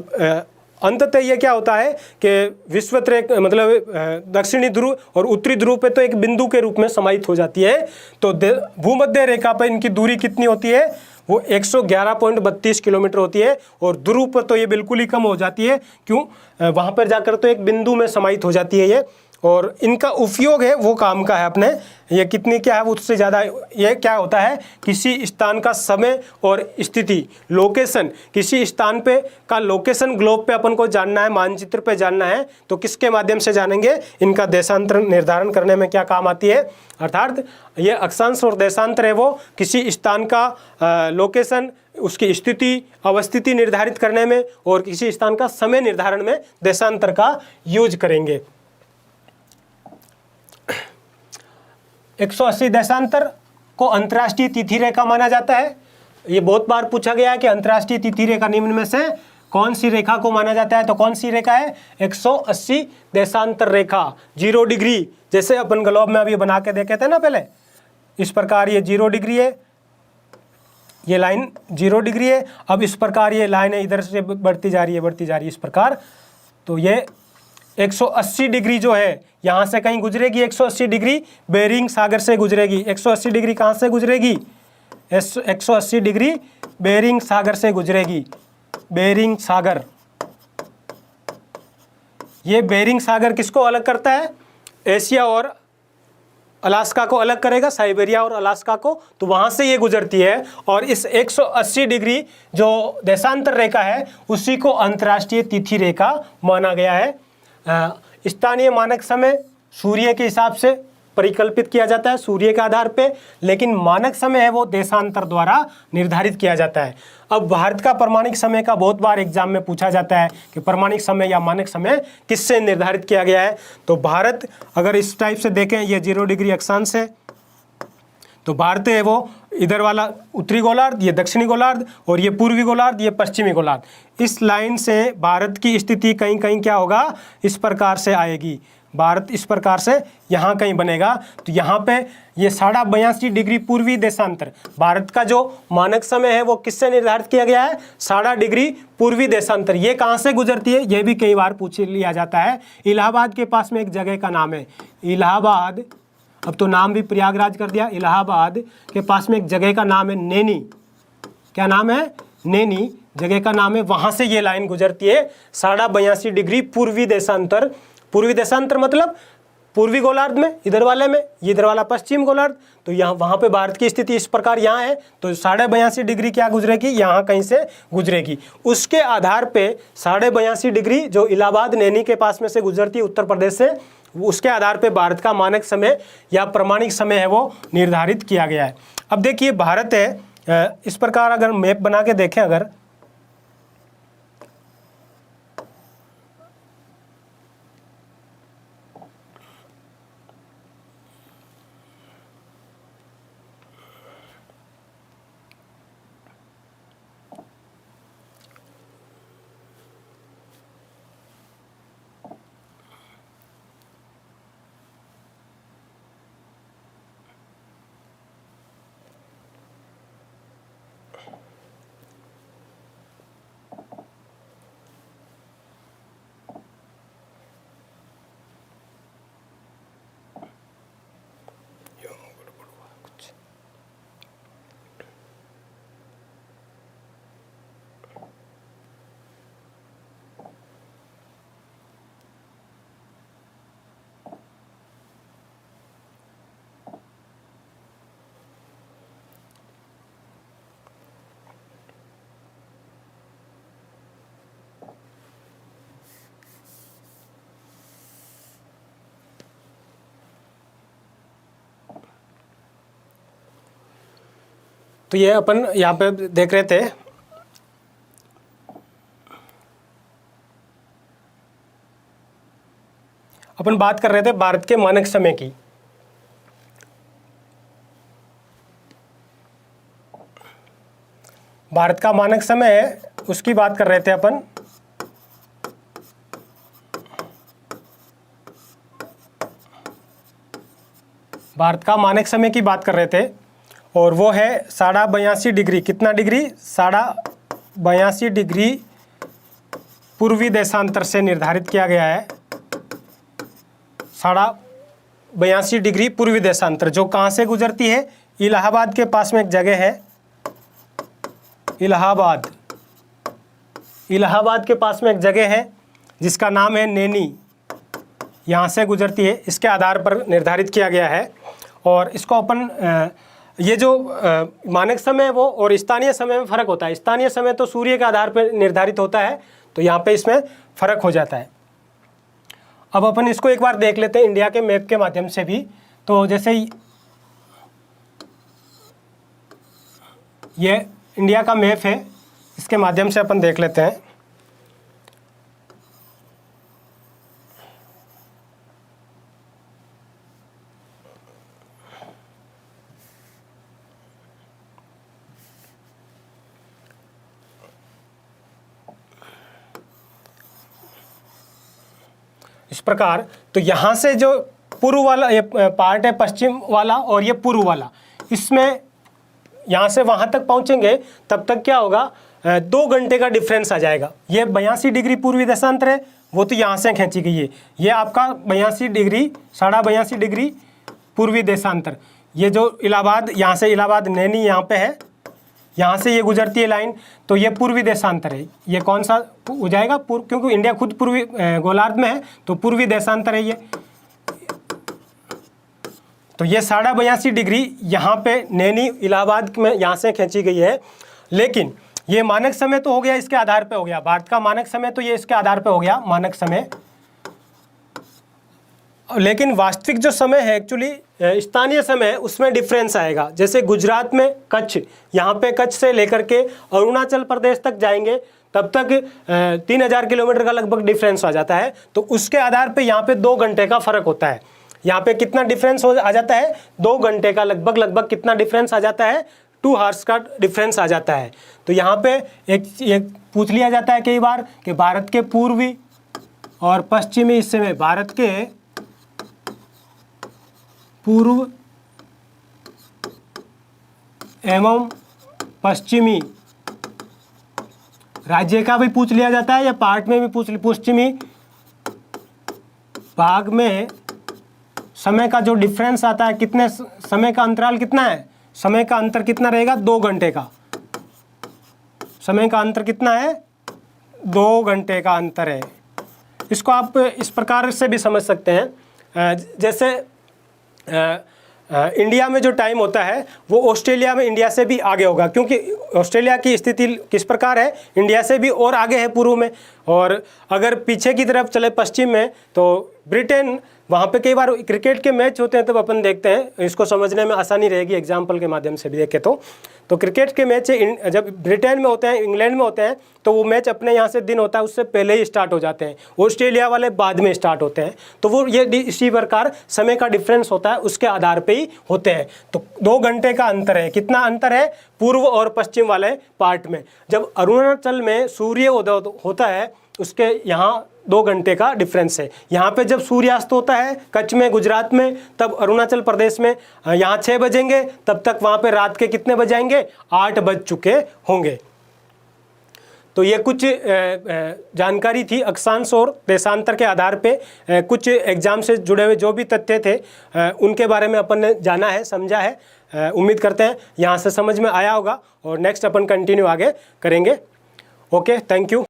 अंततः ये क्या होता है कि विषुवत रेखा मतलब दक्षिणी ध्रुव और उत्तरी ध्रुव पे तो एक बिंदु के रूप में समाहित हो जाती है। तो भूमध्य रेखा पर इनकी दूरी कितनी होती है, वो 111.32 किलोमीटर होती है, और ध्रुव पर तो ये बिल्कुल ही कम हो जाती है। क्यों, वहाँ पर जाकर तो एक बिंदु में समाहित हो जाती है ये, और इनका उपयोग है वो काम का है अपने, ये कितनी क्या है उससे ज़्यादा। ये क्या होता है, किसी स्थान का समय और स्थिति, लोकेशन, किसी स्थान पे का लोकेशन ग्लोब पे अपन को जानना है, मानचित्र पे जानना है, तो किसके माध्यम से जानेंगे, इनका देशांतर निर्धारण करने में क्या काम आती है। अर्थात ये अक्षांश और देशांतर है वो किसी स्थान का लोकेशन, उसकी स्थिति अवस्थिति निर्धारित करने में, और किसी स्थान का समय निर्धारण में देशांतर का यूज करेंगे। 180 देशांतर को अंतर्राष्ट्रीय तिथि रेखा माना जाता है। ये बहुत बार पूछा गया है कि अंतर्राष्ट्रीय तिथि रेखा निम्न में से कौन सी रेखा को माना जाता है, तो कौन सी रेखा है, 180 देशांतर रेखा, 0 डिग्री, जैसे अपन ग्लोब में अभी बना के देखे थे ना पहले, इस प्रकार ये 0 डिग्री है, ये लाइन 0 डिग्री है। अब इस प्रकार ये लाइन है इधर से बढ़ती जा रही है इस प्रकार, तो ये 180 डिग्री जो है यहाँ से कहीं गुजरेगी, 180 डिग्री बेरिंग सागर से गुजरेगी। 180 डिग्री कहाँ से गुजरेगी, 180 डिग्री बेरिंग सागर से गुजरेगी, बेरिंग सागर। ये बेरिंग सागर किसको अलग करता है, एशिया और अलास्का को अलग करेगा, साइबेरिया और अलास्का को, तो वहाँ से ये गुजरती है। और इस 180 डिग्री जो देशांतर रेखा है उसी को अंतर्राष्ट्रीय तिथि रेखा माना गया है। स्थानीय मानक समय सूर्य के हिसाब से परिकल्पित किया जाता है, सूर्य के आधार पे, लेकिन मानक समय है वो देशांतर द्वारा निर्धारित किया जाता है। अब भारत का प्रमाणिक समय का बहुत बार एग्जाम में पूछा जाता है कि प्रमाणिक समय या मानक समय किससे निर्धारित किया गया है। तो भारत अगर इस टाइप से देखें, ये 0 डिग्री अक्षांश है, तो भारत है वो इधर वाला उत्तरी गोलार्ध, ये दक्षिणी गोलार्ध, और ये पूर्वी गोलार्ध, ये पश्चिमी गोलार्ध। इस लाइन से भारत की स्थिति कहीं कहीं क्या होगा, इस प्रकार से आएगी, भारत इस प्रकार से यहाँ कहीं बनेगा। तो यहाँ पे ये 82.5 डिग्री पूर्वी देशांतर, भारत का जो मानक समय है वो किससे निर्धारित किया गया है, 60 डिग्री पूर्वी देशांतर। ये कहाँ से गुजरती है, ये भी कई बार पूछ लिया जाता है। इलाहाबाद के पास में एक जगह का नाम है इलाहाबाद, अब तो नाम भी प्रयागराज कर दिया। इलाहाबाद के पास में एक जगह का नाम है नैनी, क्या नाम है, नैनी जगह का नाम है, वहाँ से ये लाइन गुजरती है 82.5 डिग्री पूर्वी देशांतर। पूर्वी देशांतर मतलब पूर्वी गोलार्ध में, इधर वाले में, ये इधर वाला पश्चिम गोलार्ध। तो यहाँ वहाँ पे भारत की स्थिति इस प्रकार यहाँ है, तो 82.5 डिग्री क्या गुजरेगी, यहाँ कहीं से गुजरेगी। उसके आधार पे 82.5 डिग्री जो इलाहाबाद नैनी के पास में से गुजरती है उत्तर प्रदेश से, उसके आधार पे भारत का मानक समय या प्रमाणिक समय है वो निर्धारित किया गया है। अब देखिए भारत है इस प्रकार, अगर मैप बना के देखें, अगर तो ये अपन यहाँ पे देख रहे थे, अपन बात कर रहे थे भारत के मानक समय की। भारत का मानक समय है उसकी बात कर रहे थे अपन। भारत का मानक समय की बात कर रहे थे और वो है 82.5 डिग्री। कितना डिग्री? 82.5 डिग्री पूर्वी देशांतर से निर्धारित किया गया है। 82.5 डिग्री पूर्वी देशांतर जो कहाँ से गुजरती है? इलाहाबाद के पास में एक जगह है, इलाहाबाद के पास में एक जगह है जिसका नाम है नैनी, यहाँ से गुजरती है। इसके आधार पर निर्धारित किया गया है। और इसको अपन ये जो मानक समय है वो और स्थानीय समय में फ़र्क होता है। स्थानीय समय तो सूर्य के आधार पर निर्धारित होता है, तो यहाँ पे इसमें फ़र्क हो जाता है। अब अपन इसको एक बार देख लेते हैं इंडिया के मैप के माध्यम से भी। तो जैसे ये इंडिया का मैप है, इसके माध्यम से अपन देख लेते हैं। इस प्रकार, तो यहाँ से जो पूर्व वाला ये पार्ट है पश्चिम वाला और ये पूर्व वाला, इसमें यहाँ से वहाँ तक पहुँचेंगे तब तक क्या होगा? 2 घंटे का डिफरेंस आ जाएगा। ये 82 डिग्री पूर्वी देशांतर है, वो तो यहाँ से खींची गई है। ये आपका 82 डिग्री 82.5 डिग्री पूर्वी देशांतर। ये जो इलाहाबाद, यहाँ से इलाहाबाद नैनी यहाँ पे है, यहाँ से ये गुजरती है लाइन, तो ये पूर्वी देशांतर है। ये कौन सा हो जाएगा? क्योंकि इंडिया खुद पूर्वी गोलार्ध में है, तो पूर्वी देशांतर है ये। तो ये 82.5 डिग्री यहाँ पे नैनी इलाहाबाद में यहाँ से खींची गई है। लेकिन ये मानक समय तो हो गया, इसके आधार पे हो गया भारत का मानक समय, तो ये इसके आधार पे हो गया मानक समय। लेकिन वास्तविक जो समय है एक्चुअली स्थानीय समय है, उसमें डिफरेंस आएगा। जैसे गुजरात में कच्छ, यहाँ पे कच्छ से लेकर के अरुणाचल प्रदेश तक जाएंगे तब तक 3000 किलोमीटर का लगभग डिफरेंस आ जाता है। तो उसके आधार पे यहाँ पे 2 घंटे का फ़र्क होता है। यहाँ पे कितना डिफरेंस आ जाता है? 2 घंटे का लगभग कितना डिफरेंस आ जाता है? 2 आवर्स का डिफरेंस आ जाता है। तो यहाँ पे एक पूछ लिया जाता है कई बार कि भारत के पूर्वी और पश्चिमी हिस्से में, भारत के पूर्व एवं पश्चिमी राज्य का भी पूछ लिया जाता है, या पार्ट में भी पश्चिमी भाग में समय का जो डिफरेंस आता है, कितने समय का अंतराल कितना है? समय का अंतर कितना रहेगा? 2 घंटे का। समय का अंतर कितना है? 2 घंटे का अंतर है। इसको आप इस प्रकार से भी समझ सकते हैं, जैसे इंडिया में जो टाइम होता है वो ऑस्ट्रेलिया में इंडिया से भी आगे होगा, क्योंकि ऑस्ट्रेलिया की स्थिति किस प्रकार है? इंडिया से भी और आगे है पूर्व में। और अगर पीछे की तरफ चले पश्चिम में, तो ब्रिटेन, वहाँ पे कई बार क्रिकेट के मैच होते हैं तब अपन देखते हैं, इसको समझने में आसानी रहेगी एग्जाम्पल के माध्यम से भी देखें तो क्रिकेट के मैच जब ब्रिटेन में होते हैं, इंग्लैंड में होते हैं, तो वो मैच अपने यहाँ से दिन होता है उससे पहले ही स्टार्ट हो जाते हैं, ऑस्ट्रेलिया वाले बाद में स्टार्ट होते हैं। तो वो ये इसी प्रकार समय का डिफरेंस होता है, उसके आधार पे ही होते हैं। तो 2 घंटे का अंतर है। कितना अंतर है? पूर्व और पश्चिम वाले पार्ट में। जब अरुणाचल में सूर्य उदय होता है उसके यहाँ 2 घंटे का डिफरेंस है। यहाँ पे जब सूर्यास्त होता है कच्छ में, गुजरात में, तब अरुणाचल प्रदेश में यहाँ 6 बजेंगे, तब तक वहाँ पे रात के कितने बजाएंगे? 8 बज चुके होंगे। तो ये कुछ जानकारी थी अक्षांश और देशांतर के आधार पे, कुछ एग्जाम से जुड़े हुए जो भी तथ्य थे उनके बारे में अपन ने जाना है, समझा है। उम्मीद करते हैं यहाँ से समझ में आया होगा और नेक्स्ट अपन कंटिन्यू आगे करेंगे। Okay, thank you.